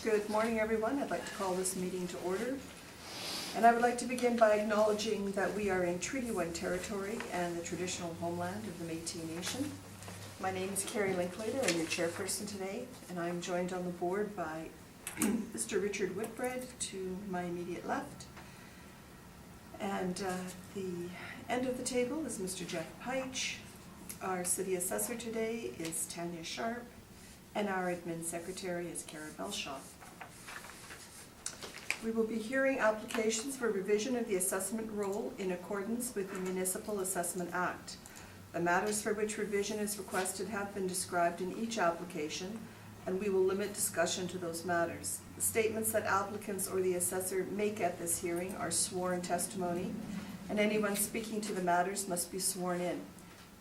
Good morning, everyone. I'd like to call this meeting to order. And I would like to begin by acknowledging that we are in Treaty 1 territory and the traditional homeland of the Métis Nation. My name is Carrie Linklater. I'm your chairperson today, and I'm joined on the board by Mr. Richard Whitbread to my immediate left. And the end of the table is Mr. Jeff Peich. Our city assessor today is Tanya Sharp, and our admin secretary is Kara Belshaw. We will be hearing applications for revision of the assessment roll in accordance with the Municipal Assessment Act. The matters for which revision is requested have been described in each application, and we will limit discussion to those matters. The statements that applicants or the assessor make at this hearing are sworn testimony, and anyone speaking to the matters must be sworn in.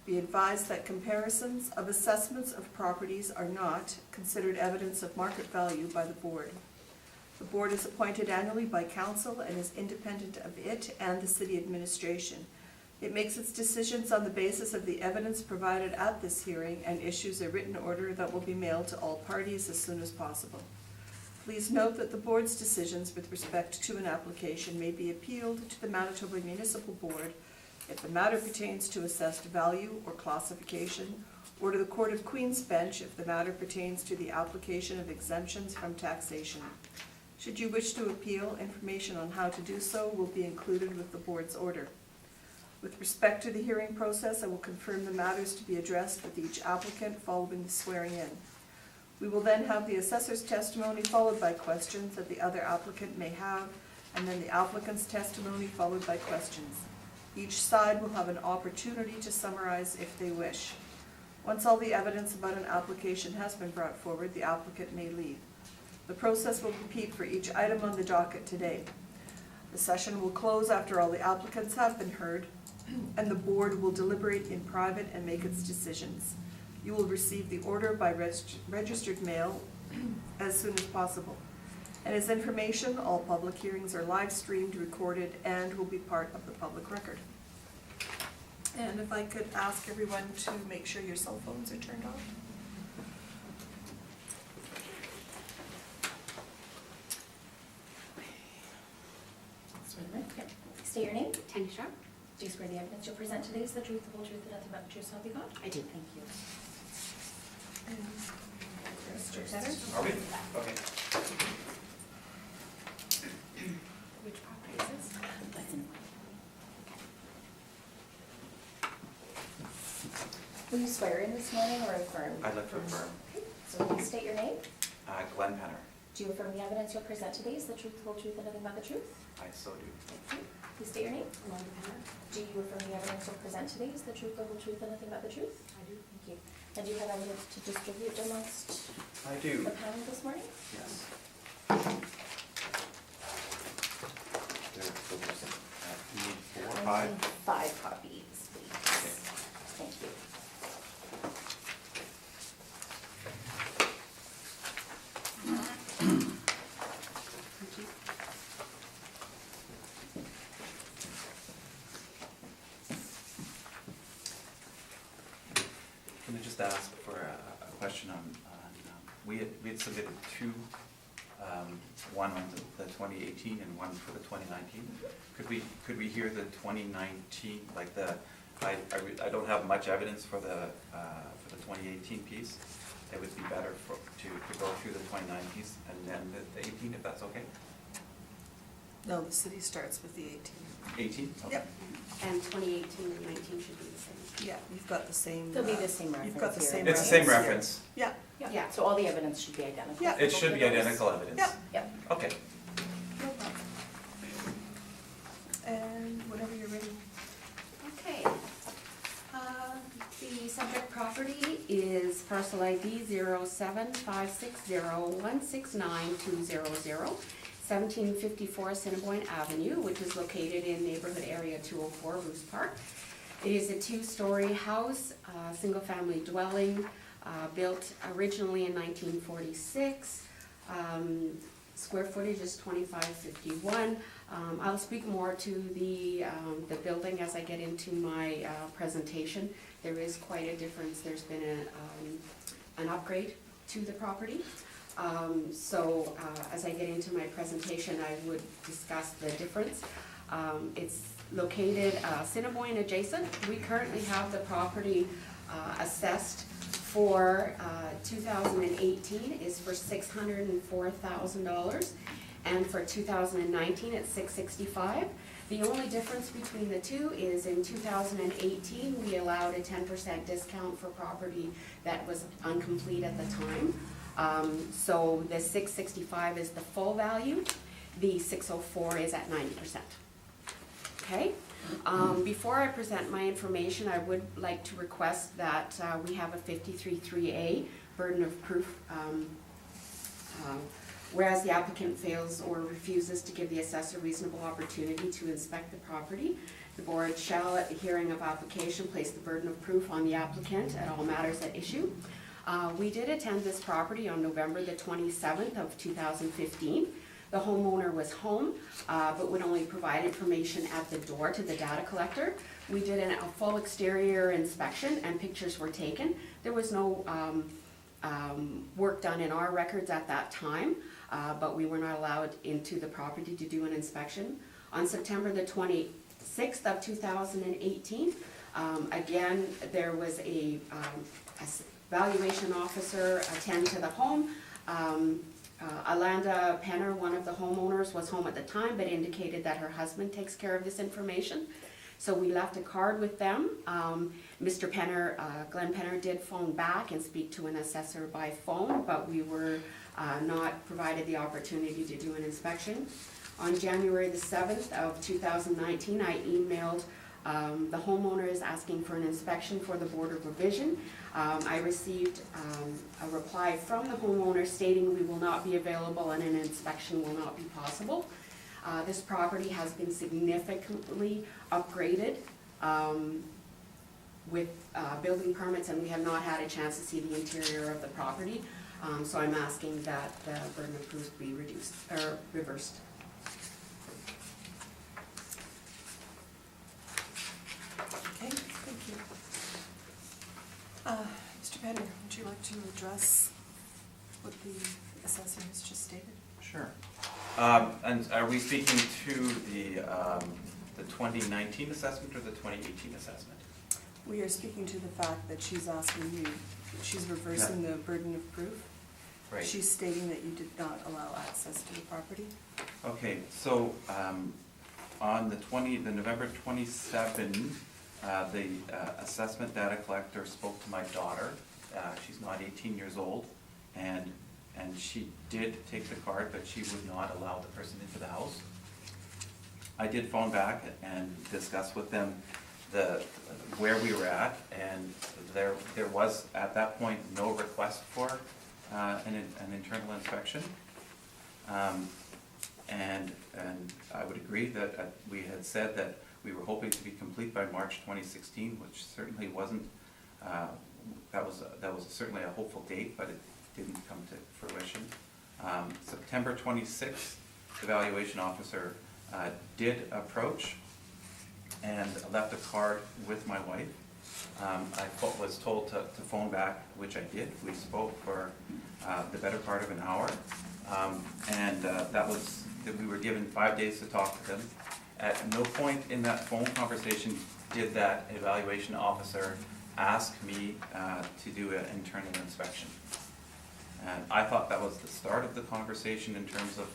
Be advised that comparisons of assessments of properties are not considered evidence of market value by the board. The board is appointed annually by council and is independent of it and the city administration. It makes its decisions on the basis of the evidence provided at this hearing and issues a written order that will be mailed to all parties as soon as possible. Please note that the board's decisions with respect to an application may be appealed to the Manitoba Municipal Board if the matter pertains to assessed value or classification, or to the Court of Queen's Bench if the matter pertains to the application of exemptions from taxation. Should you wish to appeal, information on how to do so will be included with the board's order. With respect to the hearing process, I will confirm the matters to be addressed with each applicant following the swearing in. We will then have the assessor's testimony followed by questions that the other applicant may have, and then the applicant's testimony followed by questions. Each side will have an opportunity to summarize if they wish. Once all the evidence about an application has been brought forward, the applicant may leave. The process will repeat for each item on the docket today. The session will close after all the applicants have been heard, and the board will deliberate in private and make its decisions. You will receive the order by registered mail as soon as possible. And as information, all public hearings are live streamed, recorded, and will be part of the public record. And if I could ask everyone to make sure your cell phones are turned off. Yep. State your name. Tanya Sharp. Do you swear the evidence you'll present today is the truth, the whole truth, and nothing but the truth, so help you God? I do. Thank you. Mr. Tedder? Are we? Okay. Which property is this? Listen. Will you swear in this morning or affirm? I'd like to affirm. Okay. So will you state your name? Glenn Penner. Do you affirm the evidence you'll present today is the truth, the whole truth, and nothing but the truth? I so do. Thank you. Please state your name. Lauren Penner. Do you affirm the evidence you'll present today is the truth, the whole truth, and nothing but the truth? I do. Thank you. And do you have evidence to distribute amongst I do. the panel this morning? Yes. You need 4 or 5? I need 5 copies, please. Okay. Thank you. Can I just ask for a question on we had submitted 2, one on the 2018 and one for the 2019. Could we hear the 2019, like I don't have much evidence for the 2018 piece. It would be better to go through the 29 piece and then the 18, if that's okay? No, the city starts with the 18. 18? Okay. Yep. And 2018 and 19 should be the same. Yeah, you've got the same. There'll be the same reference You've got the here. same It's the same here. reference. Yeah. Yeah, so all the evidence should be identical. Yeah. It should be identical evidence. Yep. Yep. Okay. No problem. And whenever you're ready. Okay. The subject property is parcel ID 07560169200, 1754 Assiniboine Avenue, which is located in neighborhood area 204, Moose Park. It is a 2-story house, single-family dwelling, built originally in 1946. Square footage is 2551. I'll speak more to the building as I get into my presentation. There is quite a difference. There's been an upgrade to the property. As I get into my presentation, I would discuss the difference. It's located Assiniboine adjacent. We currently have the property assessed for 2018 is for $604,000, and for 2019 it's $665,000. The only difference between the two is in 2018 we allowed a 10% discount for property that was incomplete at the time. So the $665,000 is the full value. The $604,000 is at 90%. Okay. Before I present my information, I would like to request that we have a 53(3)(a) burden of proof. Whereas the applicant fails or refuses to give the assessor reasonable opportunity to inspect the property, the board shall, at the hearing of application, place the burden of proof on the applicant at all matters at issue. We did attend this property on November the 27th of 2015. The homeowner was home, but would only provide information at the door to the data collector. We did a full exterior inspection and pictures were taken. There was no work done in our records at that time, but we were not allowed into the property to do an inspection. On September the 26th of 2018, again, there was a valuation officer attend to the home. Alanda Penner, one of the homeowners, was home at the time, but indicated that her husband takes care of this information. So we left a card with them. Mr. Penner, Glenn Penner, did phone back and speak to an assessor by phone, but we were not provided the opportunity to do an inspection. On January the 7th of 2019, I emailed the homeowners asking for an inspection for the Board of Revision. I received a reply from the homeowner stating we will not be available and an inspection will not be possible. This property has been significantly upgraded with building permits, and we have not had a chance to see the interior of the property. So I'm asking that the burden of proof be reduced or reversed. Okay, thank you. Mr. Penner, would you like to address what the assessor has just stated? Sure. And are we speaking to the 2019 assessment or the 2018 assessment? We are speaking to the fact that she's asking you, she's reversing the burden of proof. Right. She's stating that you did not allow access to the property. Okay, so on the November 27, the assessment data collector spoke to my daughter. She's not 18 years old, and she did take the card, but she would not allow the person into the house. I did phone back and discuss with them where we were at, and there was at that point no request for an internal inspection. And I would agree that we had said that we were hoping to be complete by March 2016, which certainly wasn't. That was certainly a hopeful date, but it didn't come to fruition. September 26th, the valuation officer did approach and left a card with my wife. I was told to phone back, which I did. We spoke for the better part of an hour, and that we were given 5 days to talk to them. At no point in that phone conversation did that evaluation officer ask me to do an internal inspection. And I thought that was the start of the conversation in terms of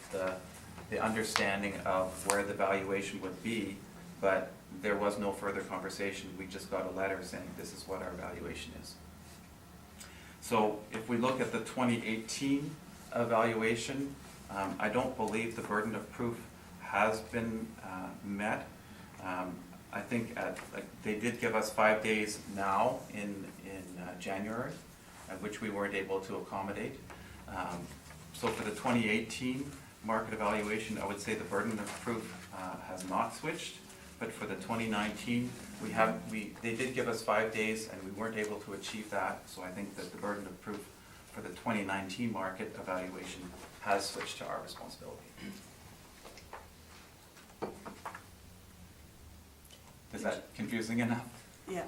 the understanding of where the valuation would be, but there was no further conversation. We just got a letter saying this is what our valuation is. So if we look at the 2018 evaluation, I don't believe the burden of proof has been met. I think they did give us 5 days now in January, which we weren't able to accommodate. So for the 2018 market evaluation, I would say the burden of proof has not switched. But for the 2019, they did give us 5 days, and we weren't able to achieve that. So I think that the burden of proof for the 2019 market evaluation has switched to our responsibility. Is that confusing enough? Yeah.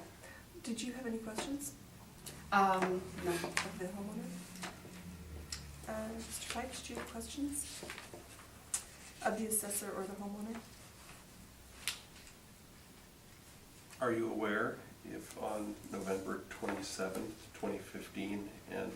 Did you have any questions No. of the homeowner? Mr. Pike, do you have questions of the assessor or the homeowner? Are you aware if on November 27th, 2015 and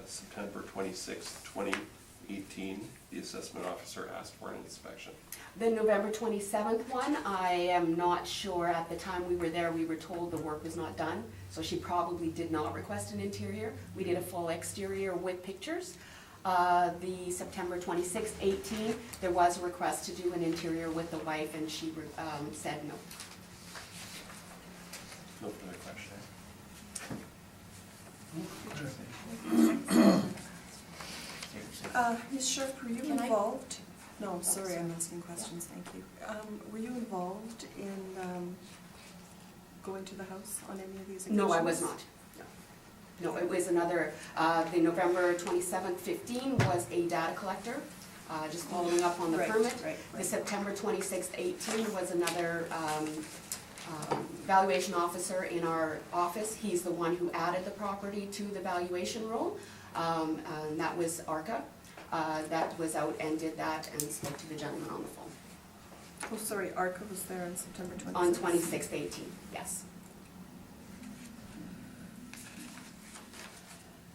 September 26th, 2018, the assessment officer asked for an inspection? The November 27th one, I am not sure. At the time we were there, we were told the work was not done, so she probably did not request an interior. We did a full exterior with pictures. The September 26th, 18, there was a request to do an interior with the wife, and she said no. No further question. Ms. Sharp, were you Can I- involved? No, sorry, I'm asking questions, thank you. Were you involved in going to the house on any of these occasions? No, I was not. No, it was another, the November 27th, 15 was a data collector, just following up on the Right, permit. right, The right. September 26th, 18 was another valuation officer in our office. He's the one who added the property to the valuation roll, and that was ARCA. That was out and did that and spoke to the gentleman on the phone. Oh, sorry, ARCA was there on September 26th? On 26th, 18, yes.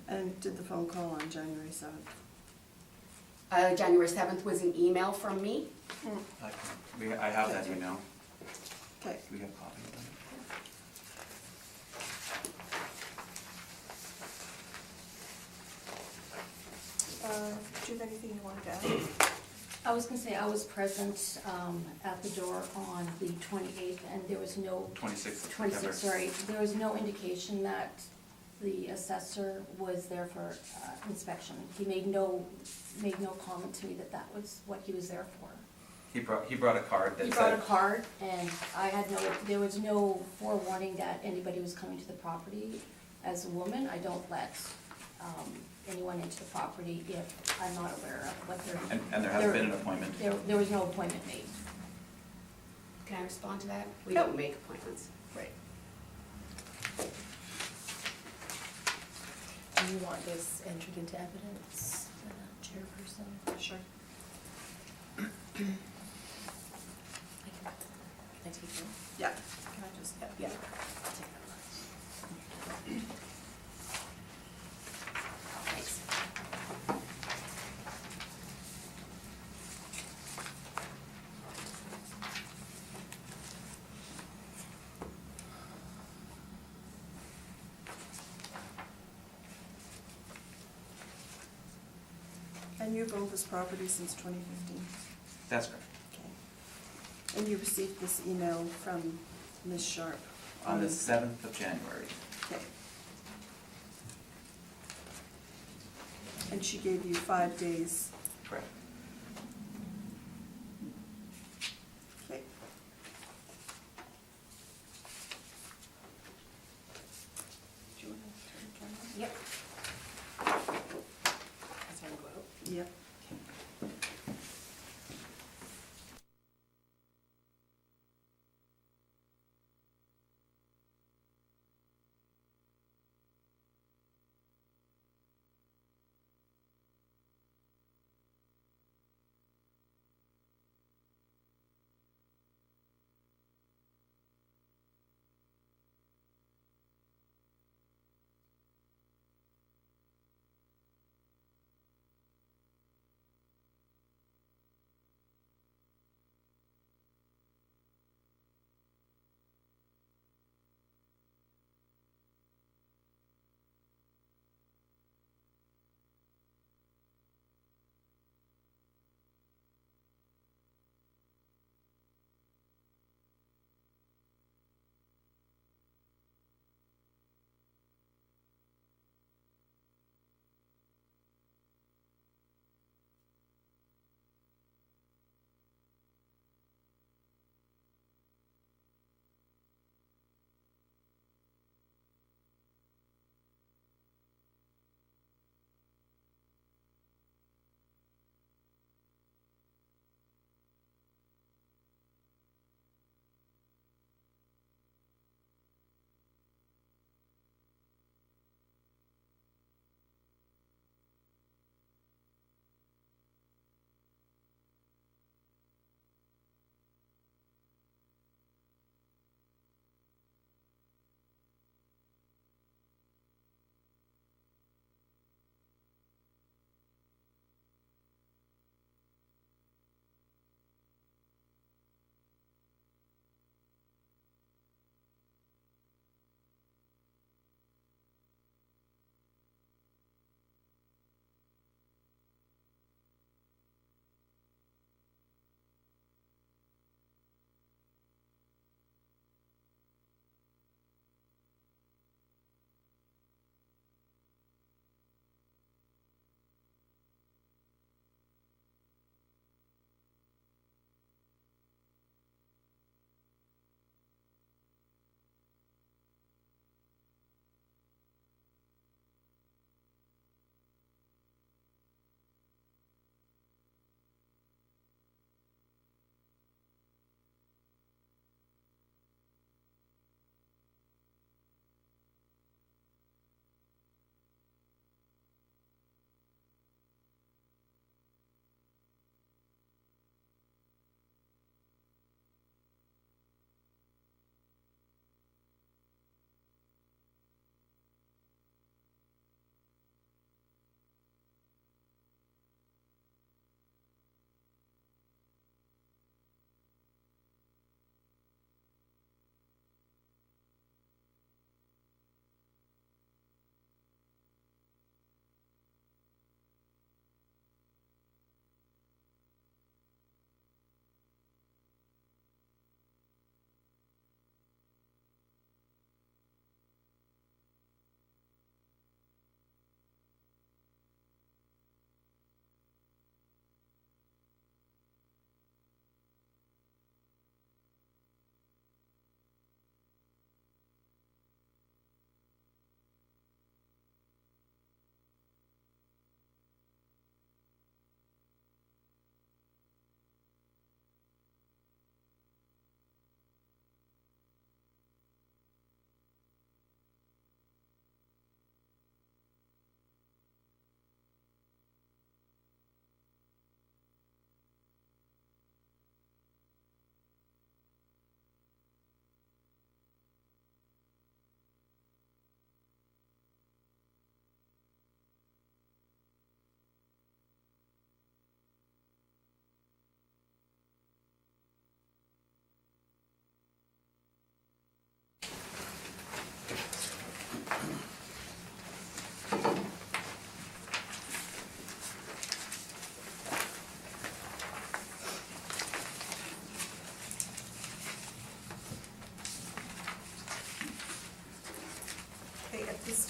And did the phone call on January 7th? January 7th was an email from me. I have that email. Okay. Do we have copies of Do you have anything you wanted to add? I was gonna say, I was present at the door on the 28th, and there was no, it? 26th of 26th, September. sorry, there was no indication that the assessor was there for inspection. He made no comment to me that that was what he was there for. He brought a card that He said. brought a card, and there was no forewarning that anybody was coming to the property. As a woman, I don't let anyone into the property if I'm not aware of what they're. And there has been an appointment. There was no appointment made. Can I respond to that? We Yep. don't make appointments. Right. Do you want this entered into evidence, chairperson? Sure. Can I take it? Yeah. Can I just? Yeah. Thanks. And you've owned this property since 2015? That's correct. Okay. And you received this email from Ms. Sharp? On the 7th of January. Okay. And she gave you 5 days? Correct. Okay. Do you want to turn the camera? Yep. That's why I go out. Yep.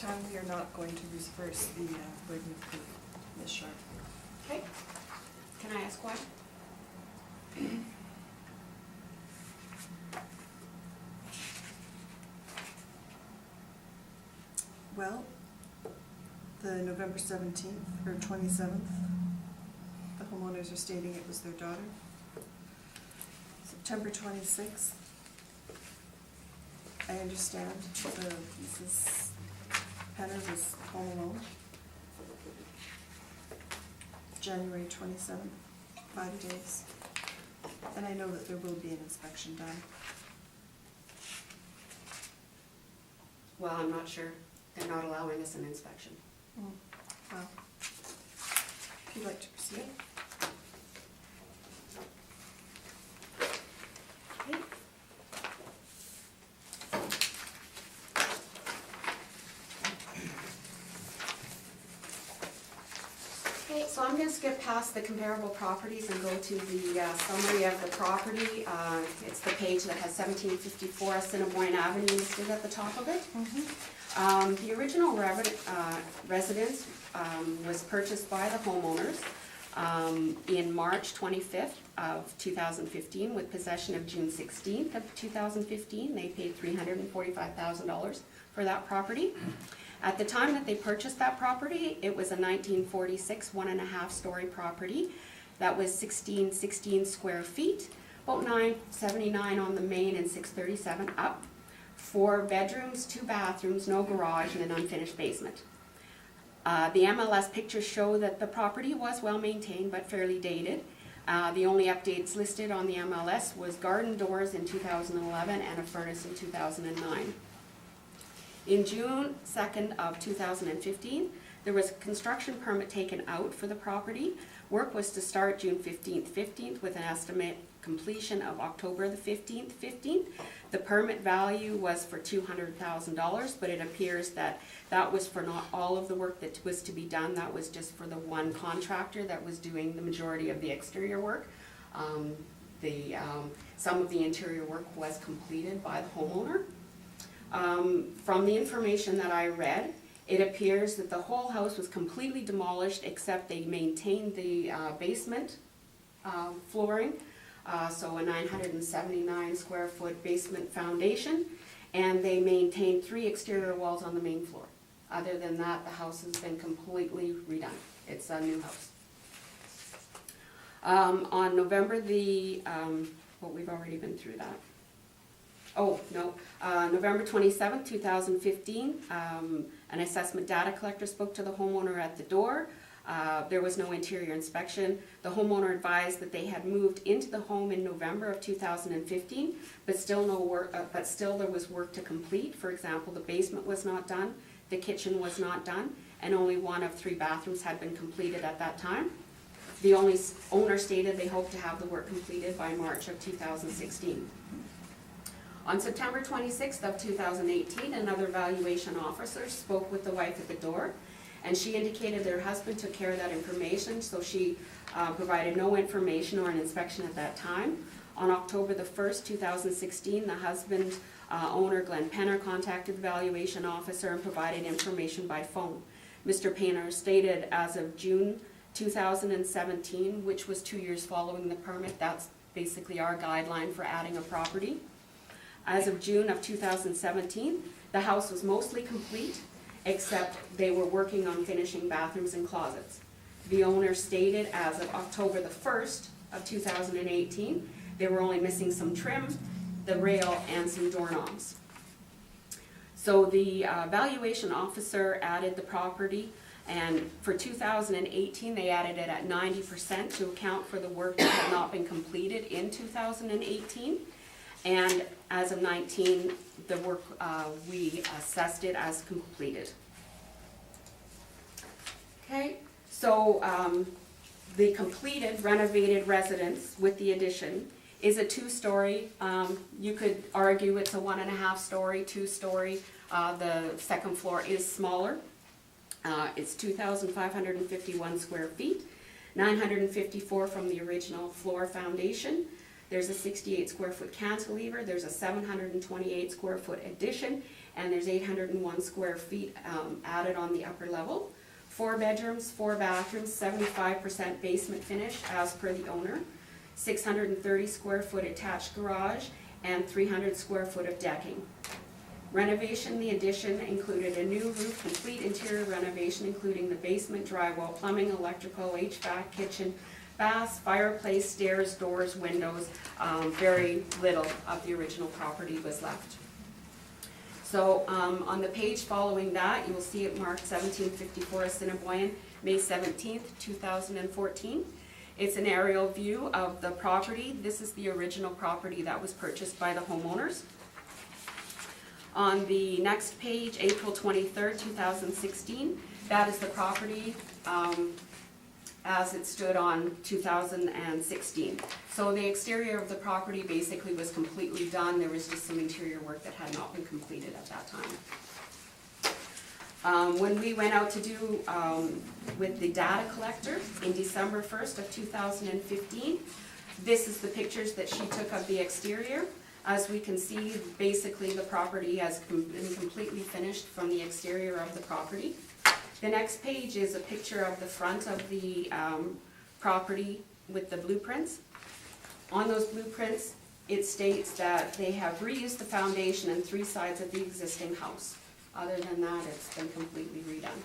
time, we are not going to reverse the burden of proof, Ms. Sharp. Okay. Can I ask why? Well, the November 17th or 27th, the homeowners are stating it was their daughter. September 26th, I understand Mrs. Penner was home alone. January 27th, 5 days. And I know that there will be an inspection done. Well, I'm not sure. They're not allowing us an inspection. Well, if you'd like to proceed. Okay. Okay, so I'm going to skip past the comparable properties and go to the summary of the property. It's the page that has 1754 Assiniboine Avenue listed at the top of it. The original residence was purchased by the homeowners in March 25th of 2015 with possession of June 16th of 2015. They paid $345,000 for that property. At the time that they purchased that property, it was a 1946 1.5-story property that was 1616 square feet, about 979 on the main and 637 up. 4 bedrooms, 2 bathrooms, no garage, and an unfinished basement. The MLS pictures show that the property was well maintained but fairly dated. The only updates listed on the MLS was garden doors in 2011 and a furnace in 2009. In June 2nd of 2015, there was a construction permit taken out for the property. Work was to start June 15th with an estimate completion of October the 15th. The permit value was for $200,000, but it appears that that was for not all of the work that was to be done. That was just for the one contractor that was doing the majority of the exterior work. Some of the interior work was completed by the homeowner. From the information that I read, it appears that the whole house was completely demolished except they maintained the basement flooring, so a 979 square foot basement foundation, and they maintained 3 exterior walls on the main floor. Other than that, the house has been completely redone. It's a new house. On November the, we've already been through that. November 27th, 2015, an assessment data collector spoke to the homeowner at the door. There was no interior inspection. The homeowner advised that they had moved into the home in November of 2015, but still there was work to complete. For example, the basement was not done, the kitchen was not done, and only 1 of 3 bathrooms had been completed at that time. The owner stated they hoped to have the work completed by March of 2016. On September 26th of 2018, another valuation officer spoke with the wife at the door, and she indicated their husband took care of that information, so she provided no information or an inspection at that time. On October the 1st, 2016, the husband, owner Glenn Penner, contacted the valuation officer and provided information by phone. Mr. Penner stated as of June 2017, which was 2 years following the permit, that's basically our guideline for adding a property. As of June of 2017, the house was mostly complete, except they were working on finishing bathrooms and closets. The owner stated as of October the 1st of 2018, they were only missing some trim, the rail, and some doorknobs. So the valuation officer added the property, and for 2018, they added it at 90% to account for the work that had not been completed in 2018. And as of 19, the work, we assessed it as completed. Okay, so the completed renovated residence with the addition is a 2-story. You could argue it's a 1.5-story, 2-story. The second floor is smaller. It's 2,551 square feet, 954 from the original floor foundation. There's a 68 square foot cantilever, there's a 728 square foot addition, and there's 801 square feet added on the upper level. 4 bedrooms, 4 bathrooms, 75% basement finish as per the owner, 630 square foot attached garage, and 300 square foot of decking. Renovation, the addition included a new roof, complete interior renovation, including the basement, drywall, plumbing, electrical, HVAC, kitchen, baths, fireplace, stairs, doors, windows. Very little of the original property was left. So on the page following that, you will see it marked 1754 Assiniboine, May 17th, 2014. It's an aerial view of the property. This is the original property that was purchased by the homeowners. On the next page, April 23rd, 2016, that is the property as it stood on 2016. So the exterior of the property basically was completely done. There was just some interior work that had not been completed at that time. When we went out to do with the data collector in December 1st of 2015, this is the pictures that she took of the exterior. As we can see, basically the property has been completely finished from the exterior of the property. The next page is a picture of the front of the property with the blueprints. On those blueprints, it states that they have reused the foundation and 3 sides of the existing house. Other than that, it's been completely redone.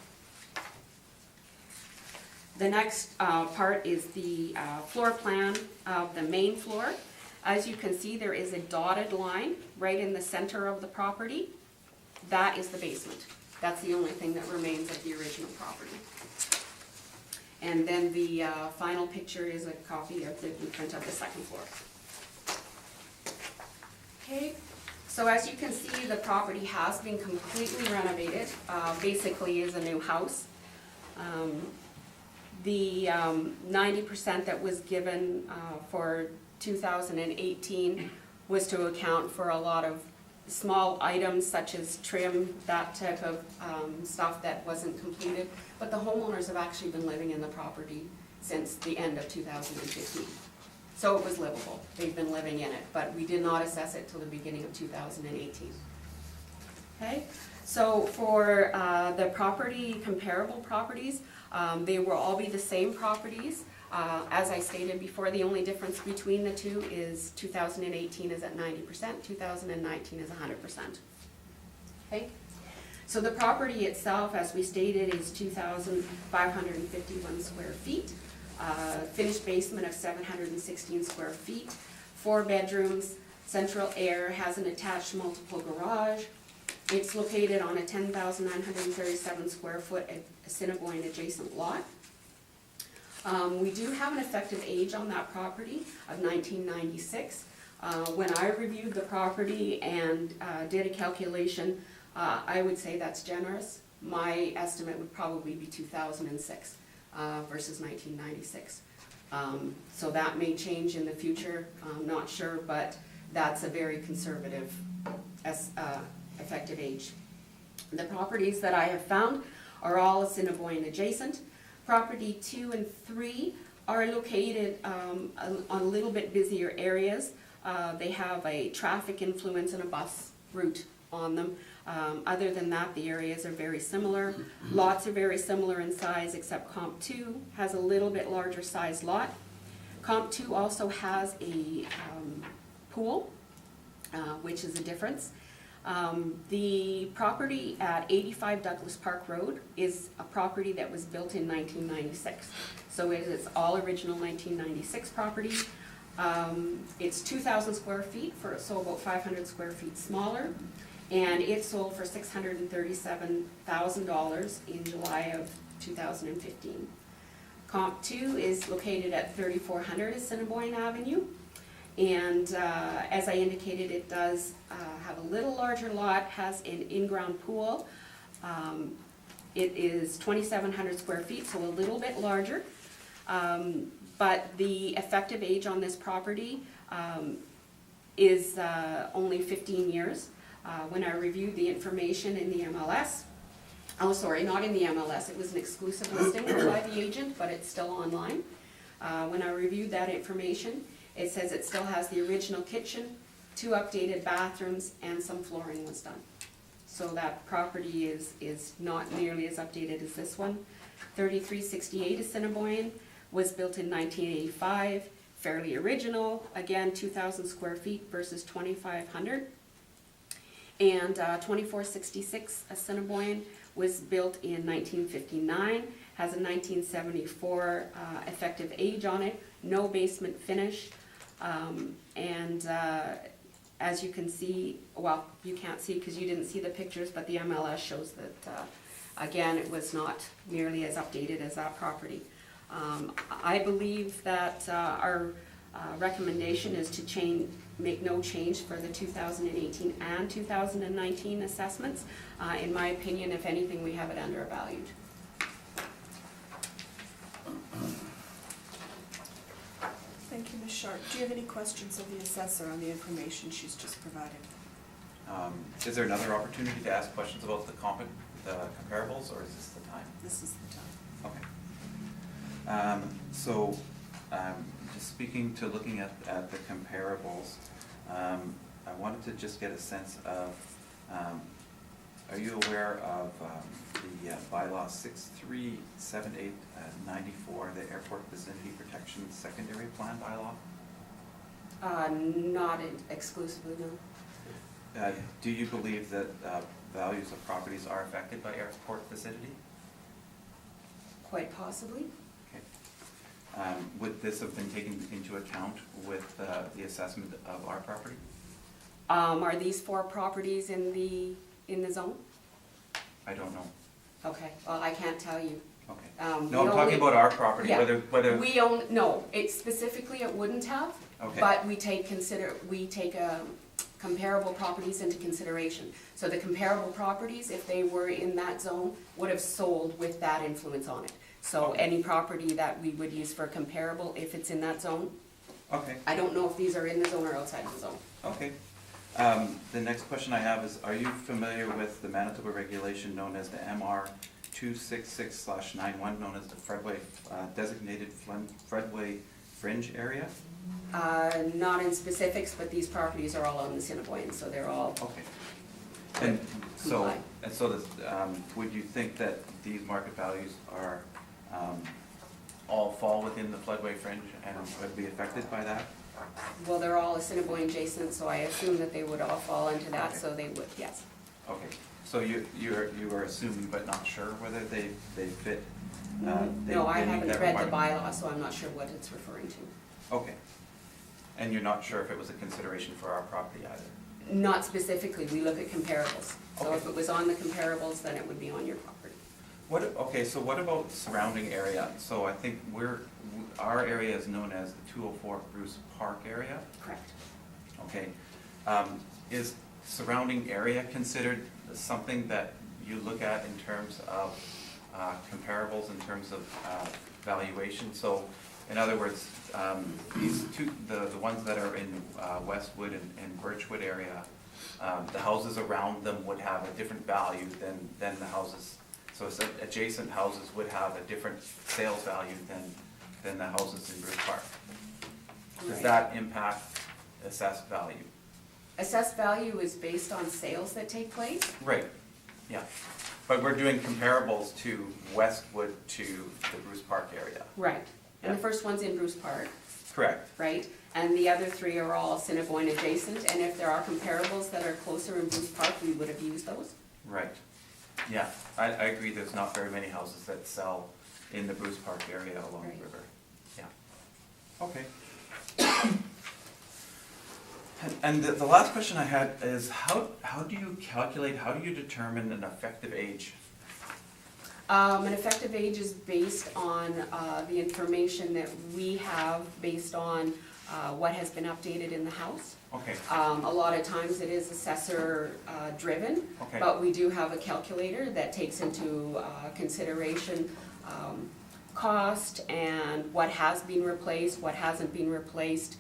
The next part is the floor plan of the main floor. As you can see, there is a dotted line right in the center of the property. That is the basement. That's the only thing that remains of the original property. And then the final picture is a copy of the blueprint of the second floor. Okay, so as you can see, the property has been completely renovated. Basically is a new house. The 90% that was given for 2018 was to account for a lot of small items such as trim, that type of stuff that wasn't completed. But the homeowners have actually been living in the property since the end of 2015. So it was livable. They've been living in it, but we did not assess it till the beginning of 2018. Okay, so for the property, comparable properties, they will all be the same properties. As I stated before, the only difference between the two is 2018 is at 90%, 2019 is 100%. Okay? So the property itself, as we stated, is 2,551 square feet, finished basement of 716 square feet, 4 bedrooms, central air, has an attached multiple garage. It's located on a 10,937 square foot Assiniboine adjacent lot. We do have an effective age on that property of 1996. When I reviewed the property and did a calculation, I would say that's generous. My estimate would probably be 2006 versus 1996. So that may change in the future, I'm not sure, but that's a very conservative effective age. The properties that I have found are all Assiniboine adjacent. Property 2 and 3 are located on a little bit busier areas. They have a traffic influence and a bus route on them. Other than that, the areas are very similar. Lots are very similar in size, except Comp 2 has a little bit larger size lot. Comp 2 also has a pool, which is a difference. The property at 85 Douglas Park Road is a property that was built in 1996. So it is all original 1996 property. It's 2,000 square feet, so about 500 square feet smaller. And it sold for $637,000 in July of 2015. Comp 2 is located at 3400 Assiniboine Avenue. And as I indicated, it does have a little larger lot, has an in-ground pool. It is 2,700 square feet, so a little bit larger. But the effective age on this property is only 15 years. When I reviewed the information in the MLS, oh sorry, not in the MLS, it was an exclusive listing by the agent, but it's still online. When I reviewed that information, It says it still has the original kitchen, 2 updated bathrooms, and some flooring was done. So that property is not nearly as updated as this one. 3368 Assiniboine was built in 1985, fairly original, again 2,000 square feet versus 2,500. And 2466 Assiniboine was built in 1959, has a 1974 effective age on it, no basement finish, and as you can see, well, you can't see because you didn't see the pictures, but the MLS shows that, again, it was not nearly as updated as that property. I believe that our recommendation is to make no change for the 2018 and 2019 assessments. In my opinion, if anything, we have it undervalued. Thank you, Ms. Sharp. Do you have any questions of the assessor on the information she's just provided? Is there another opportunity to ask questions about the comparables, or is this the time? This is the time. Okay. Just looking at the comparables, I wanted to just get a sense of, are you aware of the bylaw 637894, the Airport Vicinity Protection Secondary Plan bylaw? Not exclusively, no. Do you believe that values of properties are affected by airport vicinity? Quite possibly. Okay. Would this have been taken into account with the assessment of our property? Are these 4 properties in the zone? I don't know. Okay, well, I can't tell you. Okay. We No, I'm talking only- about our property, Yeah. whether. We own, no, it specifically it wouldn't have, Okay. but we take comparable properties into consideration. So the comparable properties, if they were in that zone, would have sold with that influence on it. So Okay. any property that we would use for comparable, if it's in that zone, Okay, I don't know if these are in the zone or outside of the zone. okay. The next question I have is, are you familiar with the Manitoba regulation known as the MR 266/91, known as the Floodway, designated Floodway Fringe area? Not in specifics, but these properties are all on the Assiniboine, so they're all Okay. And so, comply. would you think that these market values are, all fall within the floodway fringe and would be affected by that? Well, they're all Assiniboine adjacent, so I assume that they would all fall into that, Okay. so they would, yes. Okay, so you are assuming but not sure whether they fit? No, I they meet haven't that read the requirement? bylaw, so I'm not sure what it's referring to. Okay. And you're not sure if it was a consideration for our property either? Not specifically, we look at comparables. So Okay. if it was on the comparables, then it would be on your property. Okay, so what about surrounding area? So I think our area is known as the 204 Bruce Park area, Correct. okay? Is surrounding area considered something that you look at in terms of comparables, in terms of valuation? So, in other words, these two, the ones that are in Westwood and Birchwood area, the houses around them would have a different value than the houses. So adjacent houses would have a different sales value than the houses in Bruce Park. Does Right. that impact assessed value? Assessed value is based on sales that take place. Right, yeah. But we're doing comparables to Westwood to the Bruce Park area. Right. And the Yeah. first one's in Bruce Park, Correct. right? And the other 3 are all Assiniboine adjacent, and if there are comparables that are closer in Bruce Park, we would have used those. Right. Yeah, I agree, there's not very many houses that sell in the Bruce Park area along the Right. river. Yeah. Okay. And the last question I had is, how do you determine an effective age? An effective age is based on the information that we have based on what has been updated in the house. Okay, A lot of times it is assessor driven, okay, but we do have a calculator that takes into consideration cost and what has been replaced, what hasn't been replaced,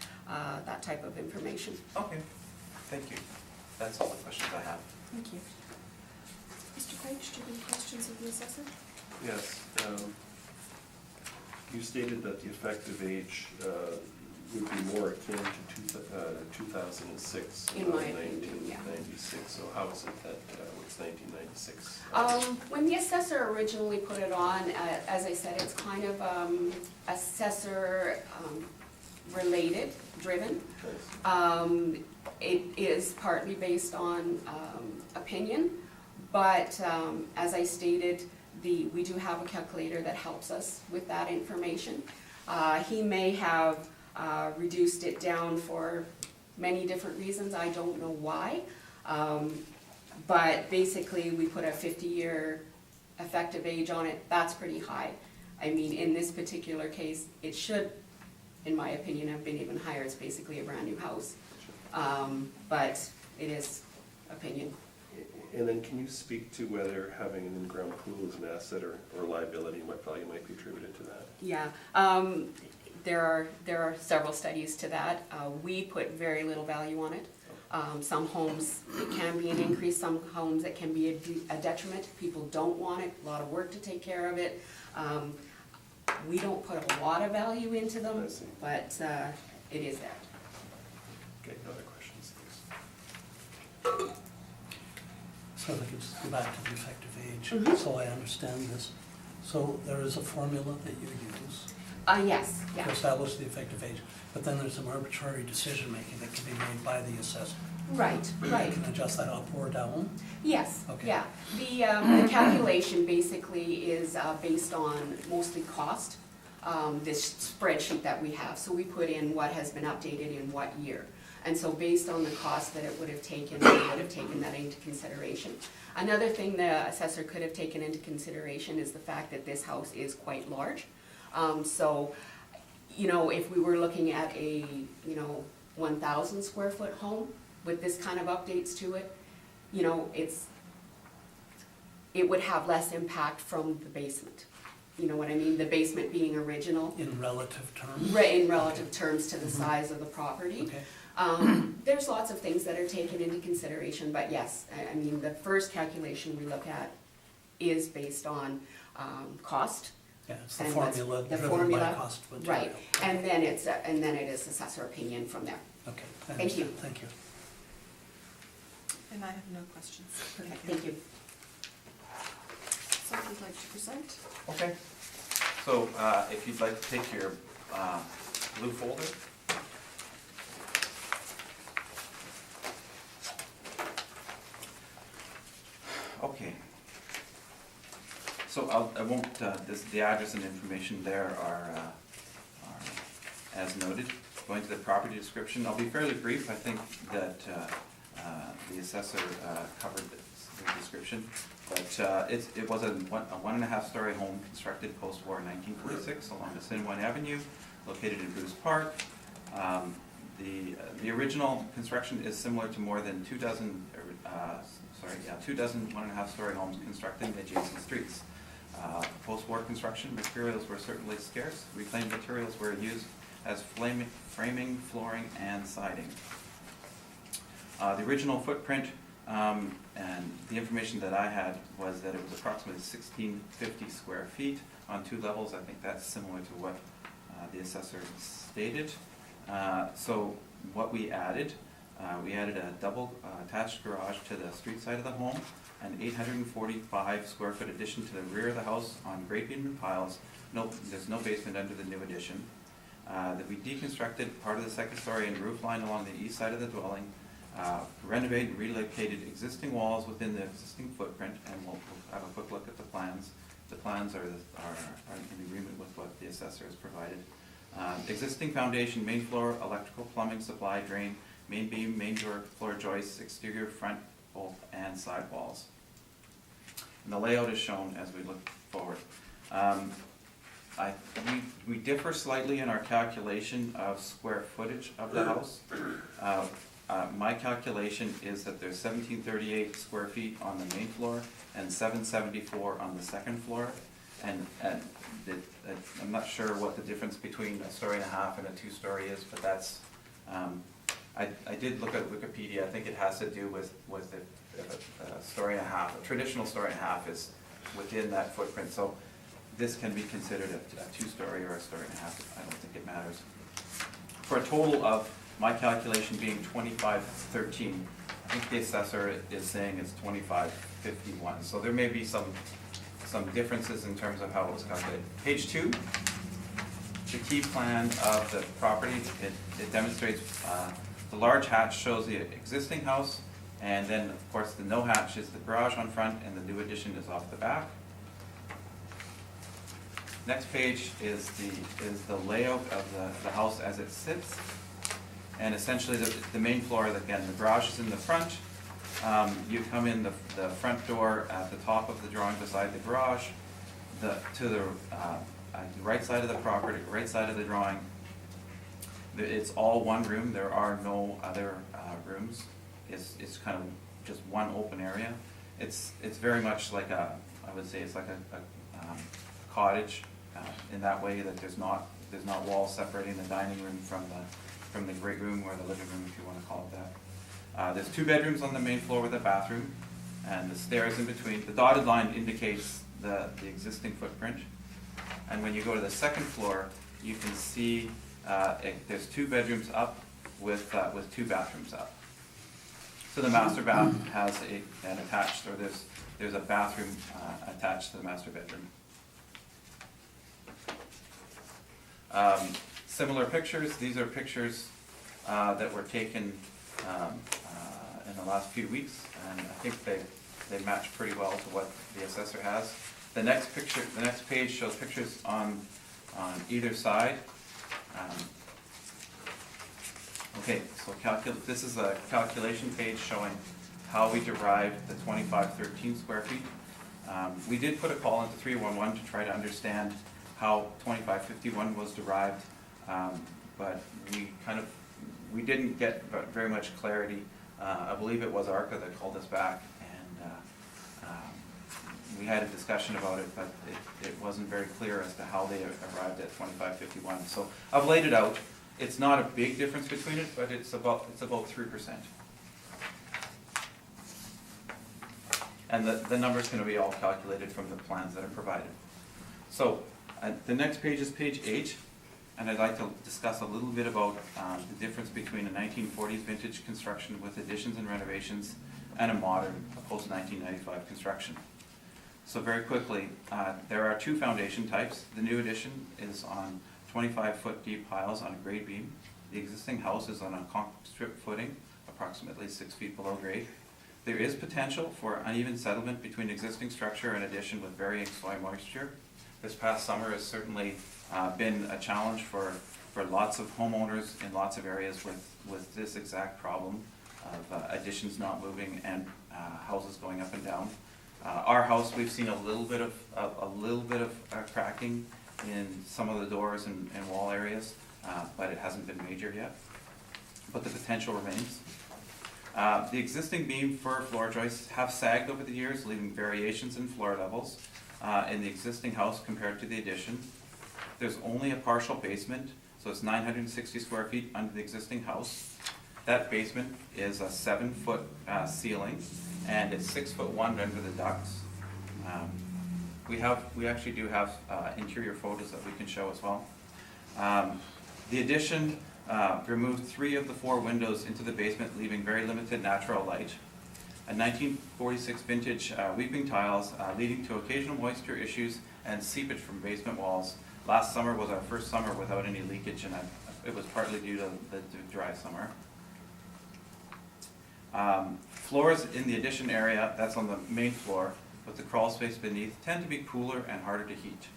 that type of information. okay, thank you. That's all the questions I have. Thank you. Mr. Page, do you have any questions of the assessor? Yes, you stated that the effective age would be more akin to 2006, In my opinion, yeah. 1996. So how is it that it's 1996? When the assessor originally put it on, as I said, it's kind of assessor related, driven. Nice. It is partly based on opinion, but as I stated, we do have a calculator that helps us with that information. He may have reduced it down for many different reasons, I don't know why. But basically, we put a 50-year effective age on it. That's pretty high. I mean, in this particular case, it should, in my opinion, have been even higher. It's basically a brand-new house. But it is opinion. And then can you speak to whether having an in-ground pool is an asset or liability, and what value might be attributed to that? Yeah, there are several studies to that. We put very little value on it. Some homes, it can be an increase, some homes it can be a detriment. People don't want it, a lot of work to take care of it. We don't put a lot of value into them, I see. but it is there. Okay, other questions, please? So if I could just go back to the effective age, Mhm. so I understand this. So there is a formula that you use Yes, to yeah. establish the effective age, but then there's some arbitrary decision-making that can be made by the assessor. Right, right. You can adjust that up or down. Yes, Okay. yeah. The calculation basically is based on mostly cost, this spreadsheet that we have. So we put in what has been updated in what year. And so based on the cost that it would have taken, we would have taken that into consideration. Another thing the assessor could have taken into consideration is the fact that this house is quite large. So, you know, if we were looking at a, 1,000 square foot home with this kind of updates to it, it would have less impact from the basement. You know what I mean? The basement being original, In relative terms? in relative Okay. terms to the size of the property. Okay, There's lots of things that are taken into consideration, but yes, I mean, the first calculation we look at is based on cost. yeah, it's the And what's formula the driven by formula, cost of material. Right, and then it is assessor opinion from there. Okay, I Thank you. understand. Thank you. And I have no questions. Thank you. So if you'd like to present? Okay. So if you'd like to take your blue folder. Okay. So I won't, the address and information there are as noted. Going to the property description, I'll be fairly brief. I think that the assessor covered the description. But it was a 1.5 story home constructed post-war in 1946 along Vicinity Avenue, located in Bruce Park. The original construction is similar to more than 2 dozen 1.5 story homes constructed in adjacent streets. Post-war construction materials were certainly scarce. Reclaimed materials were used as framing, flooring, and siding. The original footprint and the information that I had was that it was approximately 1,650 square feet on 2 levels. I think that's similar to what the assessor stated. So what we added a double attached garage to the street side of the home, an 845 square foot addition to the rear of the house on grade beam and piles. There's no basement under the new addition. That we deconstructed part of the second story and roof line along the east side of the dwelling, renovated and relocated existing walls within the existing footprint, and we'll have a quick look at the plans. The plans are in agreement with what the assessor has provided. Existing foundation, main floor, electrical, plumbing, supply, drain, main beam, main door, floor joists, exterior, front, both, and side walls. And the layout is shown as we look forward. We differ slightly in our calculation of square footage of the house. My calculation is that there's 1,738 square feet on the main floor and 774 on the second floor. And I'm not sure what the difference between 1.5 stories and a 2-story is, but that's, I did look at Wikipedia. I think it has to do with a 1.5 stories. A traditional 1.5 stories is within that footprint. So this can be considered a 2-story or a 1.5 stories. I don't think it matters. for a total of, my calculation being 2513. I think the assessor is saying it's 2551. So there may be some differences in terms of how it was calculated. Page 2, the key plan of the property. It demonstrates, the large hatch shows the existing house, and then of course the no hatch is the garage on front, and the new addition is off the back. Next page is the layout of the house as it sits. And essentially the main floor, again, the garage is in the front. You come in the front door at the top of the drawing beside the garage. To the right side of the property, right side of the drawing, it's all one room. There are no other rooms. It's kind of just one open area. It's very much like I would say it's like a cottage in that way, that there's not walls separating the dining room from the great room or the living room, if you want to call it that. There's 2 bedrooms on the main floor with a bathroom, and the stairs in between. The dotted line indicates the existing footprint. And when you go to the second floor, you can see there's 2 bedrooms up with 2 bathrooms up. So the master bath has an attached, or there's a bathroom attached to the master bedroom. Similar pictures. These are pictures that were taken in the last few weeks, and I think they match pretty well to what the assessor has. The next page shows pictures on either side. Okay, so this is a calculation page showing how we derived the 2513 square feet. We did put a call into 311 to try to understand how 2551 was derived, but we didn't get very much clarity. I believe it was ARCA that called us back, and we had a discussion about it, but it wasn't very clear as to how they arrived at 2551. So I've laid it out. It's not a big difference between it, but it's about 3%. And the number's going to be all calculated from the plans that are provided. So the next page is page 8, and I'd like to discuss a little bit about the difference between a 1940s vintage construction with additions and renovations and a modern, post-1995 construction. So very quickly, there are 2 foundation types. The new addition is on 25-foot deep piles on a grade beam. The existing house is on a concrete strip footing, approximately 6 feet below grade. There is potential for uneven settlement between existing structure and addition with varying soil moisture. This past summer has certainly been a challenge for lots of homeowners in lots of areas with this exact problem of additions not moving and houses going up and down. Our house, we've seen a little bit of cracking in some of the doors and wall areas, but it hasn't been major yet. But the potential remains. The existing beam for floor joists have sagged over the years, leaving variations in floor levels in the existing house compared to the addition. There's only a partial basement, so it's 960 square feet under the existing house. That basement is a 7-foot ceiling, and it's 6'1" under the ducts. We actually do have interior photos that we can show as well. The addition removed 3 of the 4 windows into the basement, leaving very limited natural light. A 1946 vintage weeping tiles, leading to occasional moisture issues and seepage from basement walls. Last summer was our first summer without any leakage, and it was partly due to the dry summer. Floors in the addition area, that's on the main floor, with the crawl space beneath, tend to be cooler and harder to heat.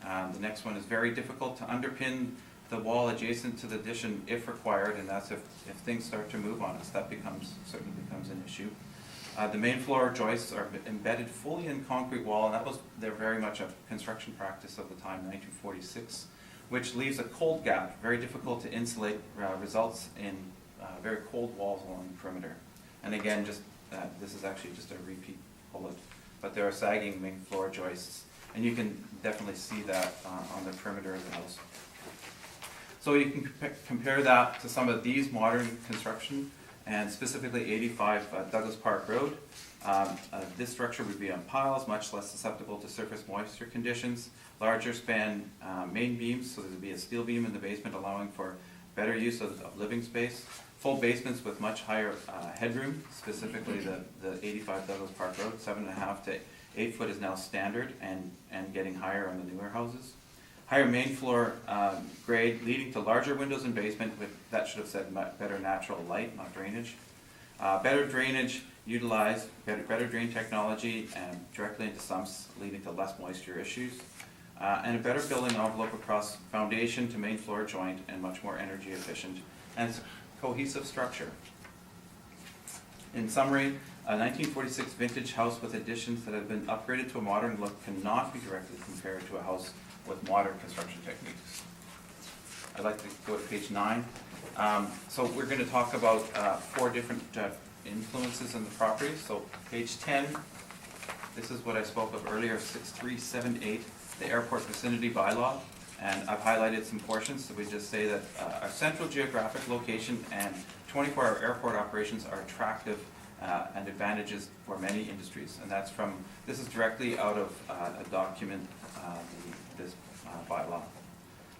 The next one is very difficult to underpin the wall adjacent to the addition if required, and that's if things start to move on us. That certainly becomes an issue. The main floor joists are embedded fully in concrete wall, and they're very much a construction practice of the time, 1946, which leaves a cold gap, very difficult to insulate, results in very cold walls along the perimeter. And again, this is actually just a repeat bullet, but there are sagging main floor joists, and you can definitely see that on the perimeter of the house. So you can compare that to some of these modern construction, and specifically 85 Douglas Park Road. This structure would be on piles, much less susceptible to surface moisture conditions. Larger span main beams, so there would be a steel beam in the basement allowing for better use of living space, full basements with much higher headroom, specifically the 85 Douglas Park Road, 7.5 to 8 foot is now standard and getting higher on the newer houses. Higher main floor grade leading to larger windows in basement with, that should have said better natural light, not drainage. Better drainage, utilize better drain technology and directly into sumps leading to less moisture issues. And a better building envelope across foundation to main floor joint and much more energy efficient and it's a cohesive structure. In summary, a 1946 vintage house with additions that have been upgraded to a modern look cannot be directly compared to a house with modern construction techniques. I'd like to go to page 9. So we're going to talk about 4 different influences in the property. So page 10, this is what I spoke of earlier, 6378, the airport vicinity bylaw. And I've highlighted some portions, so we just say that our central geographic location and 24-hour airport operations are attractive and advantages for many industries. And that's from, this is directly out of a document, this bylaw.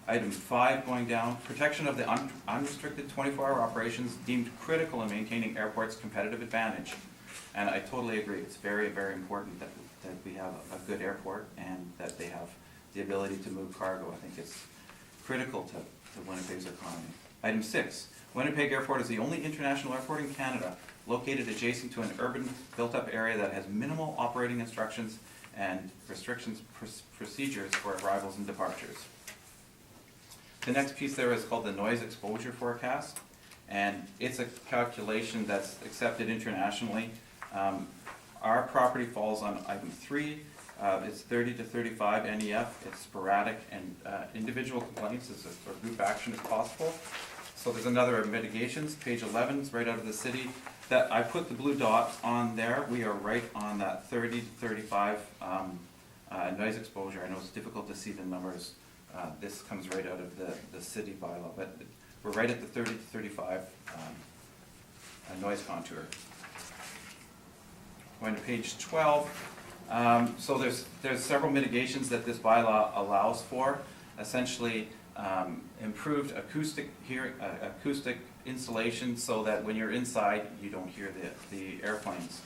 Item 5 going down, protection of the unrestricted 24-hour operations deemed critical in maintaining airport's competitive advantage. And I totally agree, it's very, very important that we have a good airport and that they have the ability to move cargo. I think it's critical to Winnipeg's economy. Item 6, Winnipeg Airport is the only international airport in Canada located adjacent to an urban built-up area that has minimal operating instructions and restrictions procedures for arrivals and departures. The next piece there is called the noise exposure forecast, and it's a calculation that's accepted internationally. Our property falls on item 3. It's 30 to 35 NEF. It's sporadic and individual complaints or group action is possible. So there's another of mitigations. Page 11 is right out of the city. That I put the blue dot on there. We are right on that 30 to 35 noise exposure. I know it's difficult to see the numbers. This comes right out of the city bylaw, but we're right at the 30 to 35 noise contour. Going to page 12. So there's several mitigations that this bylaw allows for. Essentially, improved acoustic insulation so that when you're inside, you don't hear the airplanes.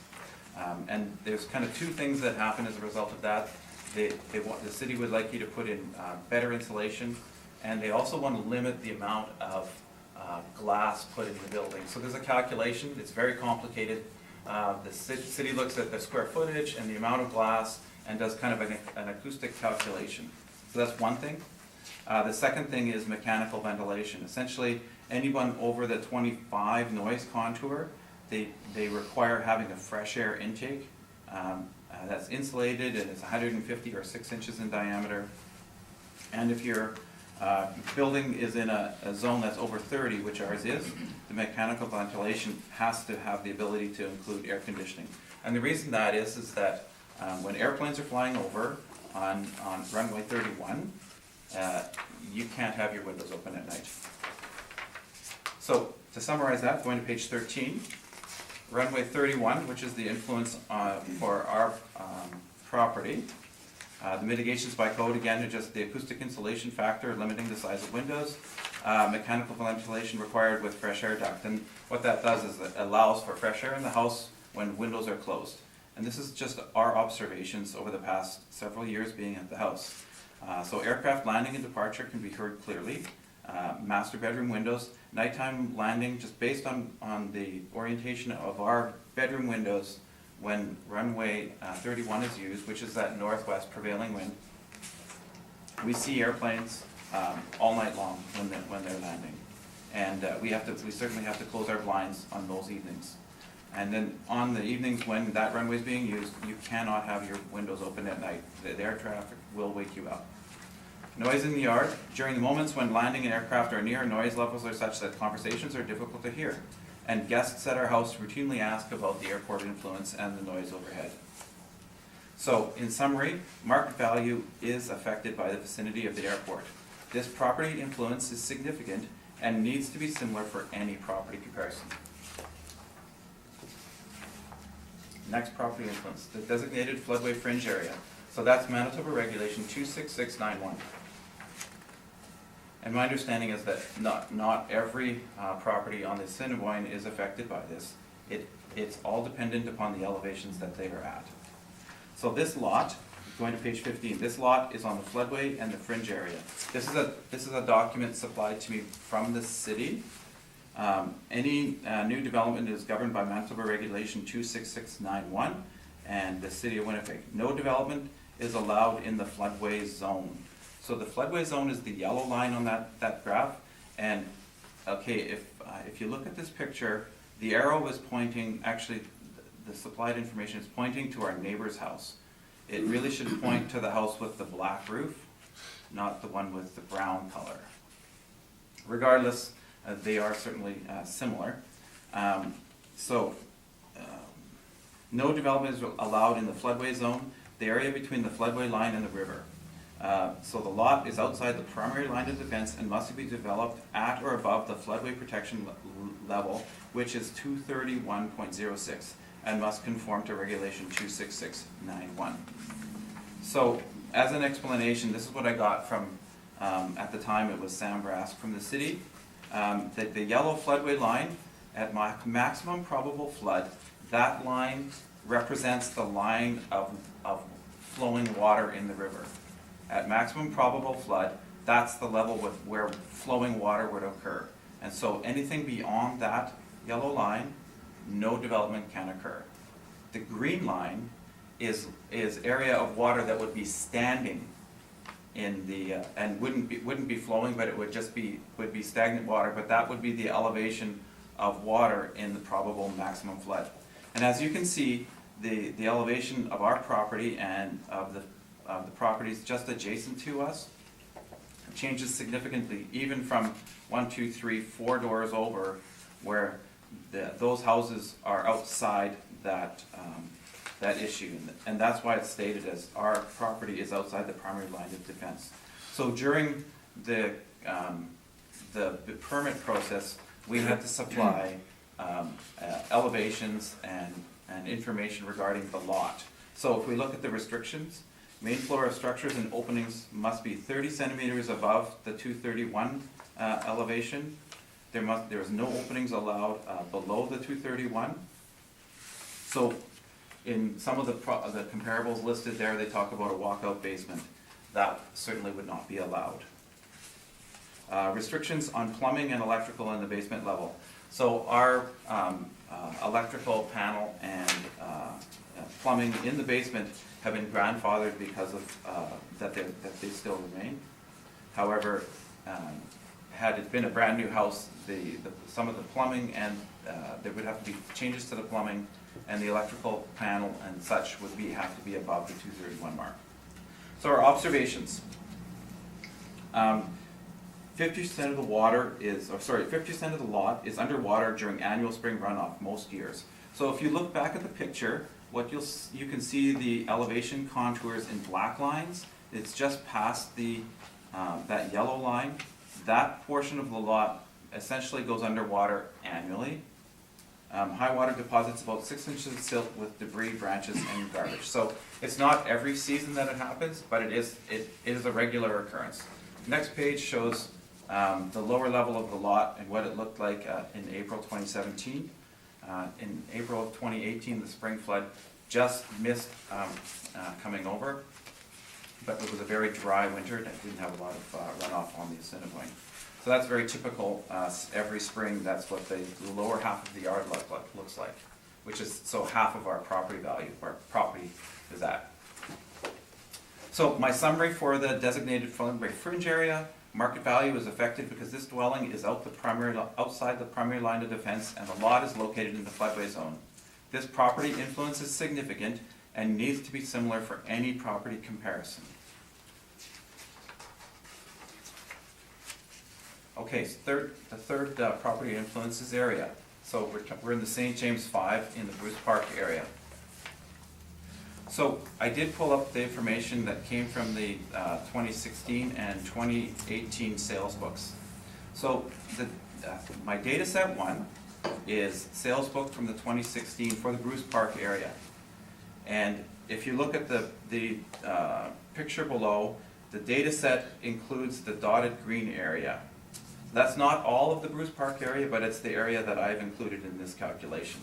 And there's kind of 2 things that happen as a result of that. The city would like you to put in better insulation, and they also want to limit the amount of glass put in the building. So there's a calculation. It's very complicated. The city looks at the square footage and the amount of glass and does kind of an acoustic calculation. So that's one thing. The second thing is mechanical ventilation. Essentially, anyone over the 25 noise contour, they require having a fresh air intake that's insulated and it's 150 or 6 inches in diameter. And if your building is in a zone that's over 30, which ours is, the mechanical ventilation has to have the ability to include air conditioning. And the reason that is that when airplanes are flying over on runway 31, you can't have your windows open at night. So to summarize that, going to page 13, runway 31, which is the influence for our property. The mitigations by code, again, are just the acoustic insulation factor, limiting the size of windows, mechanical ventilation required with fresh air duct. And what that does is it allows for fresh air in the house when windows are closed. And this is just our observations over the past several years being at the house. So aircraft landing and departure can be heard clearly. Master bedroom windows, nighttime landing, just based on the orientation of our bedroom windows when runway 31 is used, which is that northwest prevailing wind, we see airplanes all night long when they're landing. And we certainly have to close our blinds on those evenings. And then on the evenings when that runway is being used, you cannot have your windows open at night. The air traffic will wake you up. Noise in the yard. During the moments when landing and aircraft are near, noise levels are such that conversations are difficult to hear. And guests at our house routinely ask about the airport influence and the noise overhead. So, in summary, market value is affected by the vicinity of the airport. This property influence is significant and needs to be similar for any property comparison. Next property influence, the designated floodway fringe area. So that's Manitoba Regulation 26691. And my understanding is that not every property on the Assiniboine is affected by this. It's all dependent upon the elevations that they are at. So this lot, going to page 15, this lot is on the floodway and the fringe area. This is a document supplied to me from the city. Any new development is governed by Manitoba Regulation 26691 and the City of Winnipeg. No development is allowed in the floodway zone. So the floodway zone is the yellow line on that graph. And okay, if you look at this picture, the arrow is pointing, actually the supplied information is pointing to our neighbor's house. It really should point to the house with the black roof, not the one with the brown color. Regardless, they are certainly similar. No development is allowed in the floodway zone, the area between the floodway line and the river. So the lot is outside the primary line of defense and must be developed at or above the floodway protection level, which is 231.06, and must conform to regulation 26691. So as an explanation, this is what I got from, at the time it was Sam Brass from the city. The yellow floodway line, at maximum probable flood, that line represents the line of flowing water in the river. At maximum probable flood, that's the level where flowing water would occur. And so anything beyond that yellow line, no development can occur. The green line is area of water that would be standing in the, and wouldn't be flowing, but it would just be stagnant water, but that would be the elevation of water in the probable maximum flood. And as you can see, the elevation of our property and of the properties just adjacent to us changes significantly, even from 1, 2, 3, 4 doors over, where those houses are outside that issue, and that's why it's stated as our property is outside the primary line of defense. So during the permit process, we had to supply elevations and information regarding the lot. So if we look at the restrictions, main floor of structures and openings must be 30 centimeters above the 231 elevation. There is no openings allowed below the 231. So in some of the comparables listed there, they talk about a walkout basement. That certainly would not be allowed. Restrictions on plumbing and electrical in the basement level. So our electrical panel and plumbing in the basement have been grandfathered because of that they still remain. However, had it been a brand new house, some of the plumbing and there would have to be changes to the plumbing, and the electrical panel and such would have to be above the 231 mark. So our observations. 50% of the water is, 50% of the lot is underwater during annual spring runoff most years. So if you look back at the picture, what you can see the elevation contours in black lines. It's just past that yellow line. That portion of the lot essentially goes underwater annually. High water deposits about 6 inches of silt with debris, branches, and garbage. So it's not every season that it happens, but it is a regular occurrence. Next page shows the lower level of the lot and what it looked like in April 2017. In April of 2018, the spring flood just missed coming over, but it was a very dry winter and it didn't have a lot of runoff on the Assiniboine. So that's very typical. Every spring, that's what the lower half of the yard looks like, which is so half of our property value, our property is at. So my summary for the designated floodway fringe area: market value is affected because this dwelling is outside the primary line of defense and the lot is located in the floodway zone. This property influence is significant and needs to be similar for any property comparison. Okay, so the third property influences area. So we're in the St. James 5 in the Bruce Park area. So I did pull up the information that came from the 2016 and 2018 sales books. So my data set 1 is sales book from the 2016 for the Bruce Park area. And if you look at the picture below, the data set includes the dotted green area. That's not all of the Bruce Park area, but it's the area that I've included in this calculation.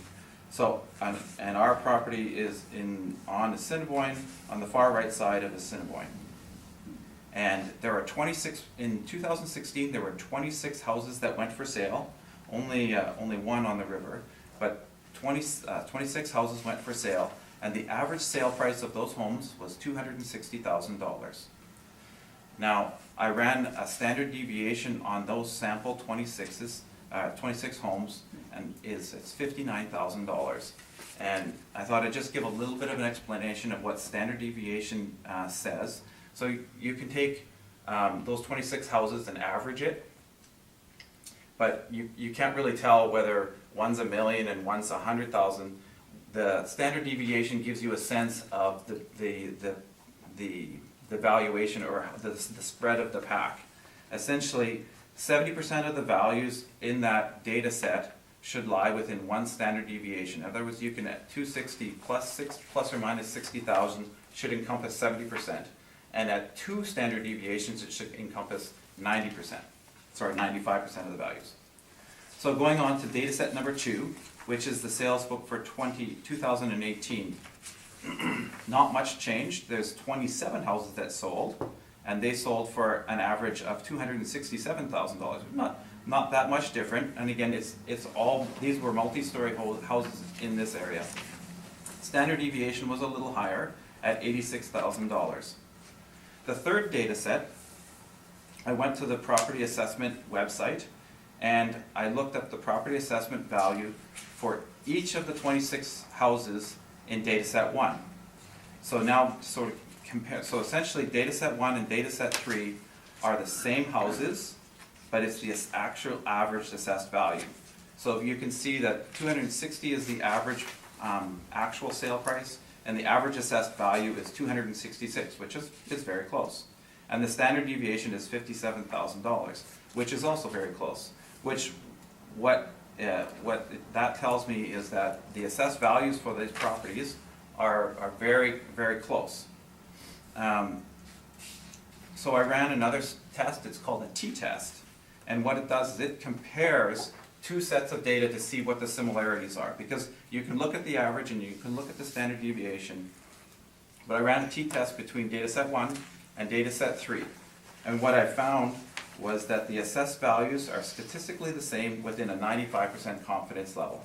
So, and our property is on Assiniboine, on the far right side of Assiniboine. And there are 26, in 2016, there were 26 houses that went for sale, only one on the river, but 26 houses went for sale, and the average sale price of those homes was $260,000. Now, I ran a standard deviation on those sample 26 homes, and it's $59,000. And I thought I'd just give a little bit of an explanation of what standard deviation says. So you can take those 26 houses and average it, but you can't really tell whether one's $1 million and one's $100,000. The standard deviation gives you a sense of the valuation, or the spread of the pack. Essentially, 70% of the values in that data set should lie within one standard deviation. In other words, you can at 260 plus or minus 60,000 should encompass 70%. And at 2 standard deviations, it should encompass 95% of the values. So going on to data set number 2, which is the sales book for 2018. Not much changed. There's 27 houses that sold, and they sold for an average of $267,000. Not that much different. And again, it's all, these were multi-story houses in this area. Standard deviation was a little higher at $86,000. The third data set, I went to the property assessment website, and I looked up the property assessment value for each of the 26 houses in data set 1. So now sort of compare, so essentially data set 1 and data set 3 are the same houses, but it's the actual average assessed value. So you can see that 260 is the average actual sale price, and the average assessed value is 266, which is very close. And the standard deviation is $57,000, which is also very close. Which, what that tells me is that the assessed values for these properties are very, very close. So I ran another test. It's called a t-test. And what it does is it compares 2 sets of data to see what the similarities are. Because you can look at the average and you can look at the standard deviation. But I ran a t-test between data set 1 and data set 3. And what I found was that the assessed values are statistically the same within a 95% confidence level.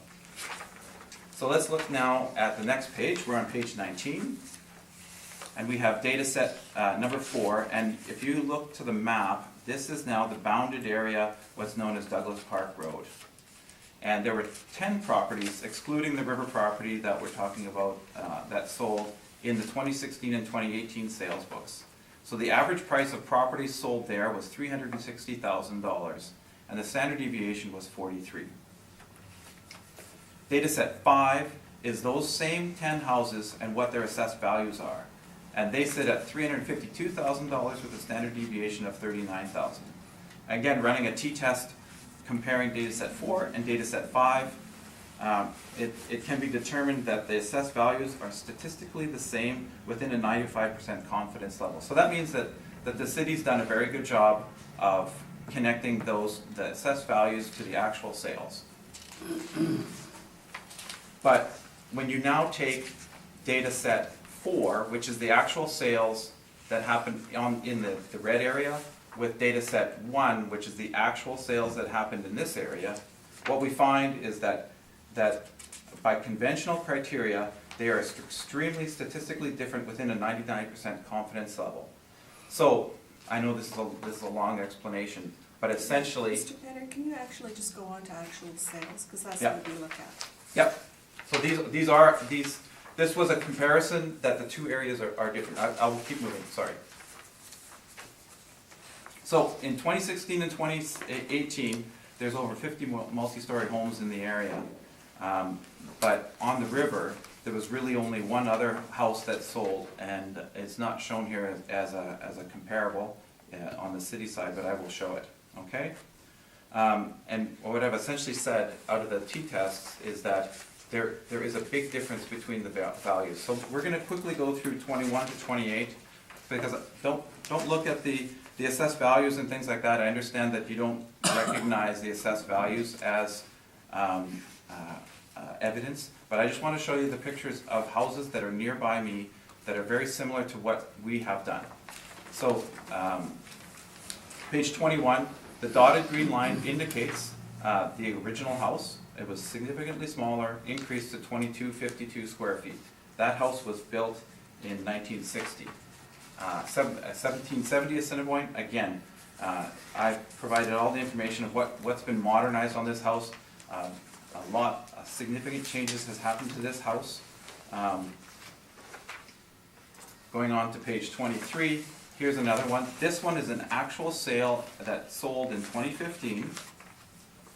So let's look now at the next page. We're on page 19. And we have data set number 4. And if you look to the map, this is now the bounded area, what's known as Douglas Park Road. And there were 10 properties, excluding the river property that we're talking about, that sold in the 2016 and 2018 sales books. So the average price of properties sold there was $360,000, and the standard deviation was 43. Data set 5 is those same 10 houses and what their assessed values are. And they sit at $352,000 with a standard deviation of 39,000. Again, running a t-test comparing data set 4 and data set 5, it can be determined that the assessed values are statistically the same within a 95% confidence level. So that means that the city's done a very good job of connecting the assessed values to the actual sales. But when you now take data set 4, which is the actual sales that happened in the red area, with data set 1, which is the actual sales that happened in this area, what we find is that by conventional criteria, they are extremely statistically different within a 99% confidence level. So, I know this is a long explanation, but essentially... Mr. Penner, can you actually just go on to actual sales, because that's Yep. what we look at. Yep. So this was a comparison that the 2 areas are different. I'll keep moving, sorry. So in 2016 and 2018, there's over 50 multi-story homes in the area. But on the river, there was really only one other house that sold, and it's not shown here as a comparable on the city side, but I will show it, okay? And what I've essentially said out of the t-tests is that there is a big difference between the values. So we're going to quickly go through 21 to 28 because don't look at the assessed values and things like that. I understand that you don't recognize the assessed values as evidence, but I just want to show you the pictures of houses that are nearby me that are very similar to what we have done. So, page 21, the dotted green line indicates the original house. It was significantly smaller, increased to 2252 square feet. That house was built in 1960. 1770 Assiniboine, again, I've provided all the information of what's been modernized on this house. Significant changes has happened to this house. Going on to page 23, here's another one. This one is an actual sale that sold in 2015.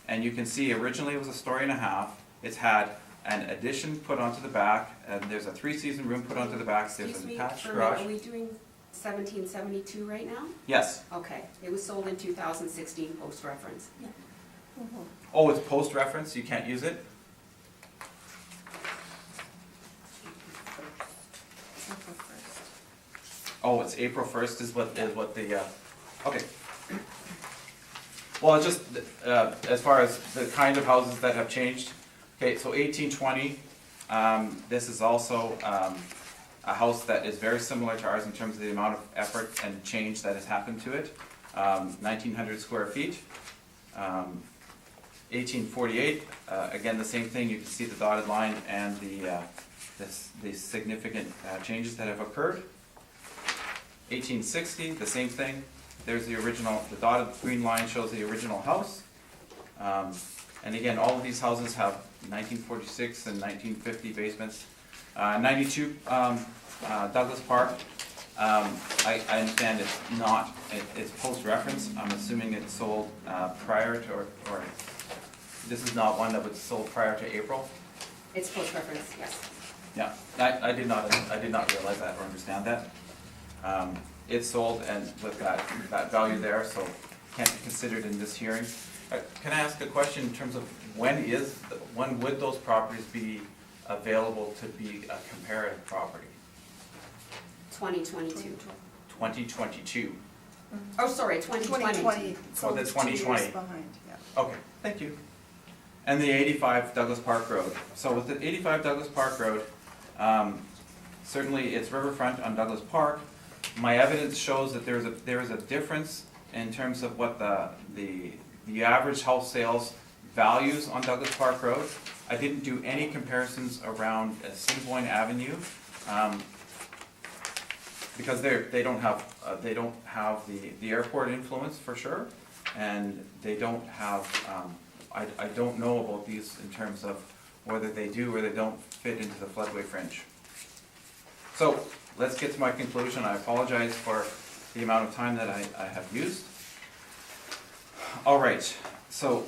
And you can see originally it was a story and a half. It's had an addition put onto the back, and there's a 3-season room put onto the back. There's Excuse an me, attached for a minute, garage. are we doing 1772 right now? Yes. Okay, it was sold in 2016, post-reference. Oh, it's post-reference, you can't use it? Oh, it's April 1st is what the, okay. Well, just as far as the kind of houses that have changed. Okay, so 1820, this is also a house that is very similar to ours in terms of the amount of effort and change that has happened to it. 1,900 square feet. 1848, again, the same thing. You can see the dotted line and the significant changes that have occurred. 1860, the same thing. There's the original, the dotted green line shows the original house. And again, all of these houses have 1946 and 1950 basements. 92 Douglas Park, I understand it's not, it's post-reference. I'm assuming it's sold prior to, or this is not one that was sold prior to April? It's post-reference, yes. Yeah, I did not realize that or understand that. It's sold and with that value there, so can't be considered in this hearing. Can I ask a question in terms of when would those properties be available to be a comparative property? 2022. 2022. Oh, sorry, 2020. 2020. Oh, the it's 2 years 2020. behind, yeah. Okay, thank you. And the 85 Douglas Park Road. So with the 85 Douglas Park Road, certainly it's riverfront on Douglas Park. My evidence shows that there is a difference in terms of what the average house sales values on Douglas Park Road. I didn't do any comparisons around Assiniboine Avenue because they don't have the airport influence for sure, and they don't have. I don't know about these in terms of whether they do or they don't fit into the floodway fringe. So let's get to my conclusion. I apologize for the amount of time that I have used. All right, so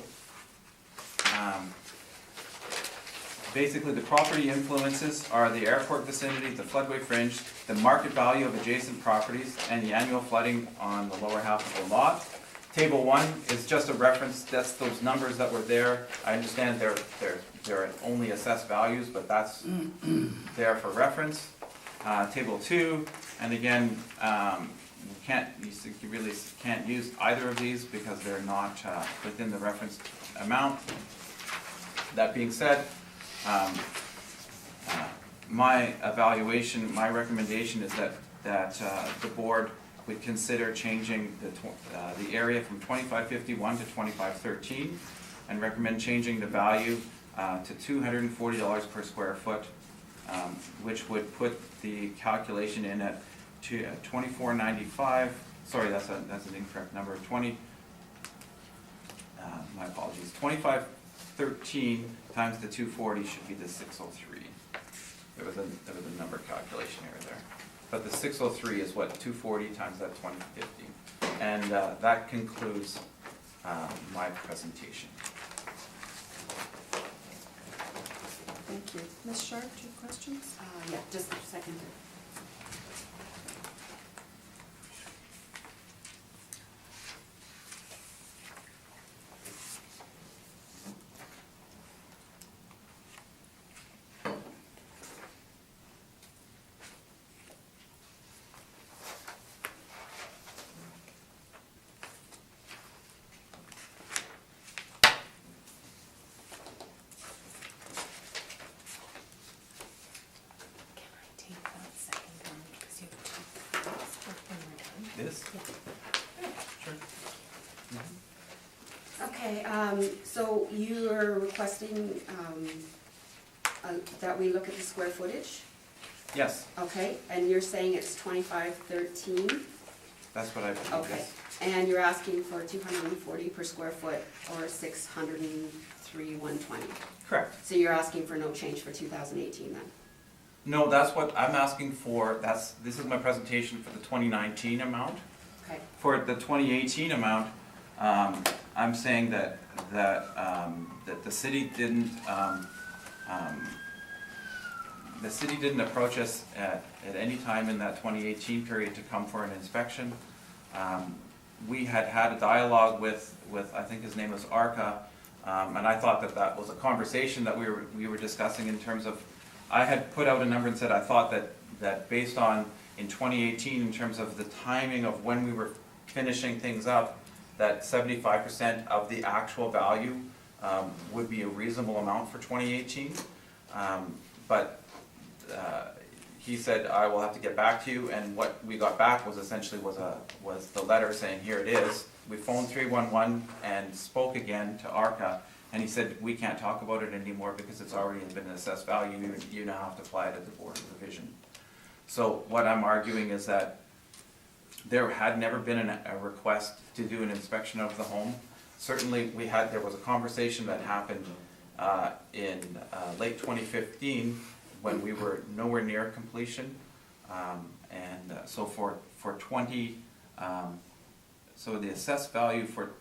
basically the property influences are the airport vicinity, the floodway fringe, the market value of adjacent properties, and the annual flooding on the lower half of the lot. Table 1 is just a reference. That's those numbers that were there. I understand they're only assessed values, but that's there for reference. Table 2, and again, you really can't use either of these because they're not within the reference amount. That being said, my recommendation is that the board would consider changing the area from 2551 to 2513, and recommend changing the value to $240 per square foot, which would put the calculation in at 2495. Sorry, that's an incorrect number. My apologies. 2513 times the 240 should be the 603. There was a number calculation error there. But the 603 is what 240 times that 2050. And that concludes my presentation. Thank you. Ms. Sharp, do you have questions? Yeah, just a second. Okay, so you're requesting, that we look at the square footage, Yes, okay? And you're saying it's 2513, that's what I believe, okay? yes. And you're asking for 240 per square foot, or 603,120. Correct. So you're asking for no change for 2018 then? No, that's what I'm asking for, this is my presentation for the 2019 amount. Okay, For the 2018 amount, I'm saying that the city didn't approach us at any time in that 2018 period to come for an inspection. We had a dialogue with I think his name was Arca, and I thought that was a conversation that we were discussing in terms of, I had put out a number and said I thought that based on in 2018 in terms of the timing of when we were finishing things up, that 75% of the actual value would be a reasonable amount for 2018. But he said, I will have to get back to you, and what we got back was essentially was the letter saying, here it is. We phoned 311 and spoke again to ARCA, and he said, we can't talk about it anymore because it's already been an assessed value. You now have to apply it at the Board of Revision. So what I'm arguing is that there had never been a request to do an inspection of the home. Certainly there was a conversation that happened in late 2015 when we were nowhere near completion. So for 20, so the assessed value for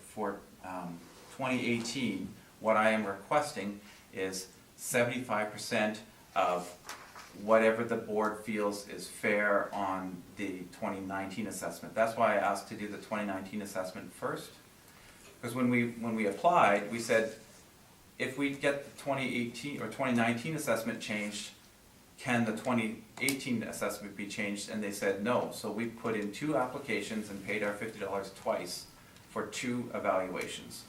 2018, what I am requesting is 75% of whatever the board feels is fair on the 2019 assessment. That's why I asked to do the 2019 assessment first. Because when we applied, we said, if we get the 2018 or 2019 assessment changed, can the 2018 assessment be changed? And they said no. So we put in 2 applications and paid our $50 twice for 2 evaluations.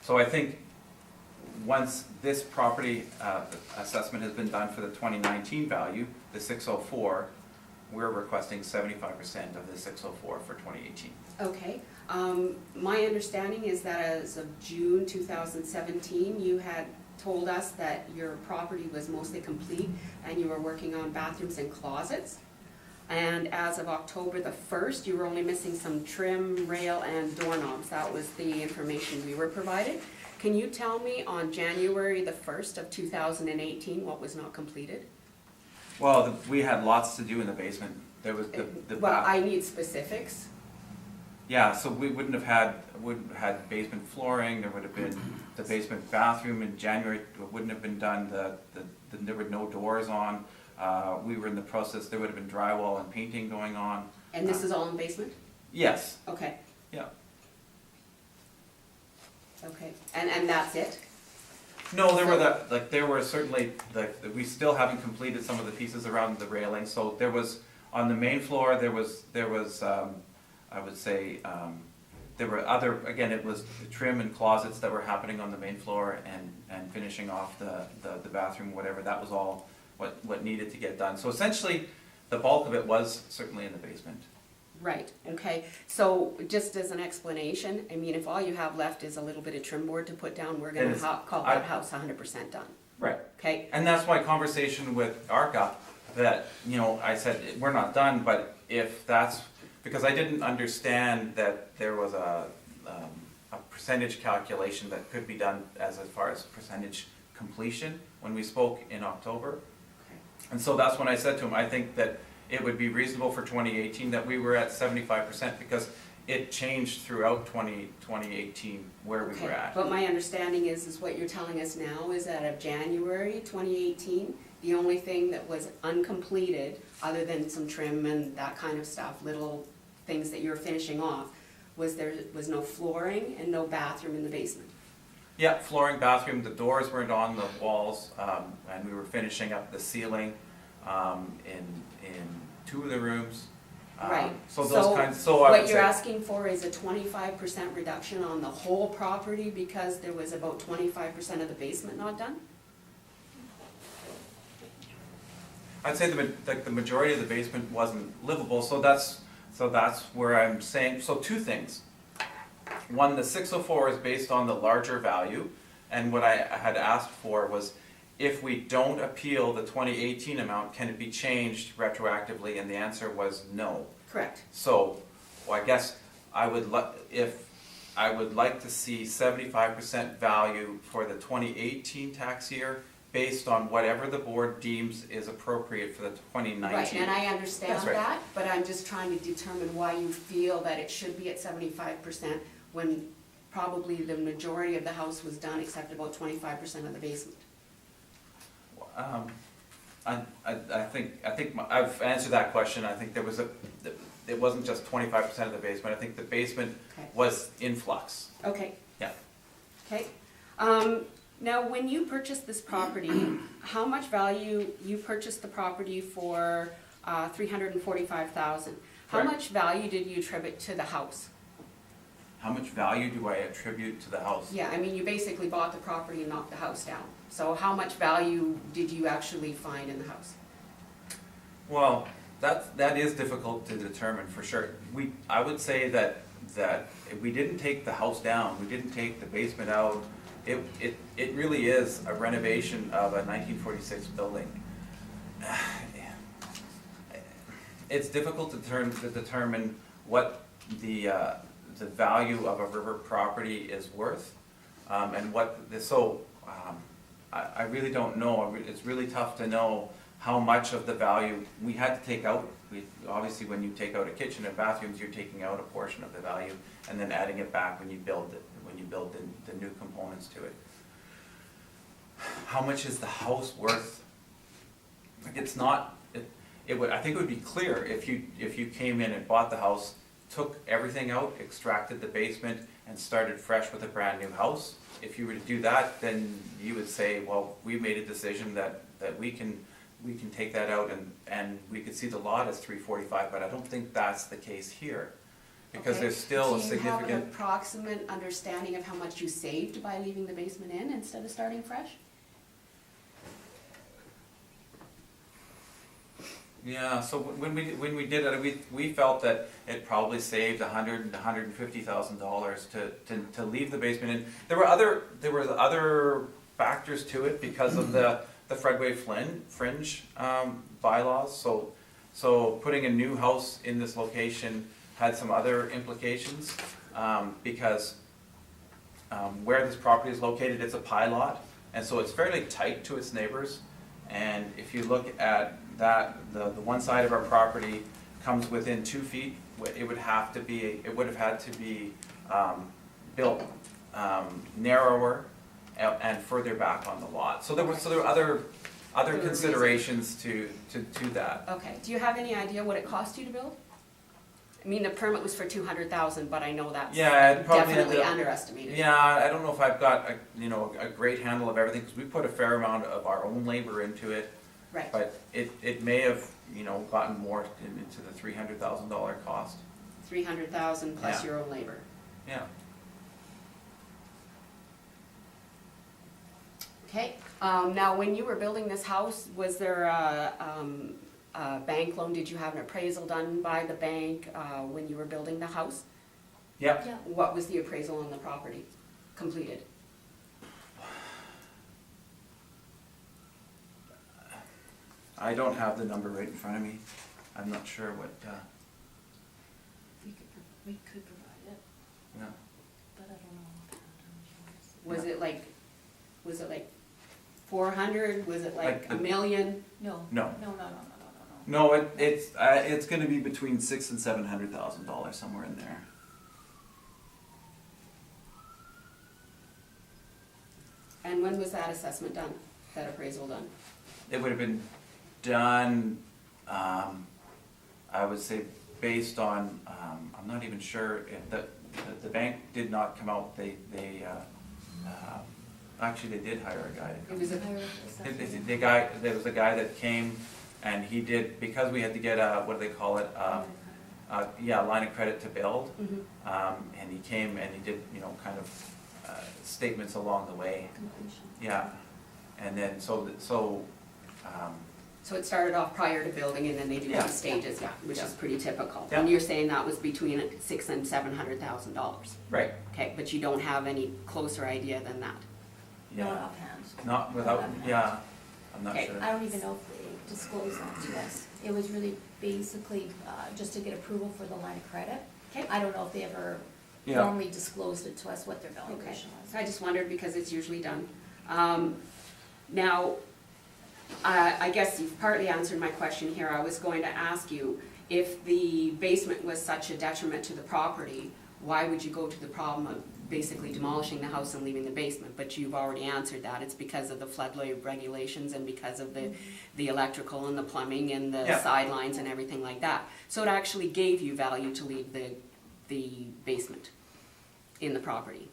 So I think once this property assessment has been done for the 2019 value, the 604, we're requesting 75% of the 604 for 2018. okay. My understanding is that as of June 2017, you had told us that your property was mostly complete and you were working on bathrooms and closets. And as of October the 1st, you were only missing some trim, rail, and doorknobs. That was the information we were provided. Can you tell me on January the 1st of 2018 what was not completed? Well, we had lots to do in the basement. There was the Well, I need specifics. Yeah, so we wouldn't have had basement flooring. There would have been the basement bathroom in January. Wouldn't have been done. There were no doors on. We were in the process. There would have been drywall and painting going on. And this is all in basement? Yes. Okay, Yeah. okay. And that's it? No, there were certainly we still haven't completed some of the pieces around the railing. So there was on the main floor. There was I would say there were other, again, it was the trim and closets that were happening on the main floor and finishing off the bathroom, whatever. That was all what needed to get done. So essentially, the bulk of it was certainly in the basement. Right, okay. So just as an explanation, I mean, if all you have left is a little bit of trim board to put down, we're gonna call that house 100% done, Right. okay? And that's my conversation with ARCA, that, I said, we're not done, but if that's, because I didn't understand that there was a percentage calculation that could be done as far as percentage completion when we spoke in October. Okay. And so that's when I said to him, I think that it would be reasonable for 2018 that we were at 75% because it changed throughout 2018 where we were Okay, at. but my understanding is what you're telling us now is that of January 2018, the only thing that was uncompleted, other than some trim and that kind of stuff, little things that you're finishing off, was there was no flooring and no bathroom in the basement. Yeah, flooring, bathroom, the doors weren't on the walls, and we were finishing up the ceiling in 2 of the rooms. Right. So those kinds, so I what would you're say, asking for is a 25% reduction on the whole property because there was about 25% of the basement not done? I'd say the majority of the basement wasn't livable, so that's where I'm saying, so 2 things. the 604 is based on the larger value, and what I had asked for was, if we don't appeal the 2018 amount, can it be changed retroactively? And the answer was no. Correct. So, well, I guess I would like to see 75% value for the 2018 tax year, based on whatever the board deems is appropriate for the 2019. Right, and I understand That's right. that, but I'm just trying to determine why you feel that it should be at 75% when probably the majority of the house was done except about 25% of the basement. I think I've answered that question. I think it wasn't just 25% of the basement. I think the basement Okay. was in flux. Okay. Yeah. Okay. Now, when you purchased this property, how much value, you purchased the property for $345,000. How Correct. much value did you attribute to the house? How much value do I attribute to the house? Yeah, I mean, you basically bought the property and knocked the house down. So how much value did you actually find in the house? Well, that is difficult to determine for sure. I would say that we didn't take the house down, we didn't take the basement out. It really is a renovation of a 1946 building. It's difficult to determine what the value of a river property is worth, and I really don't know. It's really tough to know how much of the value we had to take out. Obviously, when you take out a kitchen and bathrooms, you're taking out a portion of the value and then adding it back when you build the new components to it. How much is the house worth? It's not. I think it would be clear if you came in and bought the house, took everything out, extracted the basement, and started fresh with a brand new house. If you were to do that, then you would say, well, we made a decision that we can take that out and we could see the lot as $345, but I don't think that's the case here. Because Okay. there's still a Do you have an significant, approximate understanding of how much you saved by leaving the basement in instead of starting fresh? yeah, so when we did it, we felt that it probably saved $100,000 to $150,000 to leave the basement in. There were other factors to it because of the Floodway Fringe bylaws. So putting a new house in this location had some other implications, because where this property is located, it's a pie lot, and so it's fairly tight to its neighbors. And if you look at that, the one side of our property comes within 2 feet. It would have had to be built narrower and further back on the lot. So there were other considerations to that. Okay, do you have any idea what it cost you to build? I mean, the permit was for $200,000, but I know that's Yeah, it probably definitely ended up- underestimated. Yeah, I don't know if I've got a great handle of everything, because we put a fair amount of our own labor into it. Right. But it may have, gotten more into the $300,000 cost. $300,000 plus Yeah. your own labor. Yeah. Okay, now when you were building this house, was there a bank loan? Did you have an appraisal done by the bank when you were building the house? Yep. Yeah. What was the appraisal on the property completed? I don't have the number right in front of me. I'm not sure what, We could provide it, yeah. but I don't know. Was it like 400? Was it like Like the- $1 million? No. No. No. No, it's gonna be between $600,000 and $700,000, somewhere in there. And when was that assessment done, that appraisal done? It would have been done, I would say, based on, I'm not even sure if the bank did not come out, actually, they did hire a guy to come. It was a, There was a guy that came, and he did, because we had to get what do they call it, line of credit to build. Mhm. And he came and he did, kind of statements along the way. Completion. Yeah, and then So it started off prior to building and then they do Yeah. these stages, yeah, which Yeah. is pretty typical. Yeah. And you're saying that was between $600,000 and $700,000. Right, Okay, but you don't have any closer idea than that? Not yeah, offhand. not without, yeah, I'm not Okay, sure. I don't even know if they disclosed that to us. It was really basically just to get approval for the line of credit. Okay. I don't know if they ever Yeah. formally disclosed it to us, what their valuation was. I just wondered because it's usually done. Now, I guess you've partly answered my question here. I was going to ask you, if the basement was such a detriment to the property, why would you go to the problem of basically demolishing the house and leaving the basement? But you've already answered that. It's because of the floodway regulations and because of the electrical and the plumbing and the Yeah. sidelines and everything like that. So it actually gave you value to leave the basement in the property.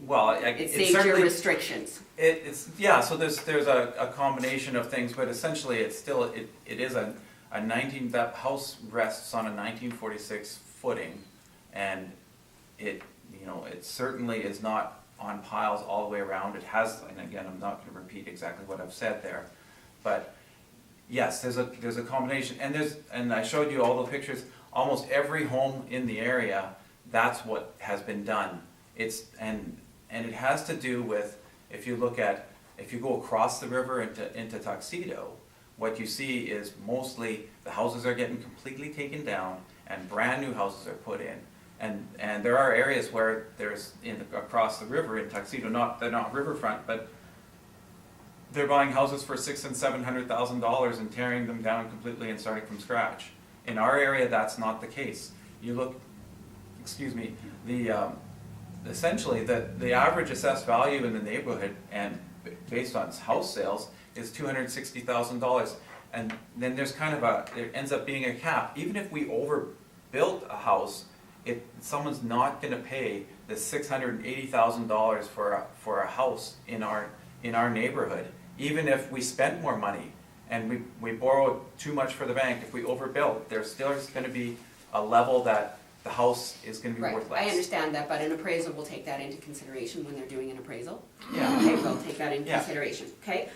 Well, It it saved your certainly, restrictions. it's, yeah, so there's a combination of things, but essentially it's still, it is a 19, that house rests on a 1946 footing, and it, you know, it certainly is not on piles all the way around. It has, and again, I'm not gonna repeat exactly what I've said there, but yes, there's a combination, and I showed you all the pictures. Almost every home in the area, that's what has been done. It's, and it has to do with, if you go across the river into Tuxedo, what you see is mostly the houses are getting completely taken down and brand new houses are put in. And there are areas where there's, across the river in Tuxedo, they're not riverfront, but they're buying houses for $600,000 and $700,000 and tearing them down completely and starting from scratch. In our area, that's not the case. You look, excuse me, essentially the average assessed value in the neighborhood and based on house sales is $260,000. And then there's kind of there ends up being a cap. Even if we overbuilt a house, someone's not gonna pay the $680,000 for a house in our neighborhood. Even if we spent more money and we borrowed too much for the bank, if we overbuilt, there's still gonna be a level that the house is gonna be Right, worth less. I understand that, but an appraisal will take that into consideration when they're doing an appraisal. Yeah. Okay, we'll take that into Yeah. consideration, okay?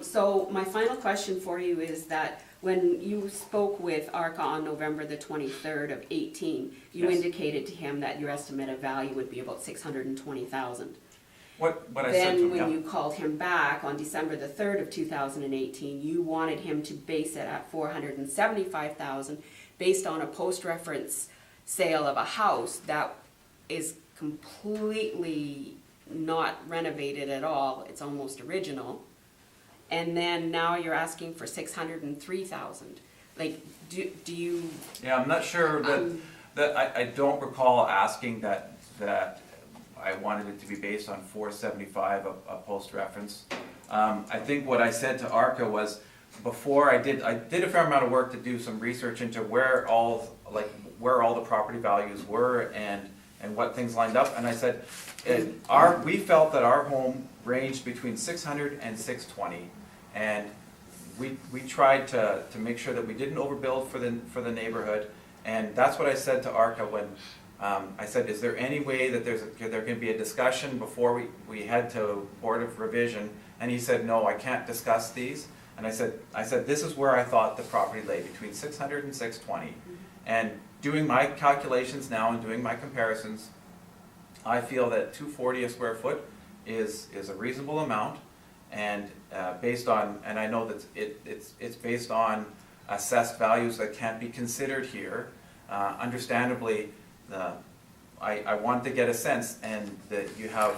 So my final question for you is that when you spoke with ARCA on November the 23rd of 18, you Yes. indicated to him that your estimate of value would be about $620,000. What I said to Then him, when yeah. you called him back on December the 3rd of 2018, you wanted him to base it at $475,000 based on a post-reference sale of a house that is completely not renovated at all, it's almost original. And then now you're asking for $603,000. Like, do you, Yeah, I'm not sure that I don't recall asking that I wanted it to be based on 475, a post-reference. I think what I said to ARCA was, before I did a fair amount of work to do some research into where all the property values were and what things lined up, and I said, we felt that our home ranged between 600 and 620, and we tried to make sure that we didn't overbuild for the neighborhood, and that's what I said to ARCA when I said, is there any way that there can be a discussion before we head to Board of Revision? And he said, no, I can't discuss these. And I said, this is where I thought the property lay, between 600 and 620. And doing my calculations now and doing my comparisons, I feel that $240 a square foot is a reasonable amount, and based on, and I know that it's based on assessed values that can't be considered here. Understandably, I want to get a sense, and that you have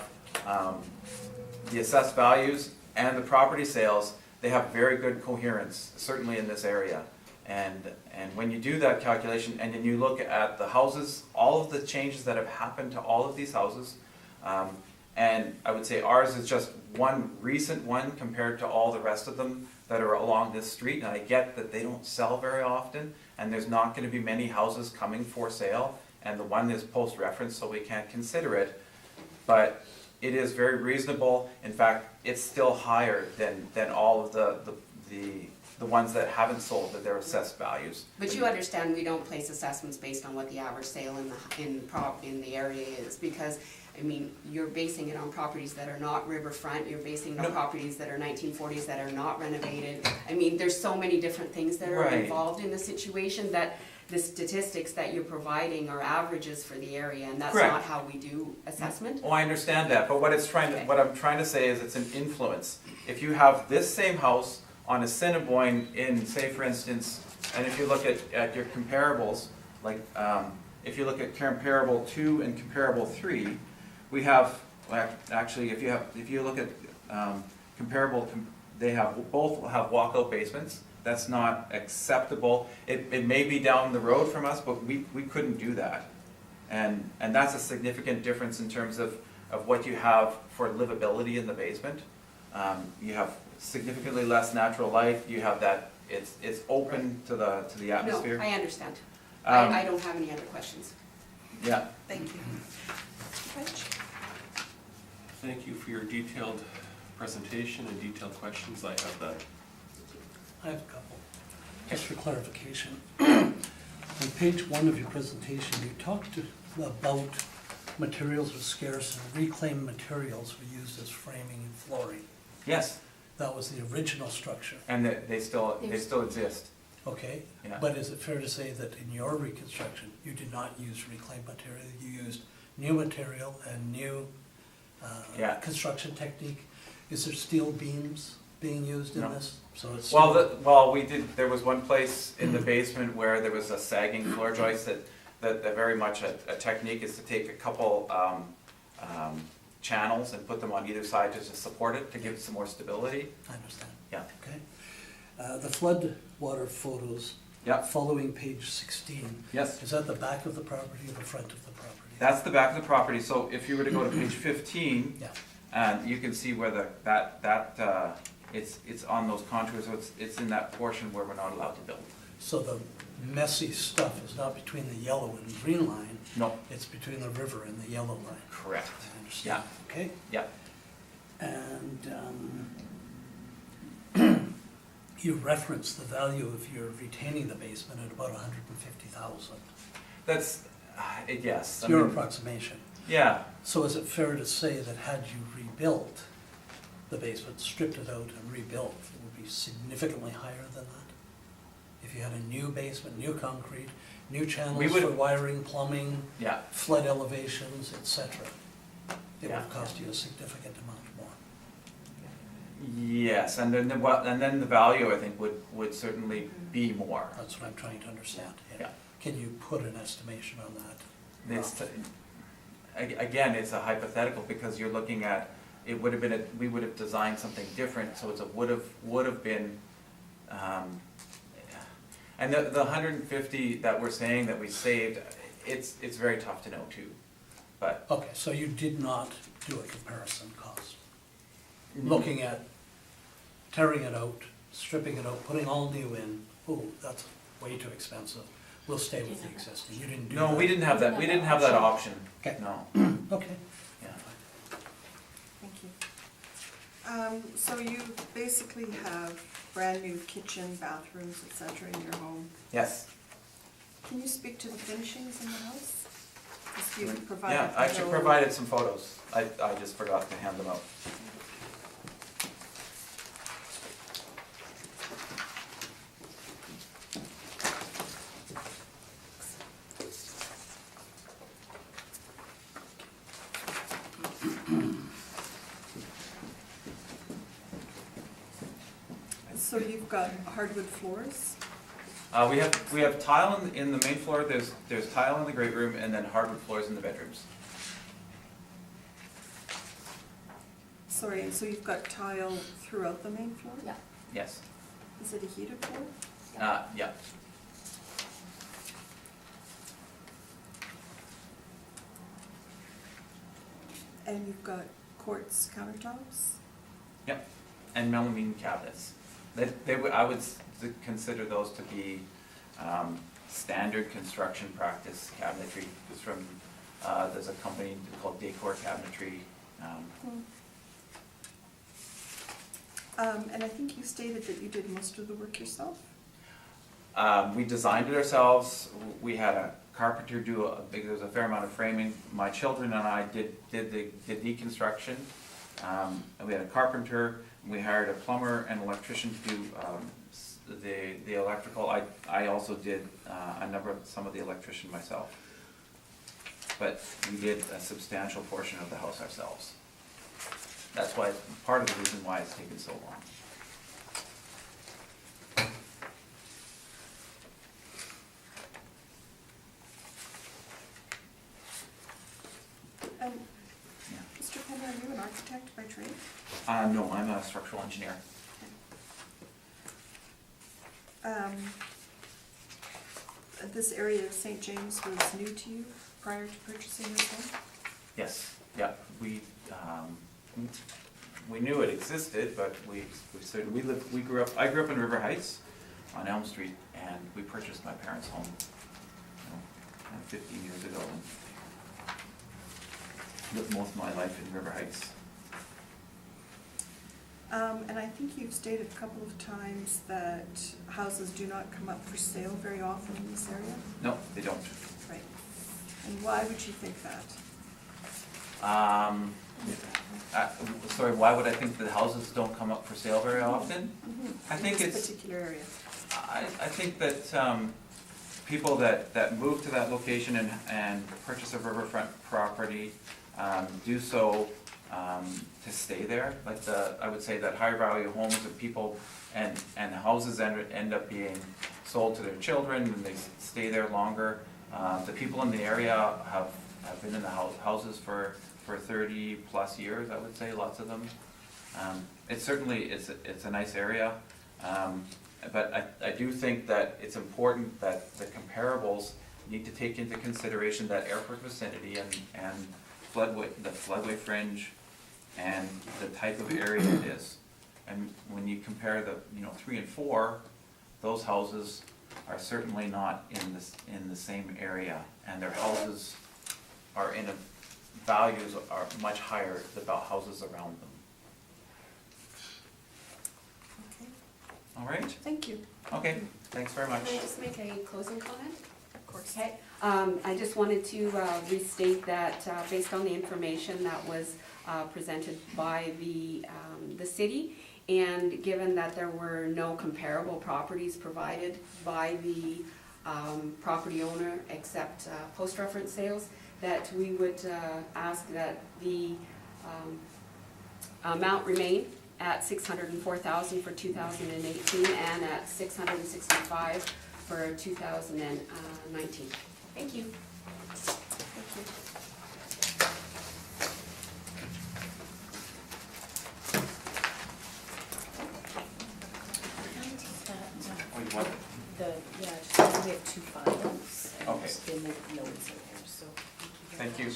the assessed values and the property sales, they have very good coherence, certainly in this area. And when you do that calculation and then you look at the houses, all of the changes that have happened to all of these houses, and I would say ours is just one recent one compared to all the rest of them that are along this street. And I get that they don't sell very often, and there's not going to be many houses coming for sale, and the one is post-reference, so we can't consider it. But it is very reasonable. In fact, it's still higher than all of the ones that haven't sold at their assessed values. but you understand we don't place assessments based on what the average sale in the area is, because I mean, you're basing it on properties that are not riverfront, you're basing it on No. properties that are 1940s that are not renovated. I mean, there's so many different things that are Right. involved in the situation that the statistics that you're providing are averages for the area, and that's Correct. not how we do assessment. Oh, I understand that, but what Okay. I'm trying to say is it's an influence. If you have this same house on Assiniboine in, say for instance, and if you look at your comparables, like, if you look at comparable 2 and comparable 3, we have, well, actually, if you look at they both have walkout basements. That's not acceptable. It may be down the road from us, but we couldn't do that. And that's a significant difference in terms of what you have for livability in the basement. You have significantly less natural light. You have that, it's open to the atmosphere. No, I understand. Um, I don't have any other questions. Yeah. Thank you. French? Thank you for your detailed presentation and detailed questions. I have that. I have a couple, just for clarification. On page 1 of your presentation, you talked about materials were scarce and reclaimed materials were used as framing and flooring. Yes, That was the original structure, and they still exist. okay? Yeah. But is it fair to say that in your reconstruction, you did not use reclaimed material? You used new material and new Yeah. construction technique? Is there steel beams being used in No. this? So it's Well, still- we did, there was one place in the basement where there was a sagging floor joist that very much a technique is to take a couple channels and put them on either side just to support it, to give it some more stability. I understand. Yeah. Okay. The flood water photos Yeah, following page 16, yes. is that the back of the property or the front of the property? That's the back of the property, so if you were to go to page 15, Yeah, and you can see where it's on those contours, so it's in that portion where we're not allowed to build. so the messy stuff is not between the yellow and green line, No, it's between the river and the yellow line. correct. I understand, okay? Yeah, And you referenced the value of your retaining the basement at about 150,000. that's, yes. It's I your mean, approximation. Yeah, So is it fair to say that had you rebuilt the basement, stripped it out and rebuilt, it would be significantly higher than that? If you had a new basement, new concrete, new channels We would- for wiring, plumbing, yeah. flood elevations, etc., it Yeah. would cost you a significant amount more. Yes, and then the value, I think, would certainly be more. That's what I'm trying to understand. Yeah. Can you put an estimation on that? Again, it's a hypothetical because you're looking at, it would have been, we would have designed something different, so it's a would have been, and the 150 that we're saying that we saved, it's very tough to know too, but. Okay, so you did not do a comparison cost? Looking at tearing it out, stripping it out, putting all new in, oh, that's way too expensive. We'll stay with the existing. You didn't do that? No, we didn't have that, we didn't have that option, Okay. no, Okay. yeah. Thank you. So you basically have brand-new kitchen, bathrooms, et cetera, in your home. Yes, Can you speak to the finishings in the house? Because you provided. yeah, I actually no- provided some photos, I just forgot to hand them out. So you've got hardwood floors? We have tile in the main floor, there's tile in the great room, and then hardwood floors in the bedrooms. Sorry, and so you've got tile throughout the main floor? Yeah. Yes, Is it a heated floor? yeah. And you've got quartz countertops? Yep, and melamine cabinets. I would consider those to be standard construction practice cabinetry. It's from, there's a company called Decor Cabinetry. And I think you stated that you did most of the work yourself? We designed it ourselves. We had carpenter do there was a fair amount of framing. My children and I did the deconstruction. And we had a carpenter, we hired a plumber and electrician to do the electrical. I also did some of the electrician myself. But we did a substantial portion of the house ourselves. That's why, part of the reason why it's taken so long. And Yeah. Mr. Penner, are you an architect by trade? No, I'm a structural engineer. This area of St. James was new to you prior to purchasing this home? Yes, yeah, we knew it existed, but I grew up in River Heights on Elm Street, and we purchased my parents' home, 15 years ago, and lived most of my life in River Heights. And I think you've stated a couple of times that houses do not come up for sale very often in this area? No, they don't. Right. And why would you think that? Sorry, why would I think that houses don't come up for sale very often? I think In this it's, particular area? I think that people that move to that location and purchase a riverfront property do so to stay there. Like I would say that higher value homes and people and houses end up being sold to their children and they stay there longer. The people in the area have been in the houses for 30 plus years, I would say, lots of them. It's a nice area, but I do think that it's important that the comparables need to take into consideration that airport vicinity and the floodway fringe and the type of area it is. And when you compare the 3 and 4, those houses are certainly not in the same area, and their houses are values are much higher than the houses around them. Okay, All right? thank you. Okay, thanks very much. Can I just make a closing comment? Of course. Okay, I just wanted to restate that based on the information that was presented by the city, and given that there were no comparable properties provided by the property owner except post-reference sales, that we would ask that the amount remain at $604,000 for 2018 and at $665,000 for 2019. Thank you. Thank you. Oh, you want it? Yeah, just because we have 2 files. And Okay. just the notes in there, so. Thank you.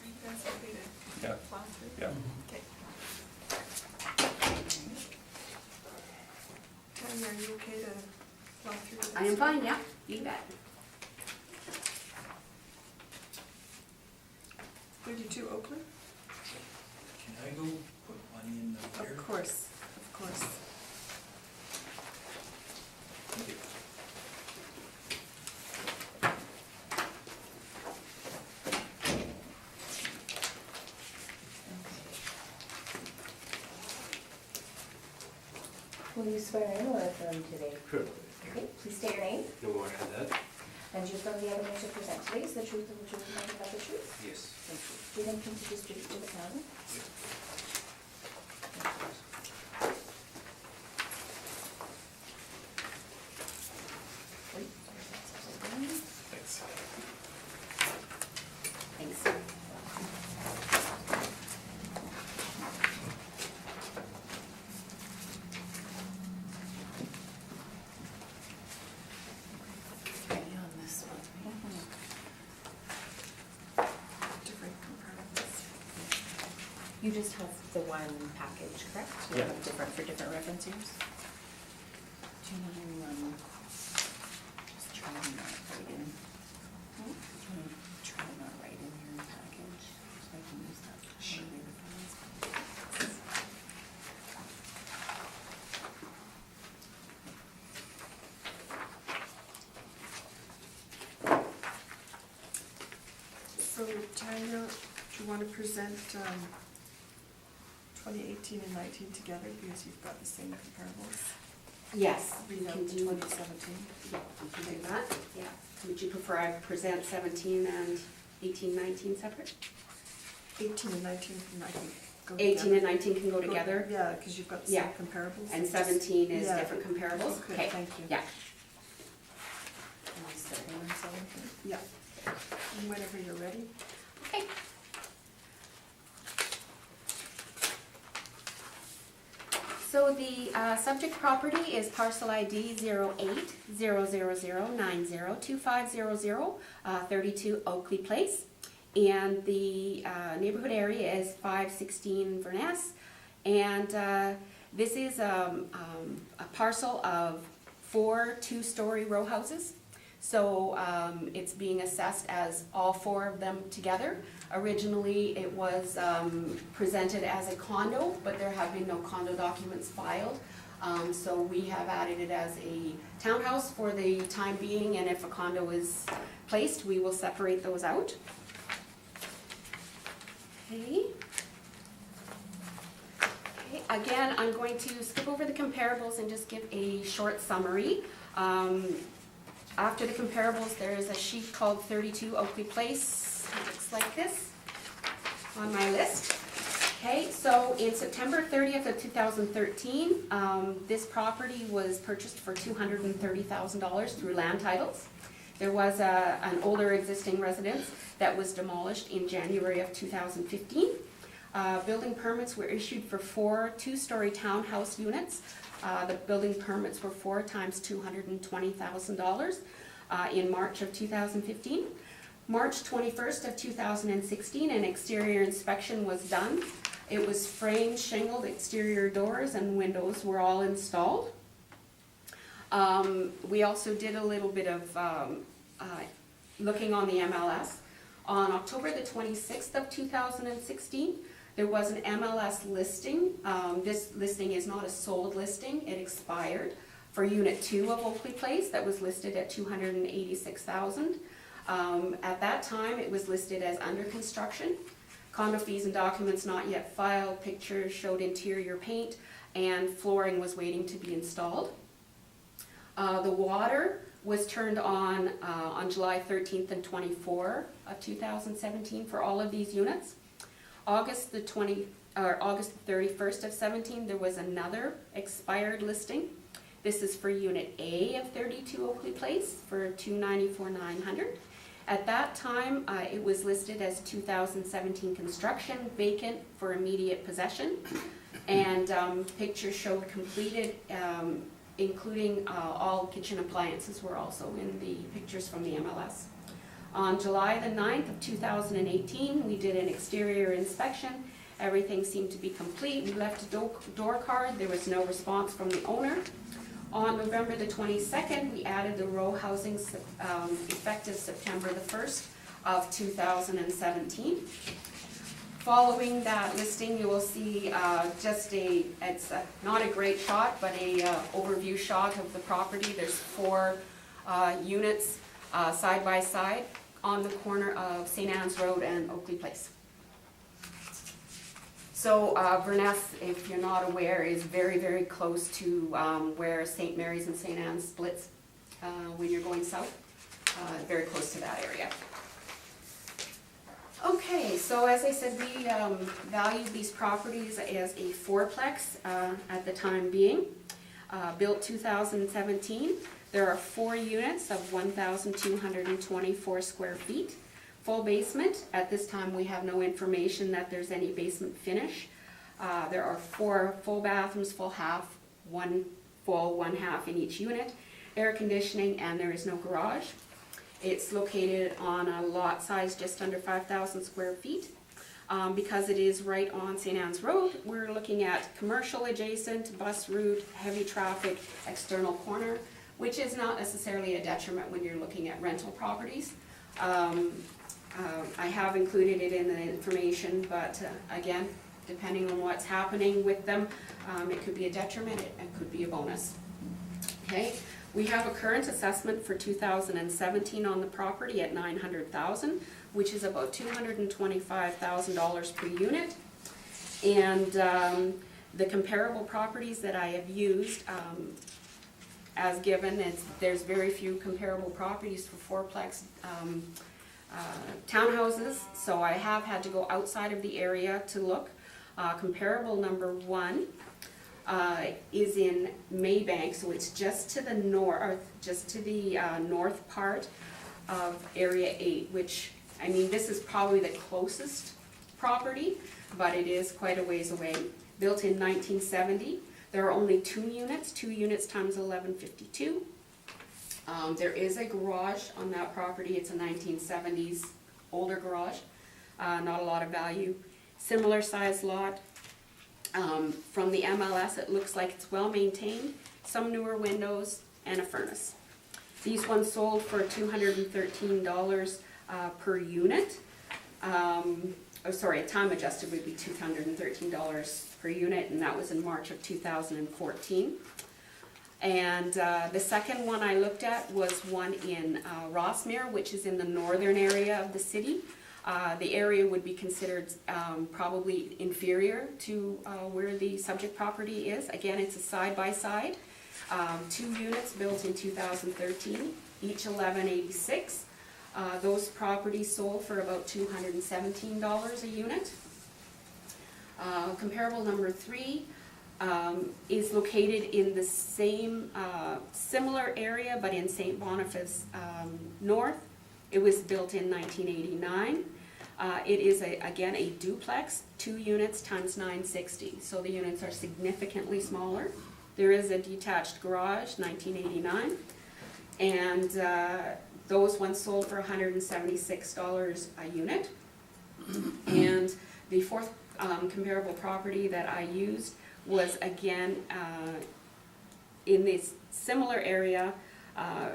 Are you guys okay to Yeah. plow through? Yeah. Okay. Tanya, are you okay to plow through this? I am fine, yeah, you bet. 32 Oakland? Can I go put money in the beer? Of course, of course. Will you swear in or affirm today? Sure. Okay, please state your name. No more than that? And you affirm the evidence you present today is the truth and the truth and nothing but the truth? Yes. Thank you. Do you intend to distribute to the county? Thanks. Thanks. On this one. Different compartments. You just have the one package, correct? You Yeah. have different for different reference years? Do you know Tanya, do you want to present 2018 and 19 together because you've got the same comparables? Yes, we Read out can the do, 2017. yeah, we can do that, yeah. Would you prefer I present 17 and 18, 19 separate? 18 and 19 can I can go 18 together. and 19 can go together, Yeah, because you've got the Yeah. same comparables. and 17 is Yeah. different comparables? Okay, thank you. Yeah. Yeah. And whenever you're ready. Okay. So the subject property is parcel ID 0800902500, 32 Oakley Place. And the neighborhood area is 516 Verness. And this is a parcel of 4 two-story row houses. So it's being assessed as all 4 of them together. Originally, it was presented as a condo, but there have been no condo documents filed. So we have added it as a townhouse for the time being, and if a condo is placed, we will separate those out. Okay. Okay, again, I'm going to skip over the comparables and just give a short summary. After the comparables, there is a sheet called 32 Oakley Place. It looks like this on my list. Okay, so in September 30th of 2013, this property was purchased for $230,000 through land titles. There was an older existing residence that was demolished in January of 2015. Building permits were issued for 4 two-story townhouse units. The building permits were 4 times $220,000 in March of 2015. March 21st of 2016, an exterior inspection was done. It was framed, shingled, exterior doors and windows were all installed. We also did a little bit of looking on the MLS. On October the 26th of 2016, there was an MLS listing. This listing is not a sold listing, it expired for Unit 2 of Oakley Place that was listed at $286,000. At that time, it was listed as under construction. Condo fees and documents not yet filed, pictures showed interior paint, and flooring was waiting to be installed. The water was turned on July 13th and 24th of 2017 for all of these units. August the 31st of 17, there was another expired listing. This is for Unit A of 32 Oakley Place for $294,900. At that time, it was listed as 2017 construction, vacant for immediate possession, and pictures showed completed, including all kitchen appliances were also in the pictures from the MLS. On July the 9th of 2018, we did an exterior inspection. Everything seemed to be complete. We left a door card. There was no response from the owner. On November the 22nd, we added the row housings effective September the 1st of 2017. Following that listing, you will see it's not a great shot, but a overview shot of the property. There's 4 units side by side on the corner of St. Anne's Road and Oakley Place. So Verness, if you're not aware, is very, very close to where St. Mary's and St. Anne's splits when you're going south. Very close to that area. Okay, so as I said, we valued these properties as a 4-plex at the time being. Built 2017. There are 4 units of 1,224 square feet. Full basement. At this time, we have no information that there's any basement finish. There are 4 full bathrooms, full half, 1 full, 1 half in each unit. Air conditioning, and there is no garage. It's located on a lot size just under 5,000 square feet. Because it is right on St. Anne's Road, we're looking at commercial adjacent, bus route, heavy traffic, external corner, which is not necessarily a detriment when you're looking at rental properties. I have included it in the information, but again, depending on what's happening with them, it could be a detriment, it could be a bonus. Okay, we have a current assessment for 2017 on the property at $900,000. which is about $225,000 per unit. And the comparable properties that I have used, as given, there's very few comparable properties for fourplex townhouses, so I have had to go outside of the area to look. Comparable number 1 is in Maybank, so it's just to the north, just to the north part of Area 8, which, I mean, this is probably the closest property, but it is quite a ways away. Built in 1970. There are only 2 units, 2 units times 1152. There is a garage on that property. It's a 1970s older garage, not a lot of value. Similar size lot. From the MLS, it looks like it's well maintained, some newer windows, and a furnace. These ones sold for $213 per unit. Time adjusted would be $213 per unit, and that was in March of 2014. And the second one I looked at was one in Rossmere, which is in the northern area of the city. The area would be considered probably inferior to where the subject property is. Again, it's a side-by-side. 2 units built in 2013, each $1186. Those properties sold for about $217 a unit. Comparable number 3 is located in the same similar area, but in St. Boniface North. It was built in 1989. It is again a duplex, 2 units times 960. So the units are significantly smaller. There is a detached garage, 1989, and those ones sold for $176 a unit. And the fourth comparable property that I used was again in this similar area,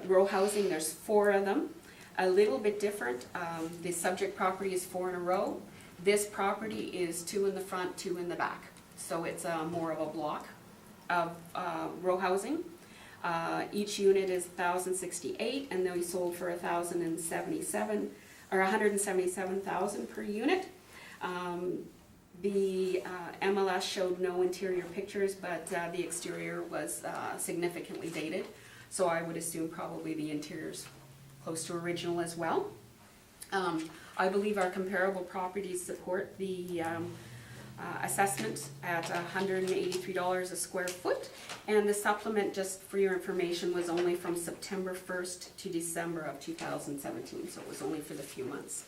row housing. There's 4 of them. A little bit different. The subject property is 4 in a row. This property is 2 in the front, 2 in the back. So it's more of a block of row housing. Each unit is $1,068, and they sold for $1,077 or $177,000 per unit. The MLS showed no interior pictures, but the exterior was significantly dated. So I would assume probably the interior's close to original as well. I believe our comparable properties support the assessment at $183 a square foot, and the supplement, just for your information, was only from September 1st to December of 2017, so it was only for the few months.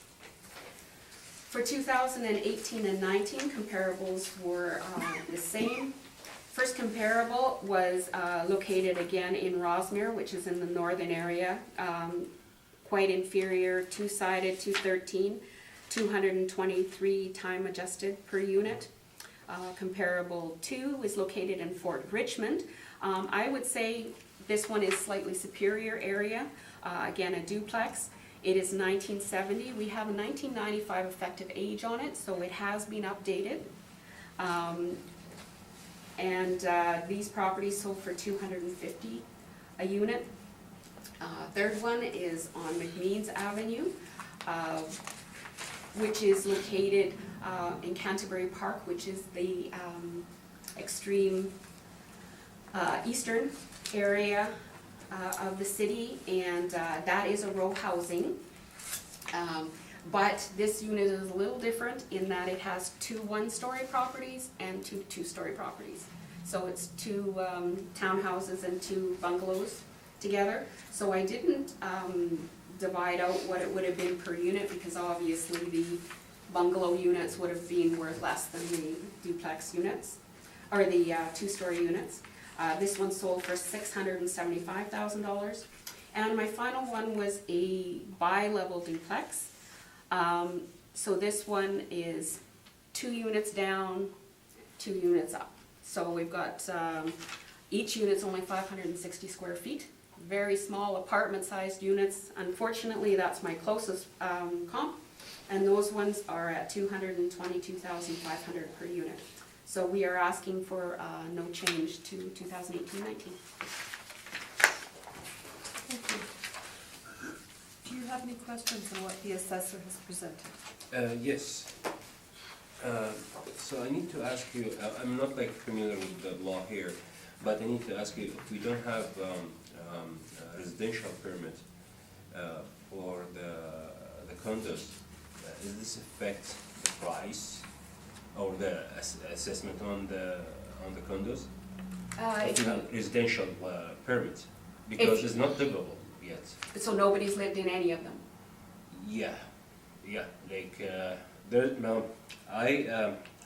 For 2018 and 19, comparables were the same. First comparable was located again in Rossmere, which is in the northern area. Quite inferior, 2-sided, 213, 223 time adjusted per unit. Comparable 2 is located in Fort Richmond. I would say this one is slightly superior area. Again, a duplex. It is 1970. We have a 1995 effective age on it, so it has been updated. These properties sold for $250 a unit. Third one is on McMeans Avenue, which is located in Canterbury Park, which is the extreme eastern area of the city, and that is a row housing. But this unit is a little different in that it has 2 one-story properties and 2 two-story properties. So it's 2 townhouses and 2 bungalows together. So I didn't divide out what it would have been per unit, because obviously the bungalow units would have been worth less than the duplex units, or the 2-story units. This one sold for $675,000. And my final one was a bi-level duplex. So this one is 2 units down, 2 units up. So we've got, each unit's only 560 square feet. Very small apartment-sized units. Unfortunately, that's my closest comp. And those ones are at $222,500 per unit. So we are asking for no change to 2018-19. Thank you. Do you you have any questions on what the assessor has presented? Yes. So I need to ask you, I'm not like familiar with the law here, but I need to ask you, if we don't have a residential permit for the condos, does this affect the price or the assessment on the condos? If you have residential permit, because it's not livable yet. So nobody's lived in any of them? Yeah, like, well,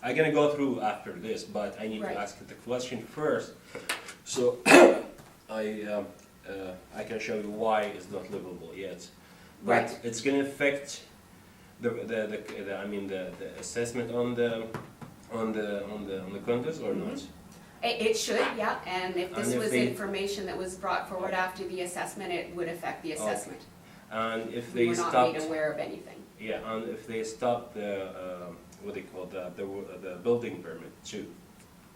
I'm gonna go through after this, but I need Right. to ask the question first. So, I can show you why it's not livable yet. Right. But it's gonna affect the assessment on the condos or not? It should, yeah, and if this And if was they- information that was brought forward after the assessment, it would affect the assessment. And if We they were not stopped, made aware of anything. yeah, and if they stop the, what they call the building permit too,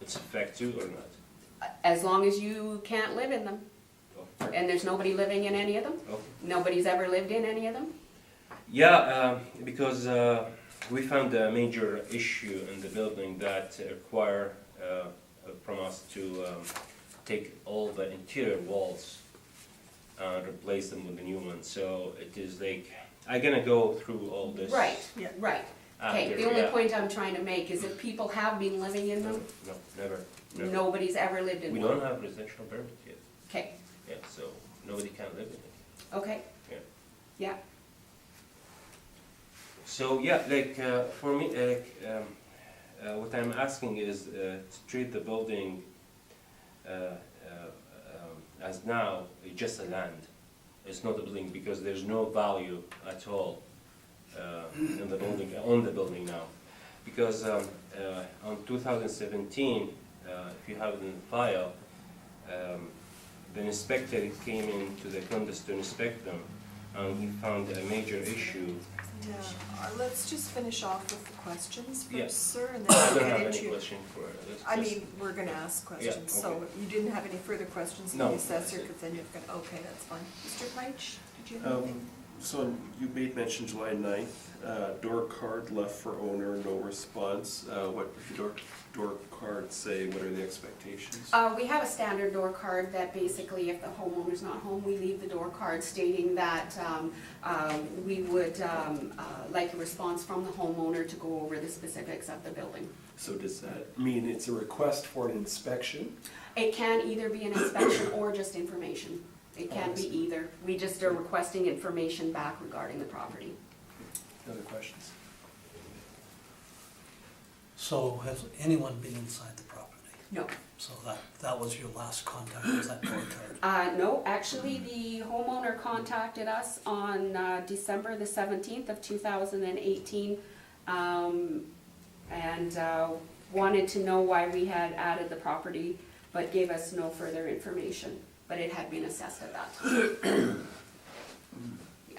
it's affect too or not? As long as you can't live in them, Oh, and there's nobody living in any of them, okay. nobody's ever lived in any of them? Yeah, because we found a major issue in the building that require from us to take all the interior walls and replace them with a new one. So it is like, I'm gonna go through all this. Right, Yeah. right. Okay, after, the only yeah. point I'm trying to make is if people have been living in No, them, never. nobody's ever lived in We one. don't have residential permit yet, Okay, yeah, so nobody can live in it. okay. Yeah. Yeah, So, yeah, like, for me, what I'm asking is to treat the building as now, just a land. It's not a building because there's no value at all in the building, on the building now. Because on 2017, if you have it in the file, the inspector came into the condos to inspect them, and he found a major issue. Yeah, let's just finish off with the questions Yeah. first, sir, and then I we'll don't have get any into. question for this. I mean, we're gonna ask questions, so okay. you didn't have any further questions from No, the assessor, that's it. because then you're gonna, okay, that's fine. Mr. Peich, did you have anything? So you made mention July 9th, door card left for owner, no response. What did the door card say? What are the expectations? we have a standard door card that basically if the homeowner's not home, we leave the door card stating that we would like a response from the homeowner to go over the specifics of the building. So does that mean it's a request for an inspection? It can either be an inspection or just information. It can be either. We just are requesting information back regarding the property. Other questions? So has anyone been inside the property? No. So that was your last contact, was that door card? No, actually, the homeowner contacted us on December the 17th of 2018 and wanted to know why we had added the property, but gave us no further information. But it had been assessed at that time. Yeah.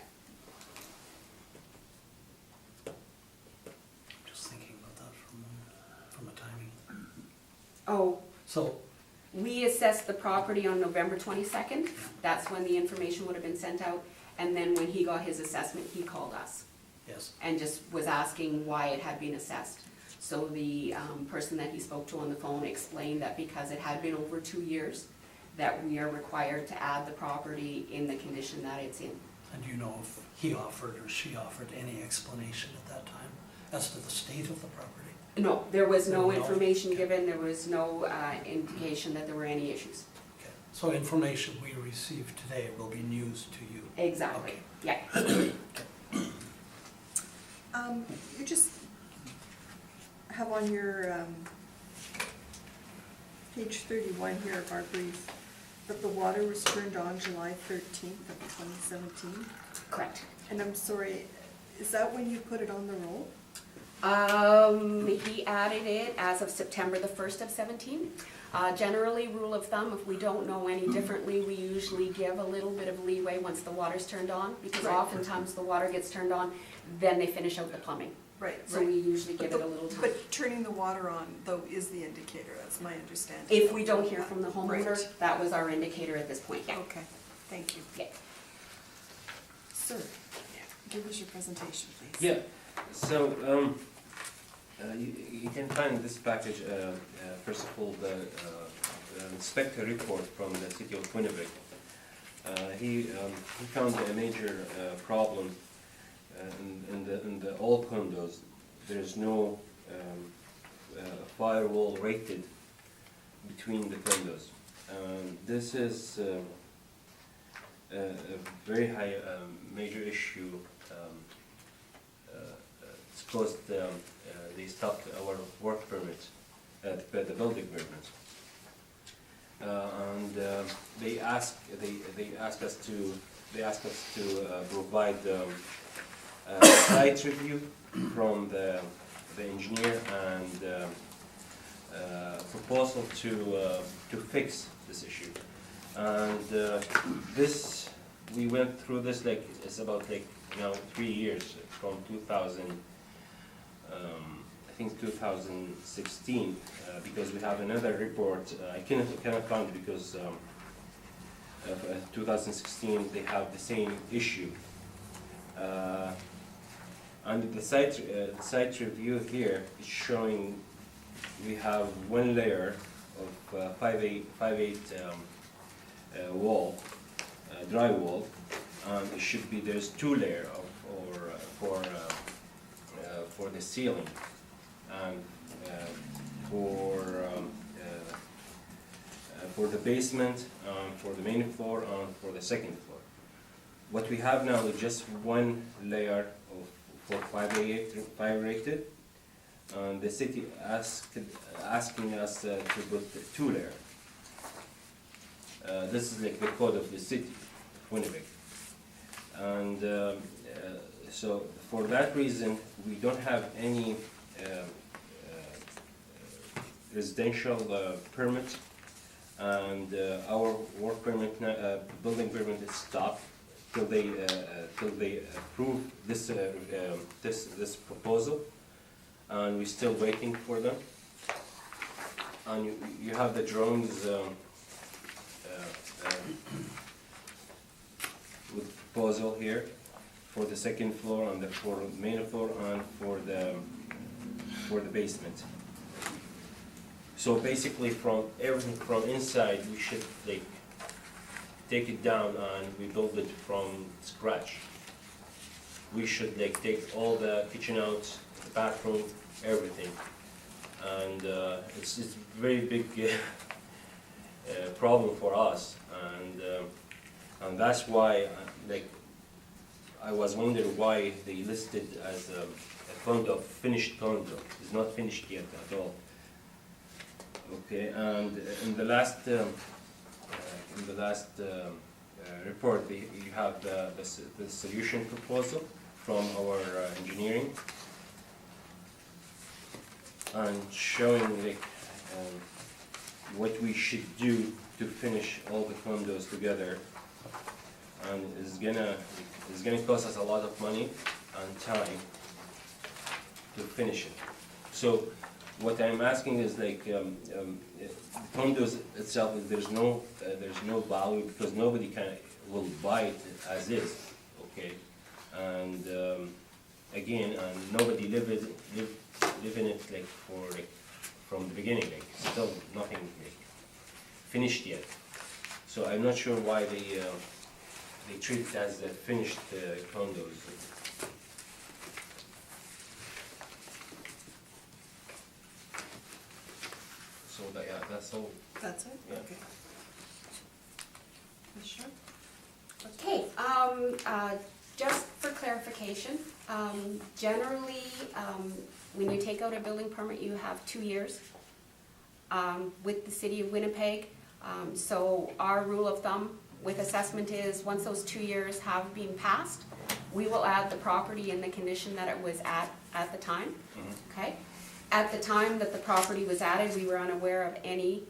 Just thinking about that from a timing. Oh, So, we assessed the property on November 22nd. That's when the information would have been sent out. And then when he got his assessment, he called us yes, and just was asking why it had been assessed. So the person that he spoke to on the phone explained that because it had been over 2 years, that we are required to add the property in the condition that it's in. and do you know if he offered or she offered any explanation at that time as to the state of the property? No, there was no No. information given, there was no indication that there were any issues. Okay, so information we received today will be news to you? Exactly, Okay. yeah. You just have on your page 31 here of our brief that the water was turned on July 13th of 2017. Correct. And I'm sorry, is that when you put it on the roll? He added it as of September the 1st of 17. Generally, rule of thumb, if we don't know any differently, we usually give a little bit of leeway once the water's turned on, because Right. oftentimes the water gets turned on, then they finish out the plumbing. Right, So we right. usually give it a little time. But turning the water on, though, is the indicator, that's my understanding. If we don't hear from the homeowner, Right. that was our indicator at this point, yeah. Okay, thank you. Yeah. Sir, give us your presentation, please. Yeah, so, you can find this package, first of all, the inspector report from the city of Winnipeg. He found a major problem in the old condos. There's no firewall rated between the condos. This is a very high major issue. It's caused they stopped our work permits, the building permits, and they asked us to provide site review from the engineer and proposal to fix this issue. And this, we went through this, like, it's about like now 3 years, from 2000, I think 2016, because we have another report. I cannot find it because of 2016 they have the same issue. And the site review here is showing we have one layer of 5/8 wall, drywall, and it should be, there's 2 layers for the ceiling and for the basement, for the main floor, and for the second floor. What we have now is just one layer for 5 rated, and the city asking us to put 2 layers. This is like the code of the city of Winnipeg. And so for that reason, we don't have any residential permit, and our work permit, building permit is stopped till they approve this this proposal, and we're still waiting for them. And you have the drawings with proposal here for the second floor and for the main floor and for the basement. So basically, from everything from inside, we should like take it down and we build it from scratch. We should like take all the kitchen out, the bathroom, everything, and it's a very big problem for us, and that's why like I was wondering why they listed as a condo, finished condo. It's not finished yet at all. Okay, and in the last report, you have the solution proposal from our engineering, and showing like what we should do to finish all the condos together, and it's gonna cost us a lot of money and time to finish it. So what I'm asking is like the condos itself, there's no value because nobody will buy it as is, okay, and again, and nobody live in it like from the beginning, like still nothing like finished yet. So I'm not sure why they treat it as finished condos. So yeah, that's all. That's it? Yeah. Okay. Ms. Sharp? Okay, just for clarification, generally, when you take out a building permit, you have 2 years with the city of Winnipeg. So our rule of thumb with assessment is once those 2 years have been passed, we will add the property in the condition that it was at the time, okay? At the time that the property was added, we were unaware of any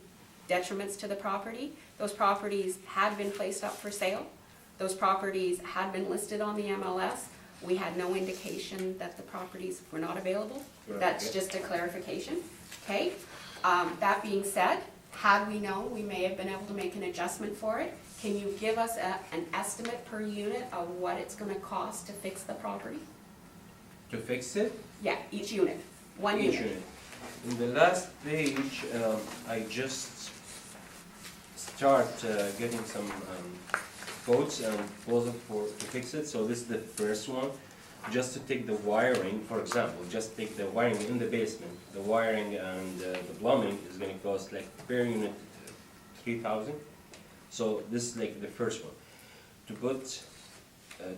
detriments to the property. Those properties had been placed up for sale. Those properties had been listed on the MLS. We had no indication that the properties were not available. Right. That's just a clarification, okay? That being said, had we known, we may have been able to make an adjustment for it. Can you give us an estimate per unit of what it's gonna cost to fix the property? To fix it, Yeah, each unit, one each unit. unit. In the last page, I just start getting some quotes and proposal to fix it. So this is the first one. Just to take the wiring, for example, just take the wiring in the basement. The wiring and the plumbing is gonna cost like per unit 3,000. So this is like the first one. To put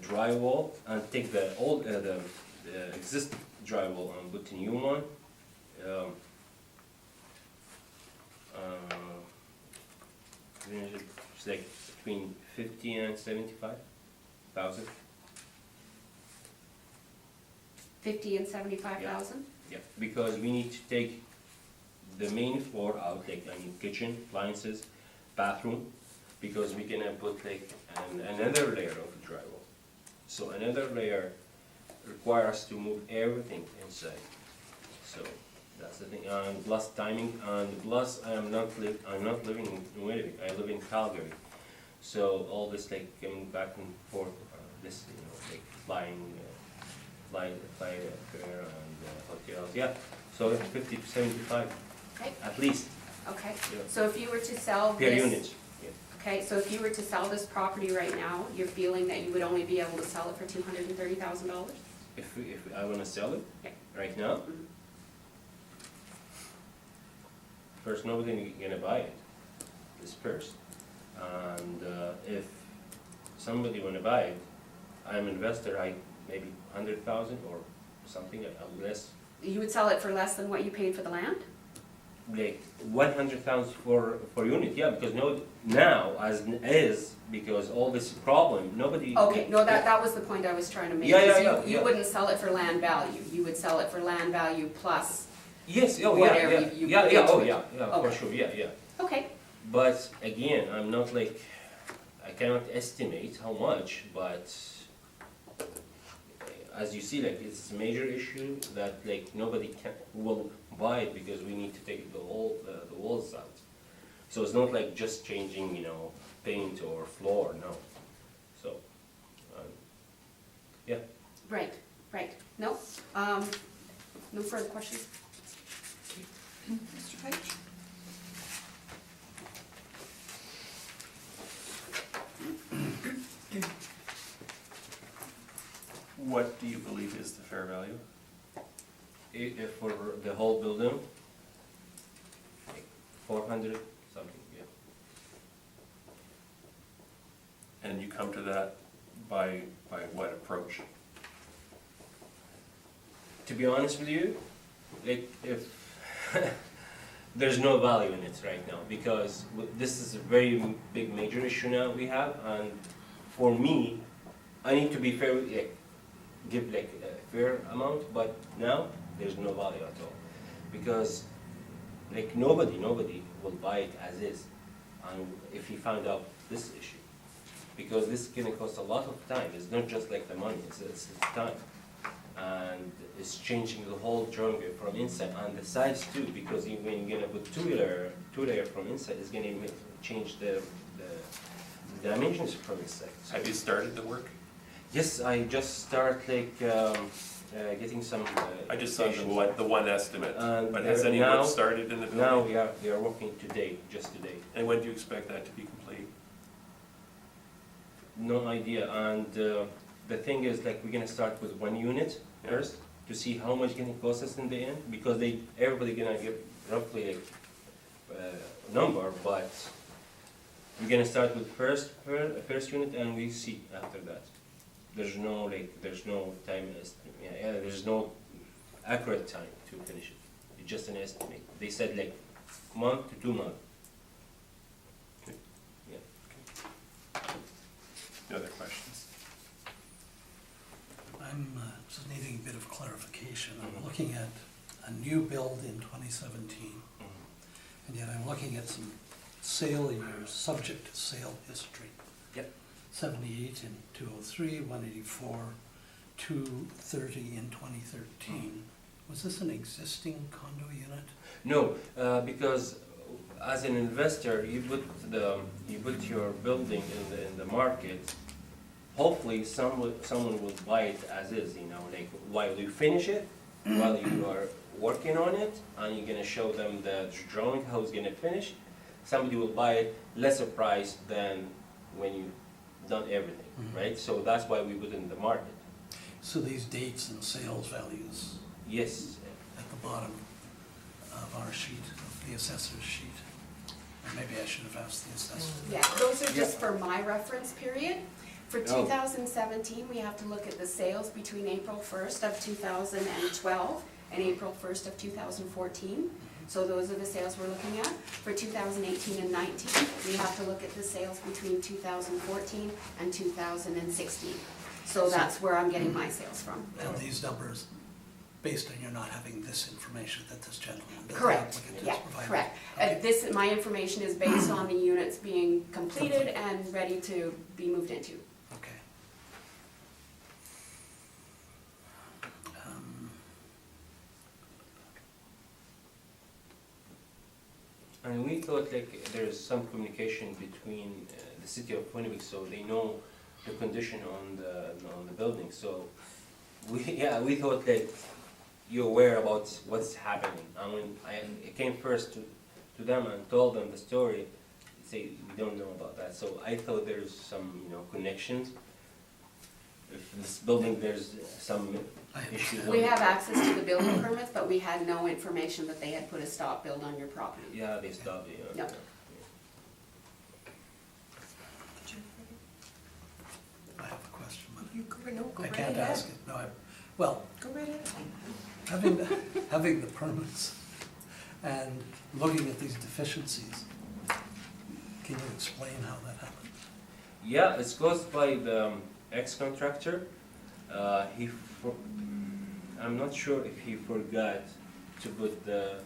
drywall and take the old, the existing drywall and put a new one. It's like between 50 and 75,000. 50 and 75,000? Yeah, because we need to take the main floor out, like kitchen, appliances, bathroom, because we're gonna put like another layer of drywall. So another layer requires us to move everything inside. So that's the thing. And plus timing, and plus I'm not living in Winnipeg. I live in Calgary. So all this like coming back and forth, this like fly fare and hotels. Yeah. So it's 50 to 75 Okay, at least okay. Yeah. So if you were to sell per this. unit. Yeah. Okay, so if you were to sell this property right now, you're feeling that you would only be able to sell it for $230,000? If I want to sell it Yeah. right now, first nobody gonna buy it. This first, and if somebody wanna buy it, I'm an investor. I maybe 100,000 or something less, You would sell it for less than what you paid for the land? like 100,000 for unit. Yeah, because now as is, because all this problem, nobody. Okay, no, that was the point I was trying to make. Yeah, is yeah, You yeah. wouldn't sell it for land value, you would sell it for land value plus, Yes. Oh whatever yeah. you Yeah. put Yeah. into Oh it. yeah. Yeah. For Okay. sure. Yeah. okay, But again, I'm not like, I cannot estimate how much, but as you see, like it's a major issue that like nobody will buy it because we need to take the walls out. So it's not like just changing, paint or floor, no. So, yeah. right. No, no further questions? Mr. Page? What do you believe is the fair value? If for the whole building, like 400 something, yeah. And you come to that by what approach? To be honest with you, like if there's no value in it right now because this is a very big major issue now we have, and for me, I need to be fair, like give like a fair amount, but now there's no value at all because like nobody will buy it as is, and if you find out this issue, because this is gonna cost a lot of time. It's not just like the money; it's time. And it's changing the whole drawing from inside and the sides too, because when you're gonna put two layer from inside, it's gonna change the dimensions from inside. So Have you started the work? yes, I just start like getting some. I just saw quotations. the one estimate, And but has there- any now- work started in the building? Now we are working just today. And when do you expect that to be complete? No idea, and the thing is, like, we're gonna start with one unit Yeah. first to see how much gonna cost us in the end, because everybody gonna give roughly like number, but we're gonna start with first unit, and we see after that. There's no time estimate. Yeah, there's no accurate time to finish it. It's just an estimate. They said like month to 2 months. Yeah. Any other questions? I'm just needing a bit of clarification. I'm looking at a new build in 2017, and yet I'm looking at some sale years, subject to sale history. Yep. 78 in 203, 184, 230 in 2013. Was this an existing condo unit? No, because as an investor, you put your building in the market. Hopefully, someone will buy it as is, you know, like while you finish it, while you are working on it, and you're gonna show them the drawing, how it's gonna finish. Somebody will buy it lesser price than when you've done everything, right? So that's why we put it in the market. So these dates and sales values Yes, at the bottom of our sheet, of the assessor's sheet. Or maybe I should have asked the assessor. Yeah, those are just for my reference period. For Oh. 2017, we have to look at the sales between April 1st of 2012 and April 1st of 2014. So those are the sales we're looking at. For 2018 and 19, we have to look at the sales between 2014 and 2016. So that's where I'm getting my sales from. And these numbers, based on your not having this information that this gentleman, the Correct, applicant yeah, has provided. correct. Okay. My information is based on the units being completed and ready to be moved into. Okay. and we thought like there's some communication between the city of Winnipeg, so they know the condition on the building. So we thought that you're aware about what's happening. And when I came first to them and told them the story, they say we don't know about that. So I thought there's some connections. If this building there's some issues. We have access to the building permits, but we had no information that they had put a stop build on your property. Yeah, they stopped it. Yep. I have a question, but You go I right can't ahead. ask it. No, well, Go right ahead. having the permits and looking at these deficiencies, can you explain how that happened? Yeah, it's caused by the ex-contractor. I'm not sure if he forgot to put the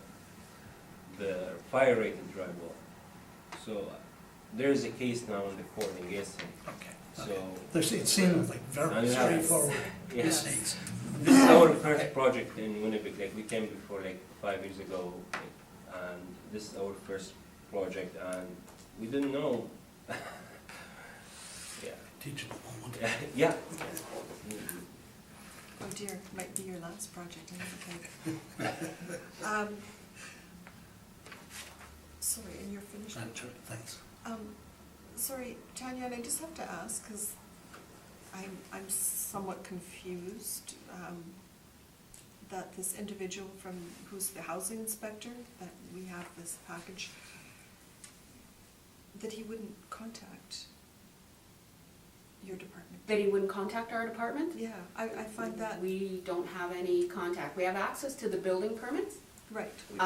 fire-rated drywall. So there's a case now in the court against him. Okay. So It seemed like very And yeah, straightforward yeah. mistakes. This is our first project in Winnipeg. Like we came before like 5 years ago, and this is our first project, and we didn't know. Yeah. Teachable moment. Yeah. Oh dear, might be your last project, okay. Sorry, and you're finished? Thanks. Sorry, Tanya, and I just have to ask, because I'm somewhat confused, that this individual who's the housing inspector, that we have this package, that he wouldn't contact your department. That he wouldn't contact our department? Yeah, I find that, We don't have any contact. We have access to the building permits. right, which,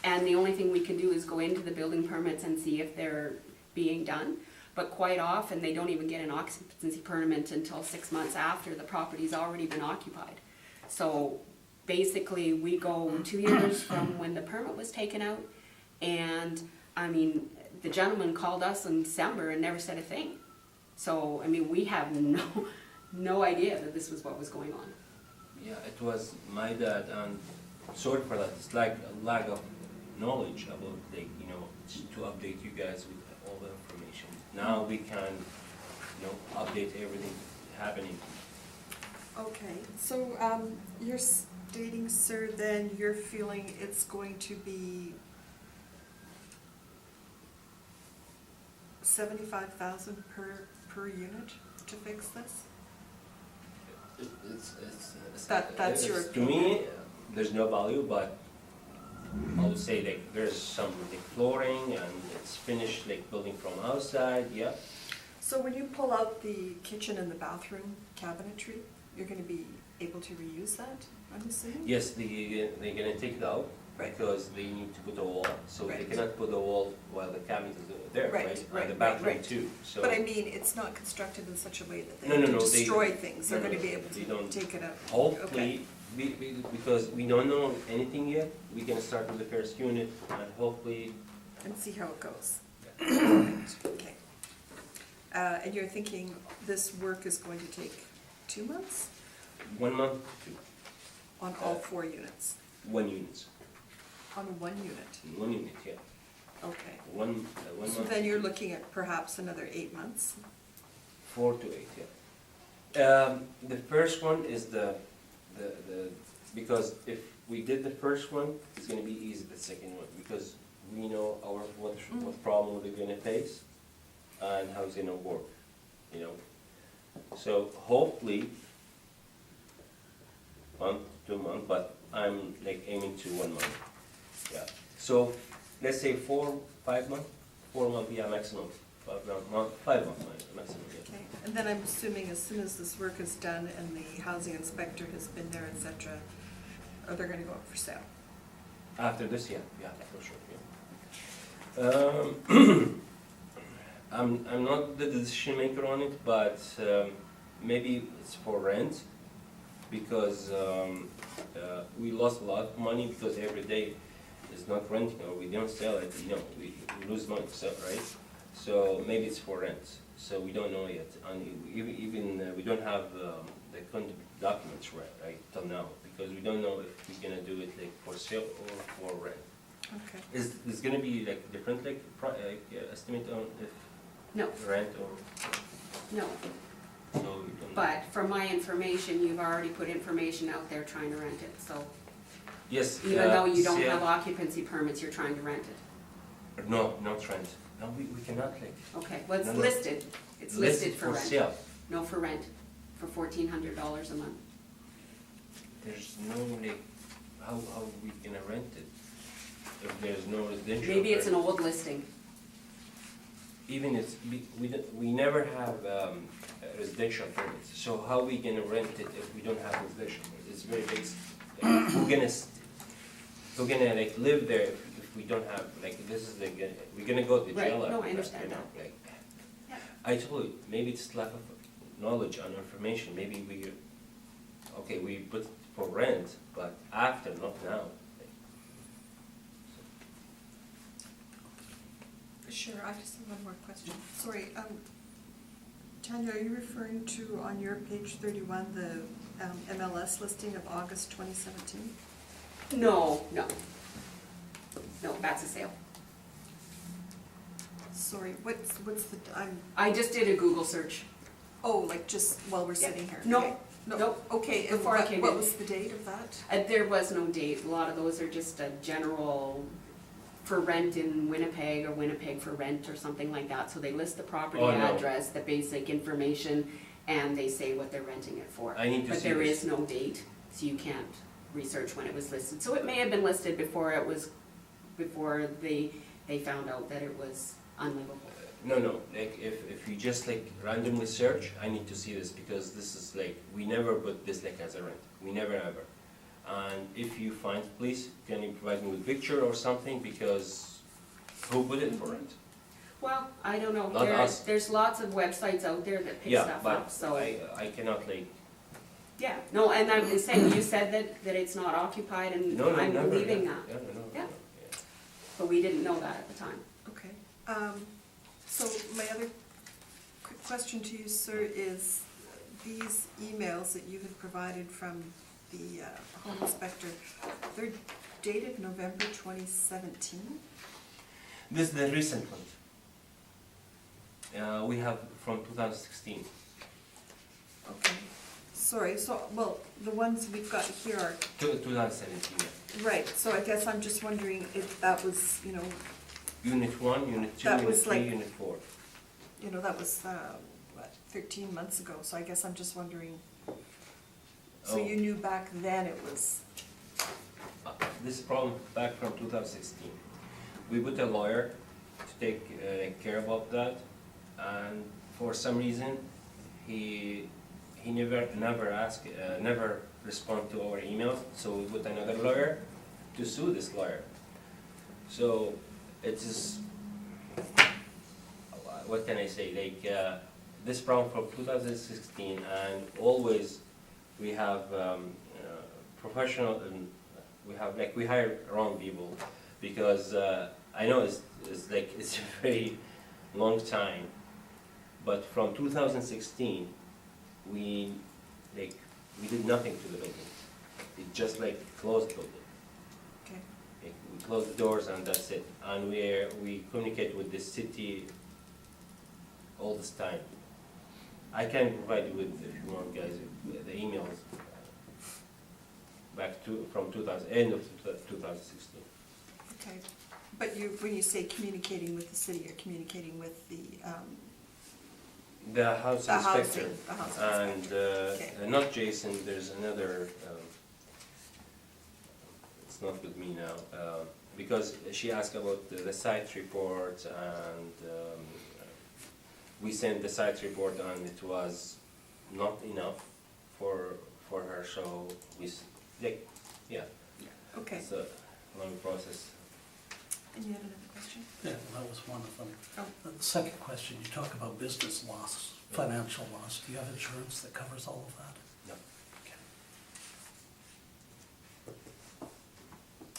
And the only thing we can do is go into the building permits and see if they're being done. But quite often, they don't even get an occupancy permit until 6 months after the property's already been occupied. So basically, we go 2 years from when the permit was taken out. And, I mean, the gentleman called us in December and never said a thing. So, I mean, we have no idea that this was what was going on. Yeah, it was my dad, and sorry for that. It's like a lack of knowledge about, like, to update you guys with all the information. Now we can, update everything happening. okay, so, you're stating, sir, then you're feeling it's going to be 75,000 per unit to fix this? That's your To me, there's no value, but I would say like there's some like flooring and it's finished like building from outside, yeah. So when you pull out the kitchen and the bathroom cabinetry, you're gonna be able to reuse that, I'm assuming? Yes, they're gonna take it out Right. because they need to put a wall, so they Right. cannot put a wall while the cabinet is there, Right, right? right, And the right, bathroom right. too, so. But I mean, it's not constructed in such a way that they No, have no, to no, they- destroy things, they're no, gonna no, be able they to don't. take it out. Hopefully, because we don't know anything yet, we can start with the first unit and hopefully. And see how it goes. Okay. And you're thinking this work is going to take 2 months 1 month to on all 4 units? 1 unit. On one unit? 1 unit, yeah. Okay. One So month. then you're looking at perhaps another 8 months? 4 to 8, yeah. The first one is the, because if we did the first one, it's gonna be easy the second one, because we know what problem we're gonna face and how it's gonna work, you know? So hopefully, month, 2 months, but I'm like aiming to 1 month, yeah. So, let's say 4, 5 months, 4 months, yeah, maximum, 5 months maximum, yeah. Okay, and then I'm assuming as soon as this work is done and the housing inspector has been there, et cetera, are they gonna go up for sale? After this, yeah, for sure, yeah. I'm not the decision maker on it, but maybe it's for rent, because we lost a lot of money because every day is not renting, or we don't sell it, you know, we lose money, so, right? So maybe it's for rent, so we don't know yet, and even we don't have the content documents right till now, because we don't know if we're gonna do it like for sale or for rent. Okay. Is there's gonna be like different like estimate on if No, rent or no. so we don't know. But for my information, you've already put information out there trying to rent it, so Yes. even though you don't sale- have occupancy permits, you're trying to rent it. No, not rent. No, we cannot like. Okay, well, it's No, no. listed, it's listed for rent. sale. No, for rent, for $1,400 a month. There's no like, how we gonna rent it if there's no residential? Maybe it's an permit? old listing. Even it's, we never have residential permits, so how we gonna rent it if we don't have residential? It's very basic. Like, who gonna like live there if we don't have, like, this is like, we're gonna go to Right, jail no, after I that, understand you know, that. like. Yeah. I told you, maybe it's lack of knowledge and information, maybe we put for rent, but after, not now. Sure, I just have one more question. Sorry, Tanya, are you referring to, on your page 31, the MLS listing of August 2017? No, that's a sale. Sorry, what's the, I just did a Google search. oh, like just while we're Yeah. sitting here? No, Okay. nope. Okay, and Before I came what in. was the date of that? There was no date, a lot of those are just a general for rent in Winnipeg or Winnipeg for rent or something like that. So they list the property Oh, no. address, the basic information, and they say what they're renting it for. I need to But see there this. is no date, so you can't research when it was listed. So it may have been listed before they found out that it was unlivable. No, like, if you just like randomly search, I need to see this, because this is like, we never put this like as a rent, we never ever. And if you find, please, can you provide me with picture or something, because who put it for rent? Well, I don't know, Not us. there's lots of websites out there that pick Yeah, stuff but up, so. I cannot like, Yeah, no, and I'm just saying, you said that it's not occupied, and no, I'm never, believing yeah. that, No, Yeah. but we didn't know that at the time. Okay. So my other quick question to you, sir, is these emails that you had provided from the home inspector, they're dated November 2017? This is the recent one. We have from 2016. Okay. Sorry, so, well, the ones we've got here are, 2017, yeah. right, so I guess I'm just wondering if that was, Unit 1, Unit 2, That Unit was 3, like- Unit 4. that was, 13 months ago, so I guess I'm just wondering, so Oh. you knew back then it was, This problem back from 2016. We put a lawyer to take care about that, and for some reason, he never respond to our emails, so we put another lawyer to sue this lawyer. So it is, what can I say, like, this problem from 2016, and always we have professional, and we hire wrong people, because I know it's a very long time, but from 2016, we did nothing to the building. We just closed the building. okay. We close the doors and that's it. And we communicate with the city all this time. I can provide you with, if you want, guys, the emails back to, from 2000, end of 2016. Okay, but you, when you say communicating with the city, you're communicating with the, The house The housing- inspector. the housing And, inspector. Okay. not Jason, there's another, it's not with me now, because she asked about the site report and, we sent the site report and it was not enough for her, so like, yeah, okay. it's a long process. And you had another question? Yeah, that was one of them. Oh. The second question, you talk about business loss, financial loss. Do you have insurance that covers all of that? No. Okay.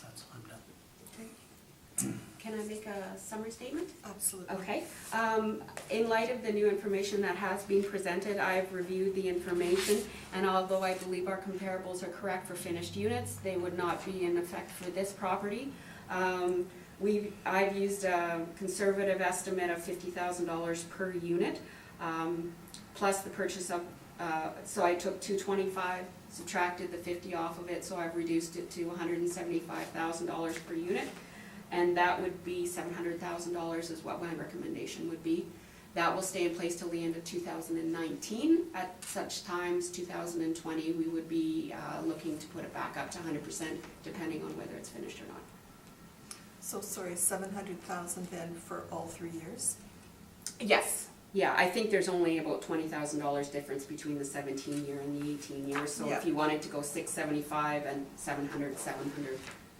That's, I'm done. Okay, Can I make a summary statement? absolutely. Okay. In light of the new information that has been presented, I've reviewed the information, and although I believe our comparables are correct for finished units, they would not be in effect for this property. I've used a conservative estimate of $50,000 per unit, plus the purchase of, so I took $225, subtracted the 50 off of it, so I've reduced it to $175,000 per unit. And that would be $700,000 is what my recommendation would be. That will stay in place till the end of 2019. At such times, 2020, we would be looking to put it back up to 100%, depending on whether it's finished or not. So, sorry, 700,000 then for all 3 years? Yes. Yeah, I think there's only about $20,000 difference between the 17-year and the 18-year. So Yeah. if you wanted to go 675 and 700,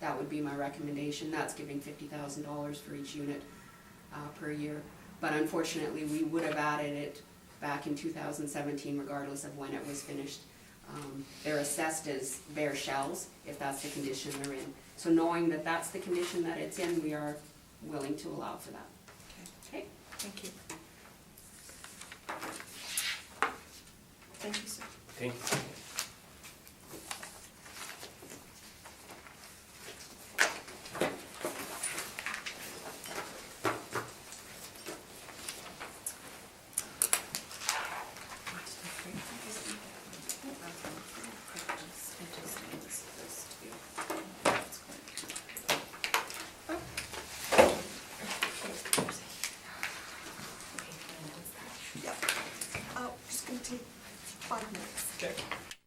that would be my recommendation. That's giving $50,000 for each unit per year. But unfortunately, we would have added it back in 2017 regardless of when it was finished. They're assessed as bare shells if that's the condition they're in. So knowing that that's the condition that it's in, we are willing to allow for that. Okay? Thank you. Thank you, sir. Thank you. Yeah. Just gonna take 5 minutes. Okay.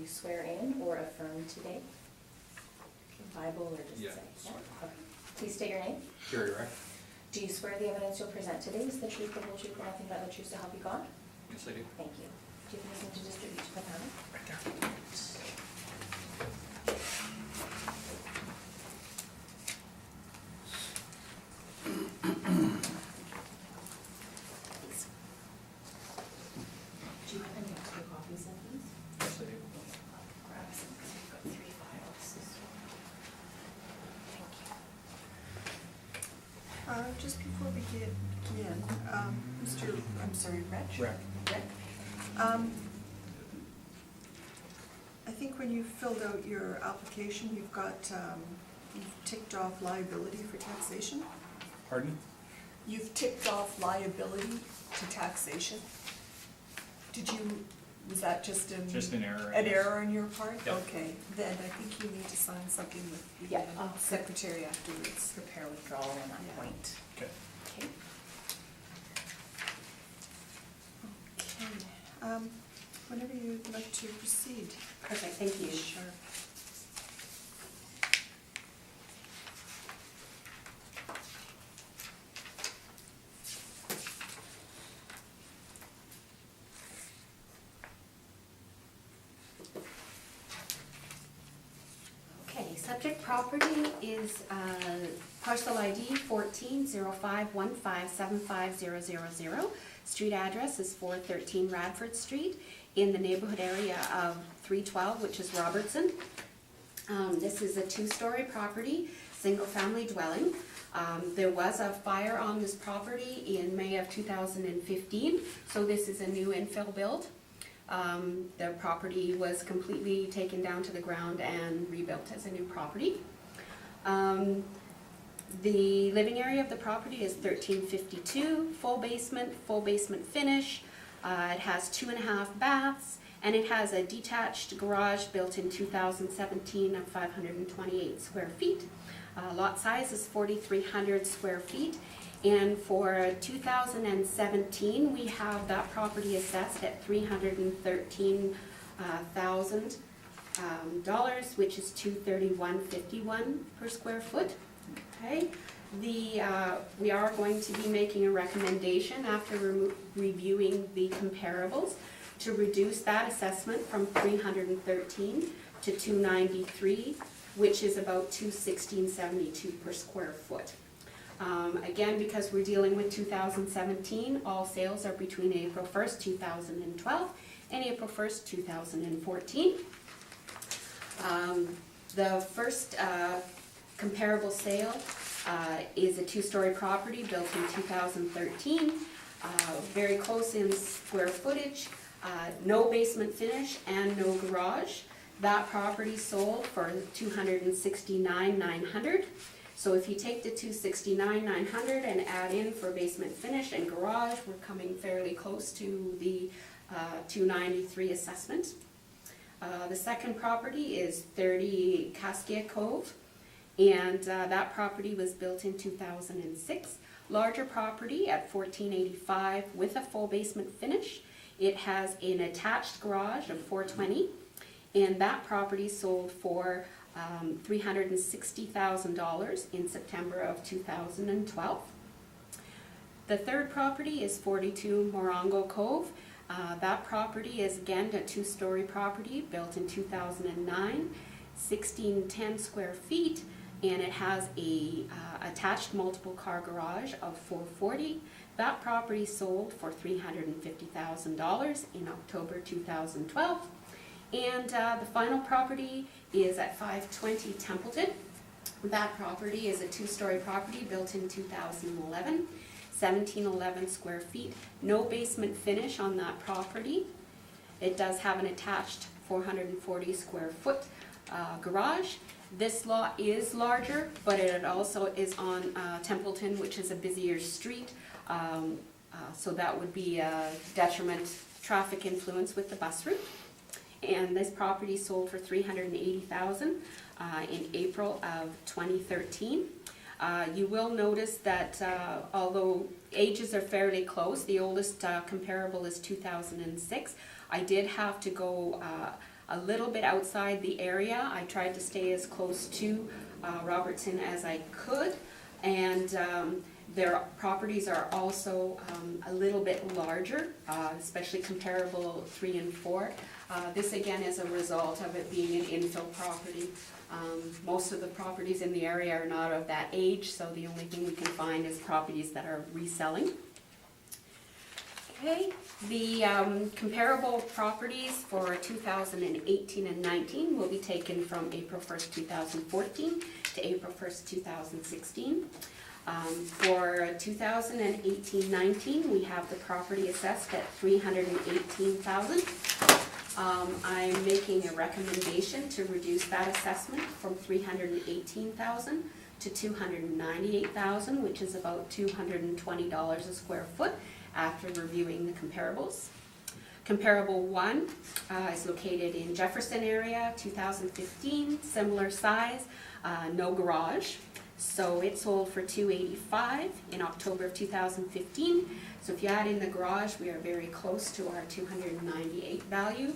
swear in or affirm today? Bible or just Yeah, say? swear. Okay. Please state your name. Gary Rack? Do you swear the evidence you'll present today is the truth, the whole truth, and nothing but the truth to help you God? Yes, I do. Thank you. Do you have anything to distribute to the panel? Right there. Thanks. Do you have any extra copies of these? Yes, I do. Grab some, because we've got 3 files. Thank you. Just before we begin, Reg? Rack. Rick. I think when you filled out your application, you've got, you've ticked off liability for taxation. Pardon? You've ticked off liability to taxation. Did you, was that just an? Just an error. I An guess. error on your part? Yep. Okay, then I think you need to sign something with the Yeah, I'll secretary afterwards. Prepare withdrawal on that Yeah. point. Okay. Okay. Okay, whenever you'd like to proceed. Perfect, thank you. Sure. Okay, subject property is parcel ID 140515750000. Street address is 413 Radford Street in the neighborhood area of 312, which is Robertson. This is a 2-story property, single-family dwelling. There was a fire on this property in May of 2015, so this is a new infill build. The property was completely taken down to the ground and rebuilt as a new property. The living area of the property is 1352, full basement finish. It has 2.5 baths, and it has a detached garage built in 2017 of 528 square feet. Lot size is 4,300 square feet. And for 2017, we have that property assessed at $313,000, which is $231.51 per square foot. Okay, we are going to be making a recommendation after reviewing the comparables to reduce that assessment from 313 to 293, which is about $216.72 per square foot. Again, because we're dealing with 2017, all sales are between April 1st, 2012 and April 1st, 2014. The first comparable sale is a 2-story property built in 2013, very close in square footage, no basement finish and no garage. That property sold for $269,900. So if you take the $269,900 and add in for basement finish and garage, we're coming fairly close to the $293 assessment. The second property is 30 Caskia Cove, and that property was built in 2006. Larger property at 1485 with a full basement finish. It has an attached garage of 420, and that property sold for $360,000 in September of 2012. The third property is 42 Morongo Cove. That property is again a 2-story property built in 2009, 1610 square feet, and it has a attached multiple car garage of 440. That property sold for $350,000 in October 2012. And the final property is at 520 Templeton. That property is a 2-story property built in 2011, 1711 square feet, no basement finish on that property. It does have an attached 440 square foot garage. This lot is larger, but it also is on Templeton, which is a busier street, so that would be a detriment traffic influence with the bus route. And this property sold for $380,000 in April of 2013. You will notice that although ages are fairly close, the oldest comparable is 2006. I did have to go a little bit outside the area. I tried to stay as close to Robertson as I could, and their properties are also a little bit larger, especially comparable 3 and 4. This again is a result of it being an infill property. Most of the properties in the area are not of that age, so the only thing we can find is properties that are reselling. Okay, the comparable properties for 2018 and 19 will be taken from April 1st, 2014 to April 1st, 2016. For 2018-19, we have the property assessed at $318,000. I'm making a recommendation to reduce that assessment from $318,000 to $298,000, which is about $220 a square foot after reviewing the comparables. Comparable 1 is located in Jefferson area, 2015, similar size, no garage. So it sold for $285,000 in October of 2015. So if you add in the garage, we are very close to our $298,000 value.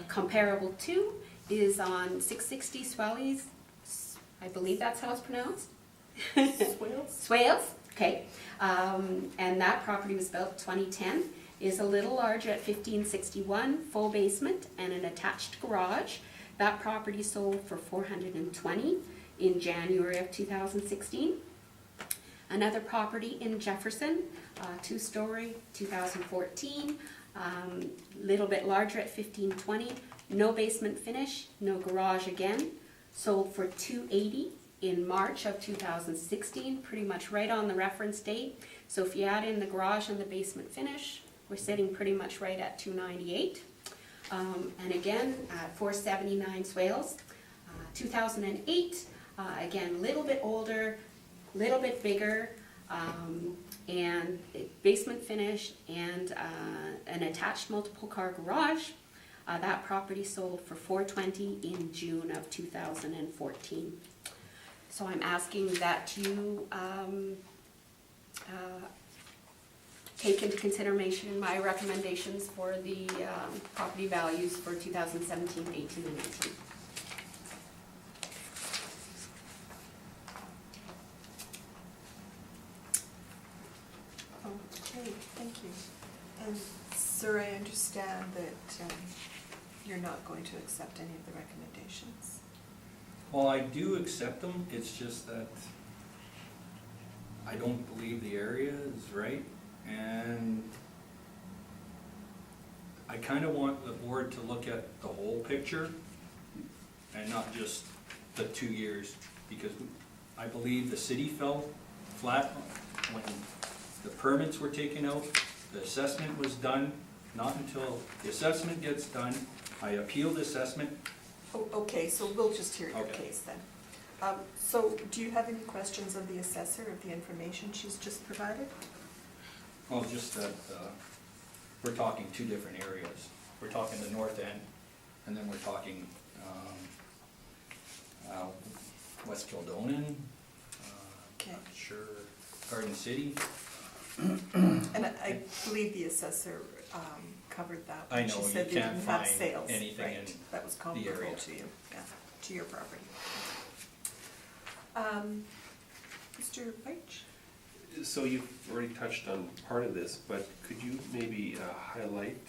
Comparable 2 is on 660 Swales, I believe that's how it's pronounced. Swales, okay. And that property was built 2010, is a little larger at 1561, full basement and an attached garage. That property sold for $420,000 in January of 2016. Another property in Jefferson, 2-story, 2014, little bit larger at 1520, no basement finish, no garage again, sold for $280,000 in March of 2016, pretty much right on the reference date. So if you add in the garage and the basement finish, we're sitting pretty much right at $298,000. And again, at 479 Swales, 2008, again, a little bit older, little bit bigger, and basement finish and an attached multiple car garage. That property sold for $420,000 in June of 2014. So I'm asking that you take into consideration my recommendations for the property values for 2017, 18, and 19. Okay, thank you. And sir, I understand that you're not going to accept any of the recommendations. Well, I do accept them, it's just that I don't believe the area is right, and I kind of want the board to look at the whole picture and not just the 2 years, because I believe the city fell flat when the permits were taken out, the assessment was done. Not until the assessment gets done, I appeal the assessment. Oh, okay, so we'll just hear your Okay. case then. So do you have any questions of the assessor of the information she's just provided? Well, just that we're talking 2 different areas. We're talking the north end, and then we're talking West Kildonan, Okay. not sure, Garden City. And I believe the assessor covered that. I when know, she you said they can't didn't have find sales, anything right? in That was the comparable area. to you, yeah, to your property. Mr. Peich? So you've already touched on part of this, but could you maybe highlight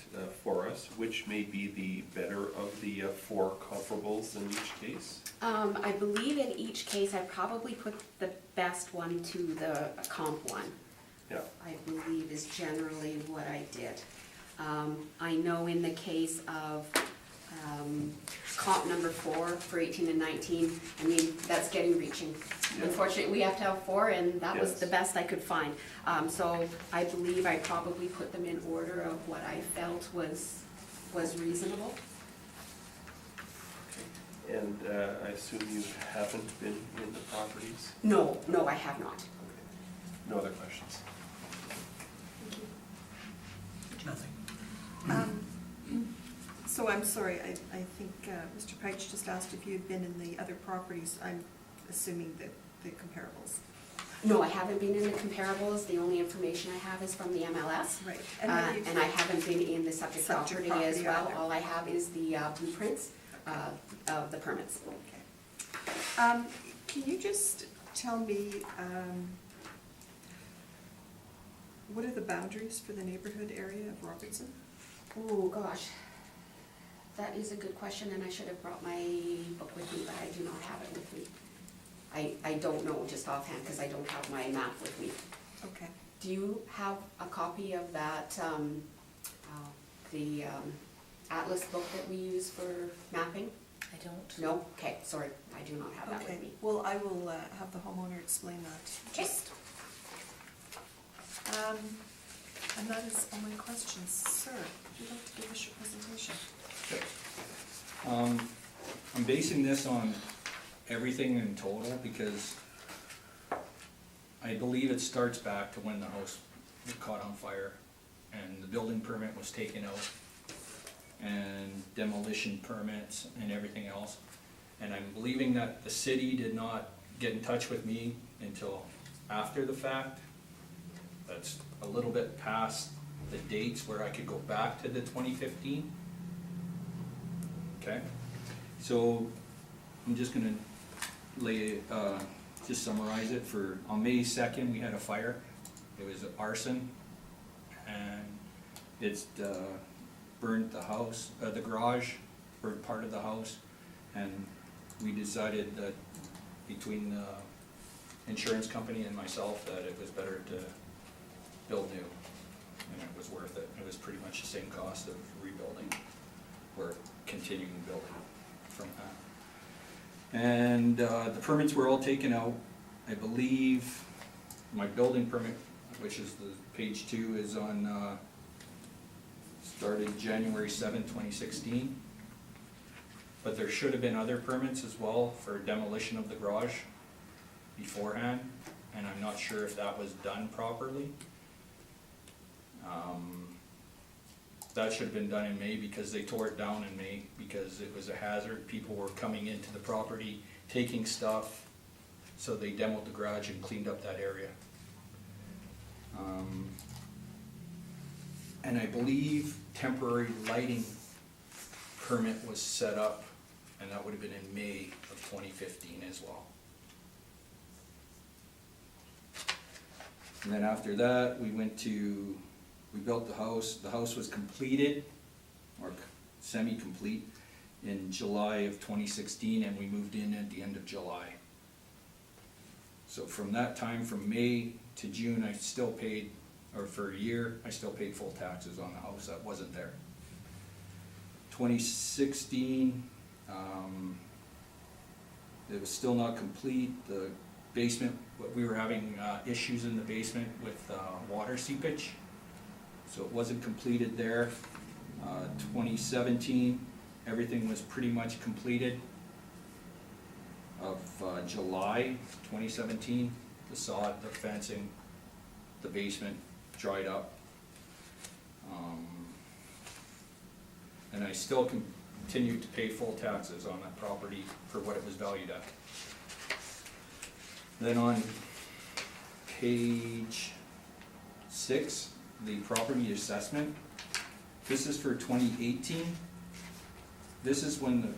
for us which may be the better of the 4 comparables in each case? I believe in each case I probably put the best one to the comp one. Yeah. I believe is generally what I did. I know in the case of comp number 4 for 18 and 19, I mean, that's getting reaching. Yeah. Unfortunately, we have to have 4, and that was Yes. the best I could find. So I believe I probably put them in order of what I felt was reasonable. And I assume you haven't been in the properties? No, I have not. Okay. No other questions? Nothing. So I'm sorry, I think Mr. Peich just asked if you had been in the other properties. I'm assuming that the comparables. No, I haven't been in the comparables, the only information I have is from the MLS. Right. And I haven't been in the subject Subject property as property well. either. All I have is the blueprints of the permits. Okay. Can you just tell me, what are the boundaries for the neighborhood area of Robertson? Oh, gosh. That is a good question, and I should have brought my book with me, but I do not have it with me. I don't know just offhand, because I don't have my map with me. Okay. Do you have a copy of that, the atlas book that we use for mapping? I don't. No? Okay, sorry, I do not have that Okay, with me. well, I will have the homeowner explain that. Okay. Just, and that is all my questions. Sir, would you like to give us your presentation? Okay. I'm basing this on everything in total because I believe it starts back to when the house caught on fire and the building permit was taken out and demolition permits and everything else. And I'm believing that the city did not get in touch with me until after the fact. That's a little bit past the dates where I could go back to the 2015. Okay, so I'm just gonna just summarize it for, on May 2nd, we had a fire. It was arson, and it's burned the house, the garage, burned part of the house, and we decided that between the insurance company and myself that it was better to build new, and it was worth it. It was pretty much the same cost of rebuilding or continuing building from that. And the permits were all taken out. I believe my building permit, which is the page 2, is on, started January 7th, 2016. But there should have been other permits as well for demolition of the garage beforehand, and I'm not sure if that was done properly. That should have been done in May because they tore it down in May because it was a hazard. People were coming into the property, taking stuff, so they demoed the garage and cleaned up that area. And I believe temporary lighting permit was set up, and that would have been in May of 2015 as well. And then after that, we built the house. The house was completed, or semi-complete, in July of 2016, and we moved in at the end of July. So from that time, from May to June, I still paid, or for a year, I still paid full taxes on the house that wasn't there. 2016, it was still not complete. The basement, we were having issues in the basement with water seepage, so it wasn't completed there. 2017, everything was pretty much completed. Of July 2017, the sod, the fencing, the basement dried up. And I still continued to pay full taxes on that property for what it was valued at. Then on page 6, the property assessment. This is for 2018. This is when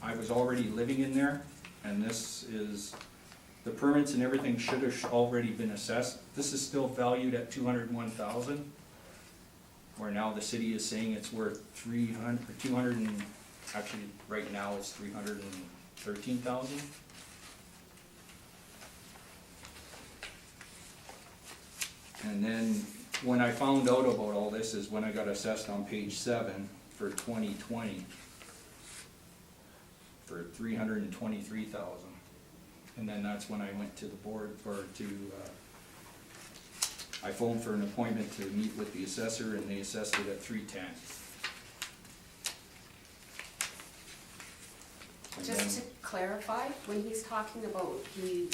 I was already living in there, and this is, the permits and everything should have already been assessed. This is still valued at $201,000, where now the city is saying it's worth 200 and, actually right now it's 313,000. And then when I found out about all this is when I got assessed on page 7 for 2020 for 323,000. And then that's when I went to the board I phoned for an appointment to meet with the assessor, and they assessed it at 310. And Just to then- clarify, when he was talking about the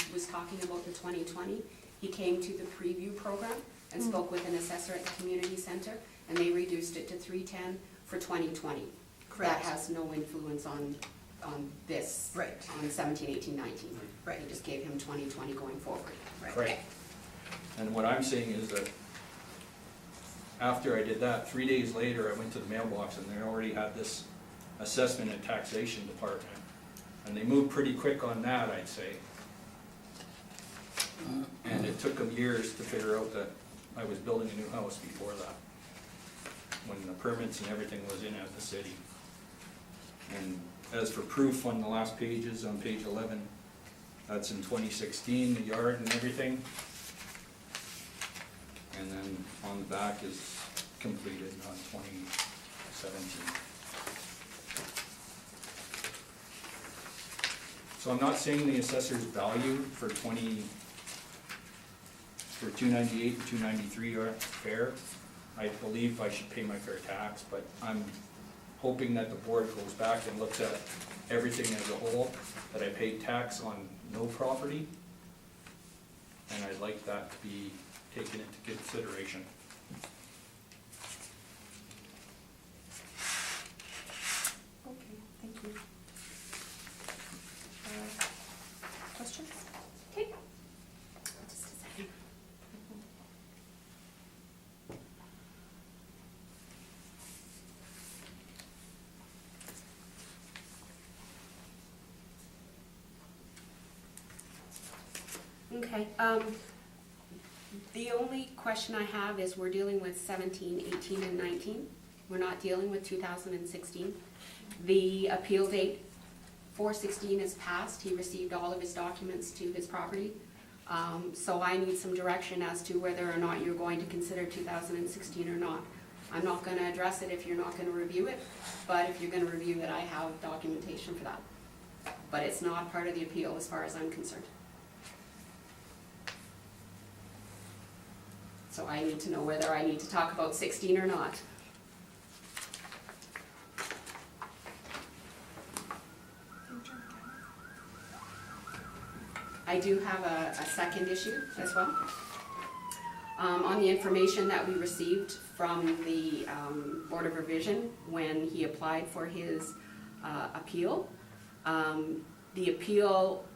2020, he came to the preview program and spoke with an assessor at the community center, and they reduced it to 310 for 2020. Correct. That has no influence on on this. Right. On 17, 18, 19. Right. He just gave him 2020 going forward. Right. And what I'm saying is that after I did that, 3 days later, I went to the mailbox and they already had this assessment and taxation department. And they moved pretty quick on that, I'd say. And it took them years to figure out that I was building a new house before that, when the permits and everything was in at the city. And as for proof on the last pages, on page 11, that's in 2016, the yard and everything. And then on the back is completed on 2017. So I'm not saying the assessor's value for 298 and 293 are fair. I believe I should pay my fair tax, but I'm hoping that the board goes back and looks at everything as a whole, that I paid tax on no property, and I'd like that to be taken into consideration. Okay, thank you. Questions? Okay. Just a second. Okay, the only question I have is we're dealing with 17, 18, and 19. We're not dealing with 2016. The appeal date, 4/16 is passed. He received all of his documents to his property. So I need some direction as to whether or not you're going to consider 2016 or not. I'm not gonna address it if you're not gonna review it, but if you're gonna review it, I have documentation for that. But it's not part of the appeal as far as I'm concerned. So I need to know whether I need to talk about 16 or not. I do have a second issue as well. On the information that we received from the Board of Revision when he applied for his appeal, the appeal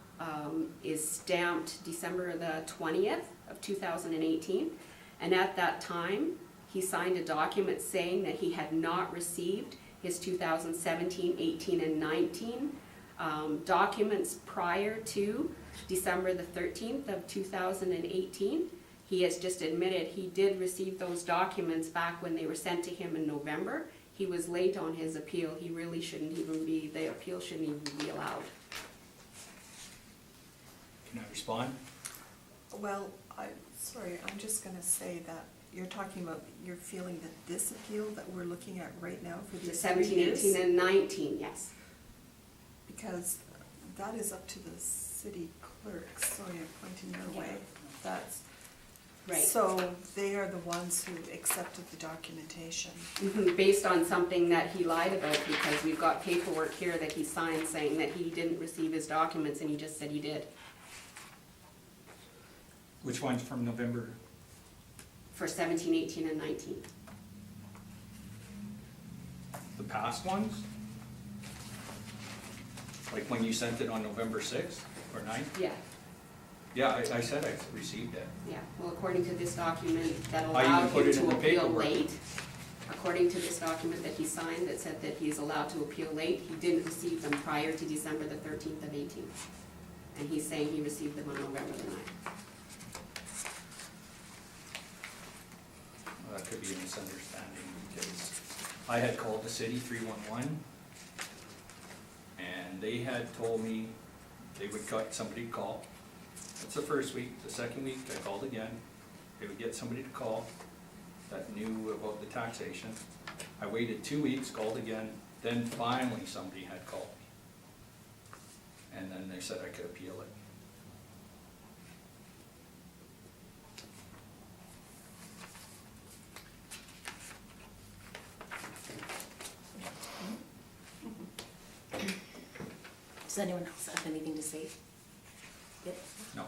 is stamped December the 20th of 2018. And at that time, he signed a document saying that he had not received his 2017, 18, and 19 documents prior to December the 13th of 2018. He has just admitted he did receive those documents back when they were sent to him in November. He was late on his appeal. He really shouldn't even be, the appeal shouldn't even be allowed. Can I respond? Well, I'm just gonna say that you're talking about, you're feeling that this appeal that we're looking at right now for The these 17, 3 years, 18, and 19, yes. because that is up to the city clerk, sorry, I'm pointing your way. That's, Right. so they are the ones who accepted the documentation. Based on something that he lied about, because we've got paperwork here that he signed saying that he didn't receive his documents, and he just said he did. Which one's from November? For 17, 18, and 19. The past ones? Like when you sent it on November 6th or 9th? Yeah, Yeah, I said I received it. yeah. Well, according to this document that I even allowed put him it in to the appeal paperwork. late, according to this document that he signed that said that he is allowed to appeal late, he didn't receive them prior to December the 13th of 18. And he's saying he received them on November the 9th. Well, that could be a misunderstanding because I had called the city 311 and they had told me they would cut somebody to call. That's the first week. The second week I called again. They would get somebody to call that knew about the taxation. I waited 2 weeks, called again, then finally somebody had called me. And then they said I could appeal it. Does anyone else have anything to say? Yep. No.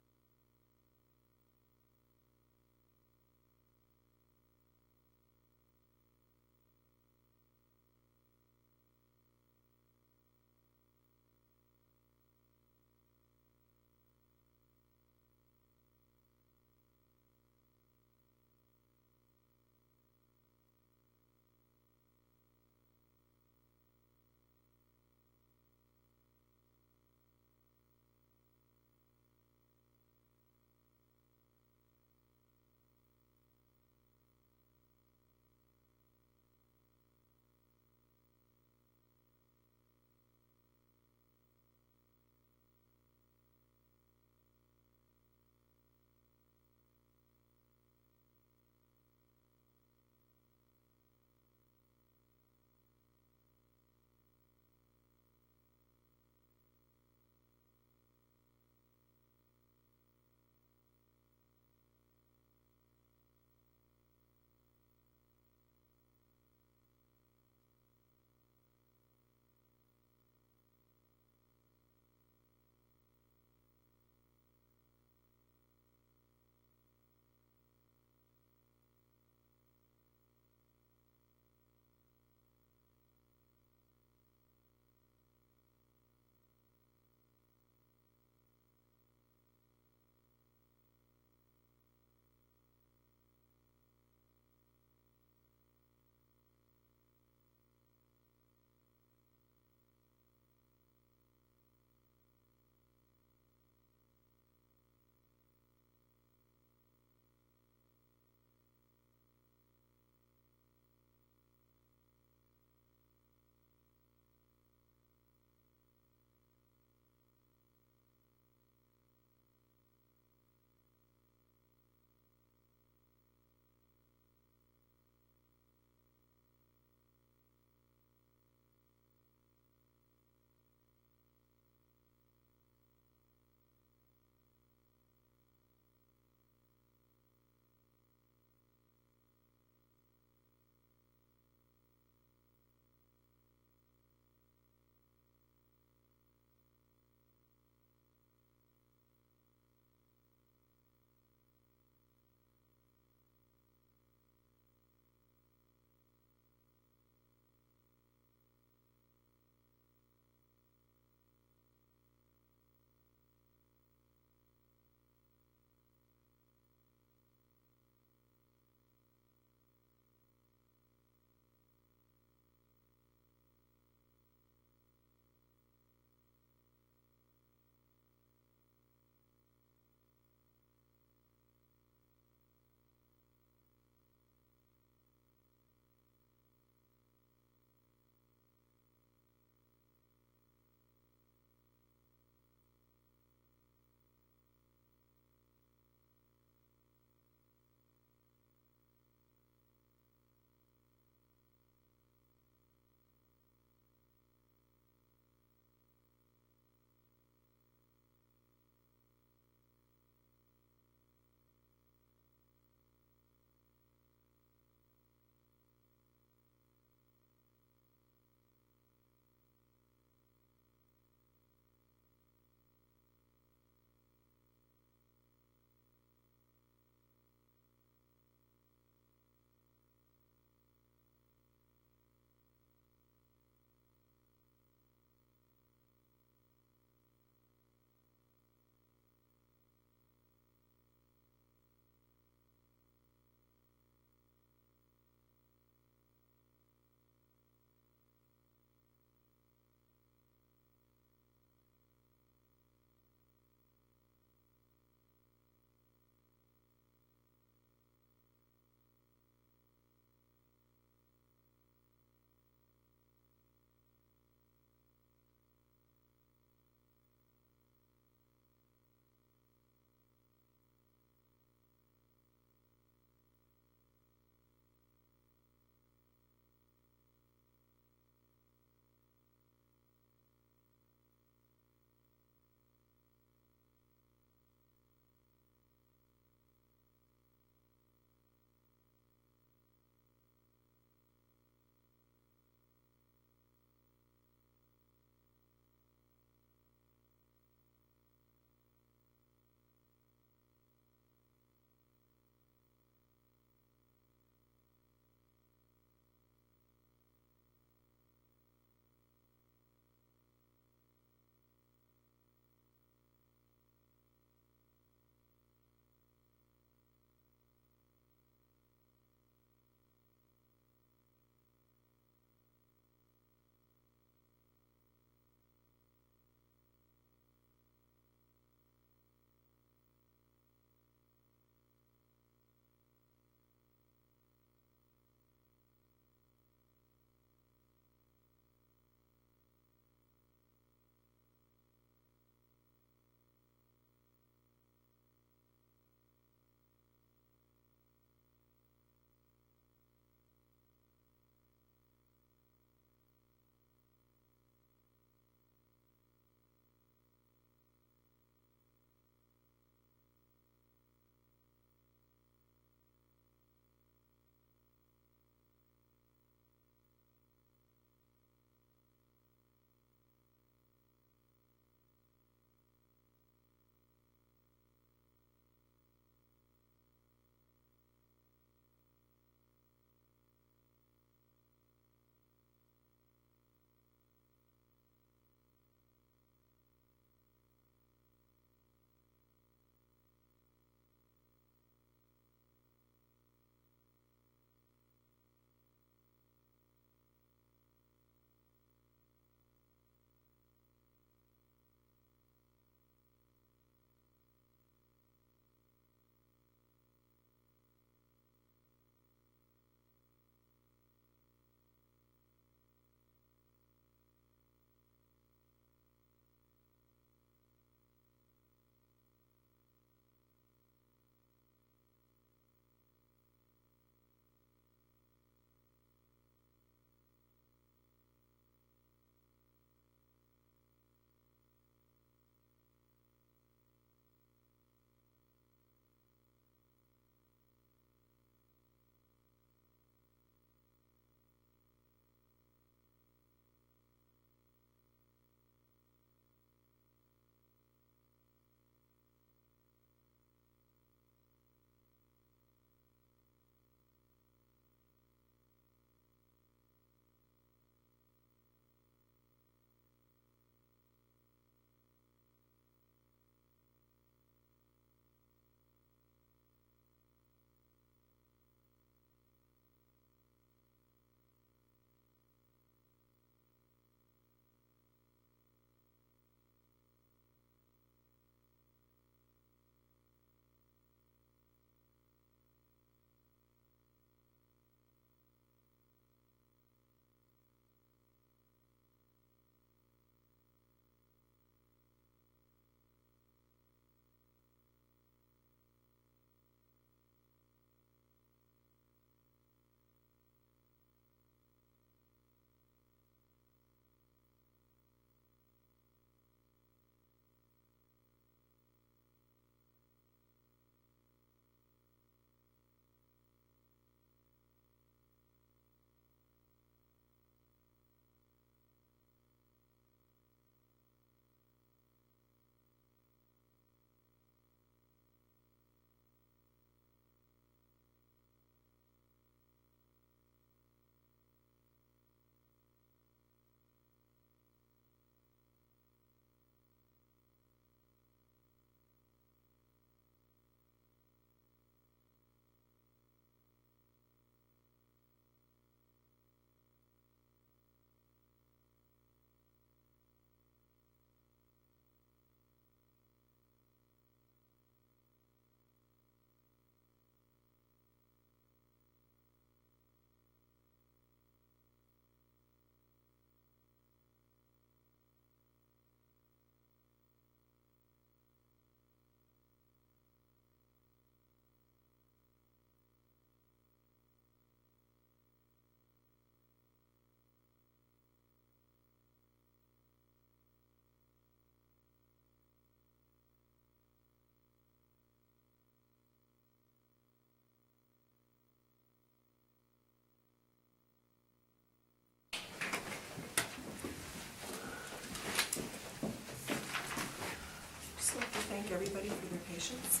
applications.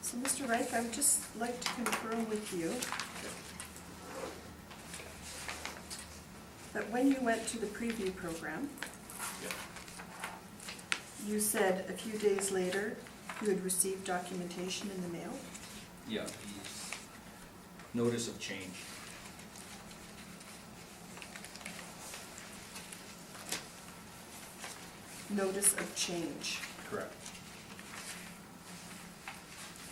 So, Mr. Reich, I would just like to confirm with you that when you went to the preview program, you said a few days later you had received documentation in the mail. Yeah, these notice of change. Notice of change. Correct.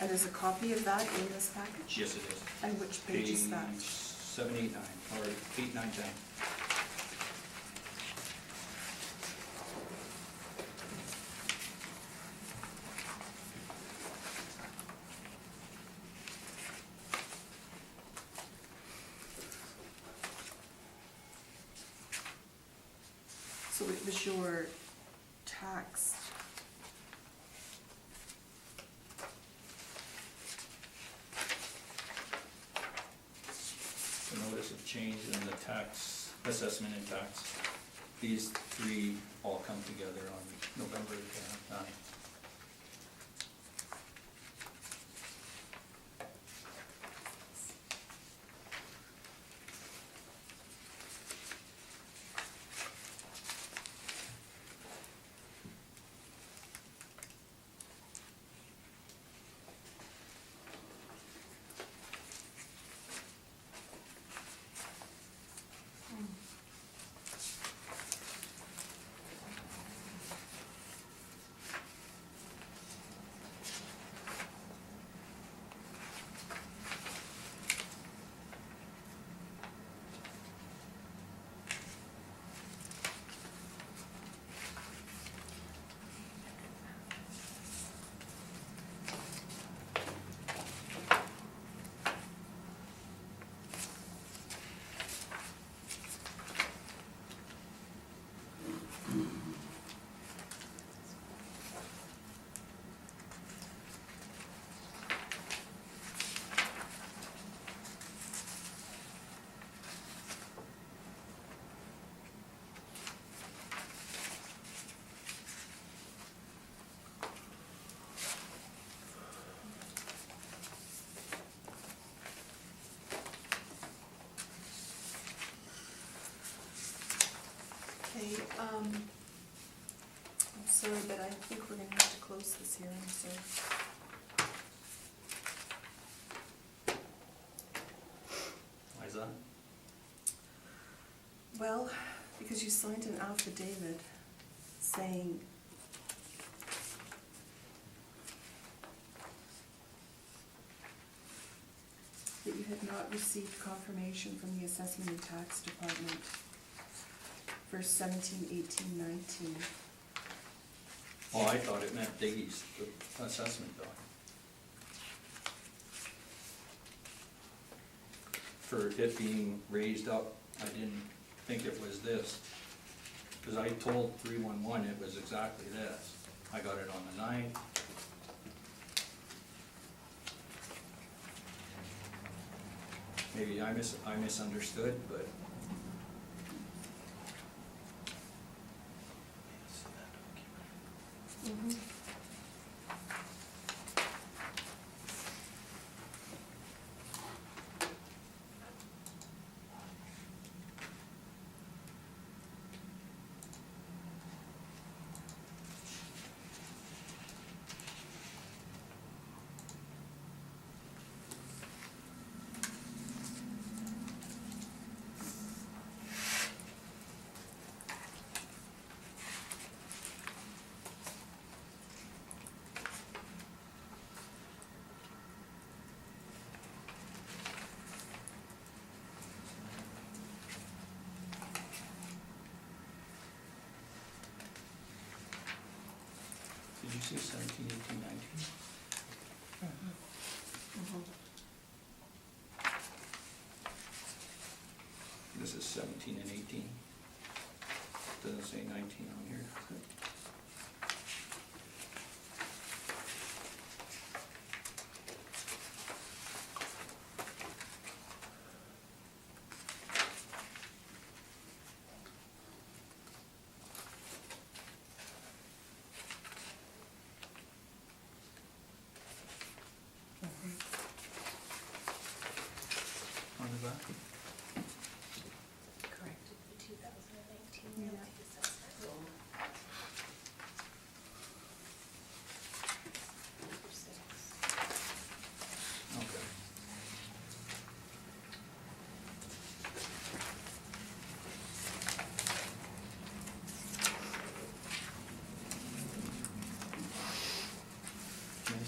And there's a copy of that in this package? Yes, it is. And which page is that? Page 7, 8, 9, or 8, 9, 10. So it was your tax. The notice of change and the tax, assessment and tax. These three all come together on November 9th. Okay, I'm sorry, but I think we're gonna have to close this hearing, so. Why is that? Well, because you signed an affidavit saying that you had not received confirmation from the Assessment and Tax Department for 17, 18, 19. Oh, I thought it meant Diggy's assessment doc. For it being raised up, I didn't think it was this. Because I told 311 it was exactly this. I got it on the 9th. Maybe I misunderstood, but Mhm. did you say 17, 18, 19? Mhm. This is 17 and 18. Doesn't say 19 on here.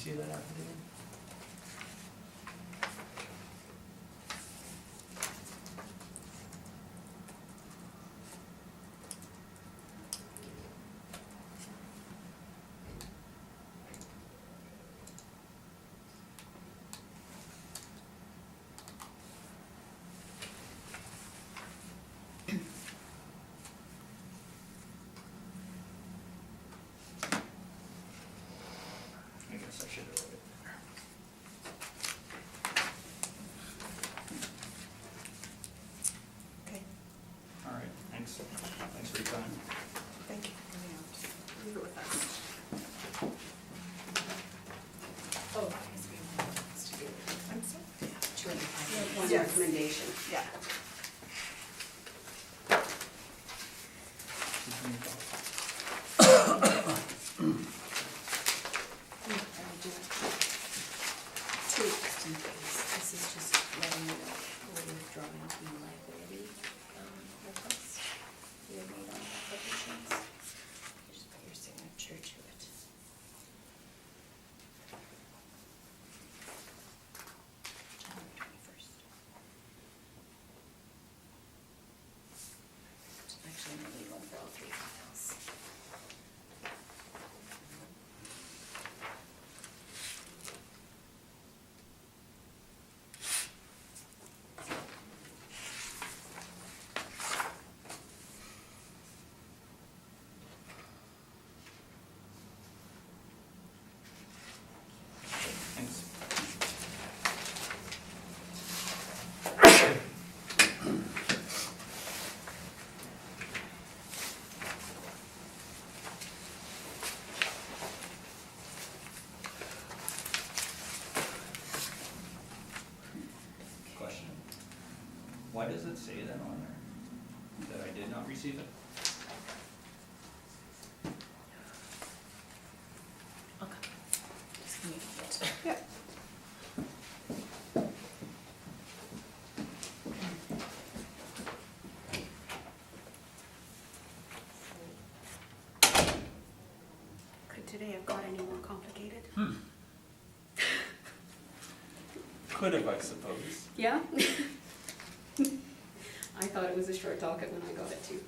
see that affidavit? I guess I should have wrote it there. Okay, All right, thanks. Thanks for your time. thank you for coming out. Leave it with us. Oh, I guess we have one else to do. I'm sorry. One Yes. recommendation. Yeah. Two. This is just letting you know we're withdrawing the liability request you have made on applications. You just put your signature to it. January 21st. Actually, I'm gonna need one for all three files. Thanks. Question. Why does it say that on there? That I did not receive it? Okay. Just give me a minute. Yeah. Could today have got any more complicated? Could have, I suppose. Yeah? I thought it was a short docket when I got it too.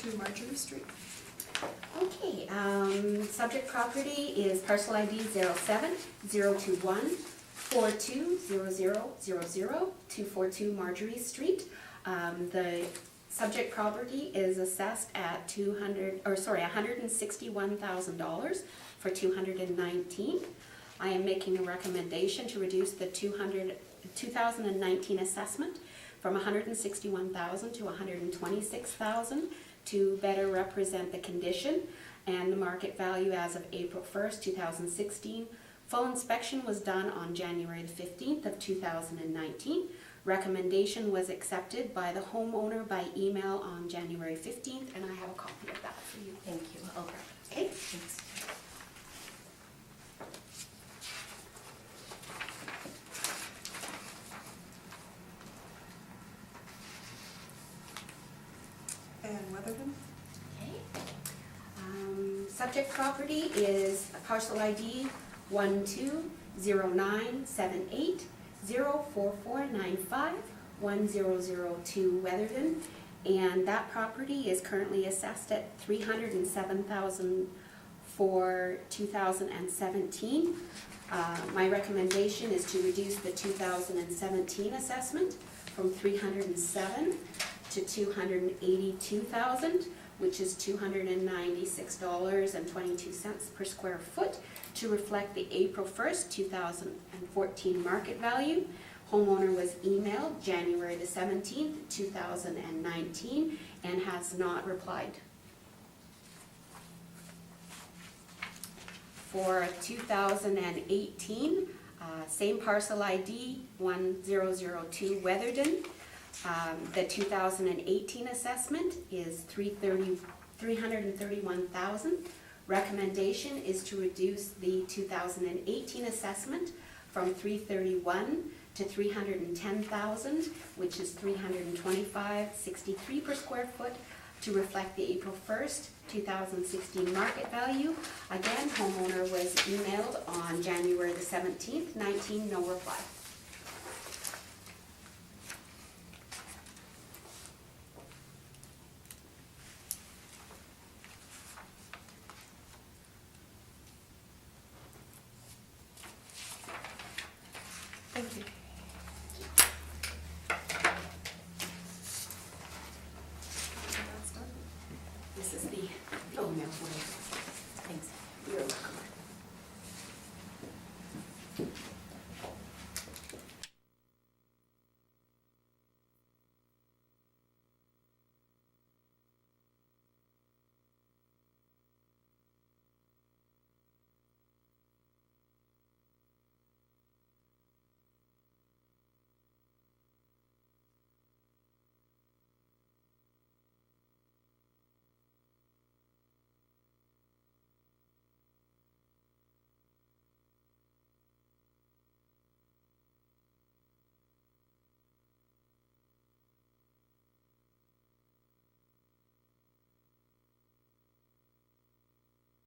242 Marjorie Street. Okay, subject property is parcel ID 07-021-420000-242 Marjorie Street. The subject property is assessed at $161,000 for 219. I am making a recommendation to reduce the 2019 assessment from $161,000 to $126,000 to better represent the condition and the market value as of April 1st, 2016. Full inspection was done on January the 15th of 2019. Recommendation was accepted by the homeowner by email on January 15th, and I have a copy of that for you. Thank you. I'll grab it. Okay? Thanks. And Weatherden. Okay. Subject property is parcel ID 1209780449510002 Weatherden, and that property is currently assessed at $307,000 for 2017. My recommendation is to reduce the 2017 assessment from $307,000 to $282,000, which is $296.22 per square foot, to reflect the April 1st, 2014 market value. Homeowner was emailed January the 17th, 2019, and has not replied. For 2018, same parcel ID 1002 Weatherden. The 2018 assessment is $331,000. Recommendation is to reduce the 2018 assessment from $331,000 to $310,000, which is $325.63 per square foot, to reflect the April 1st, 2016 market value. Again, homeowner was emailed on January the 17th, 19, no reply.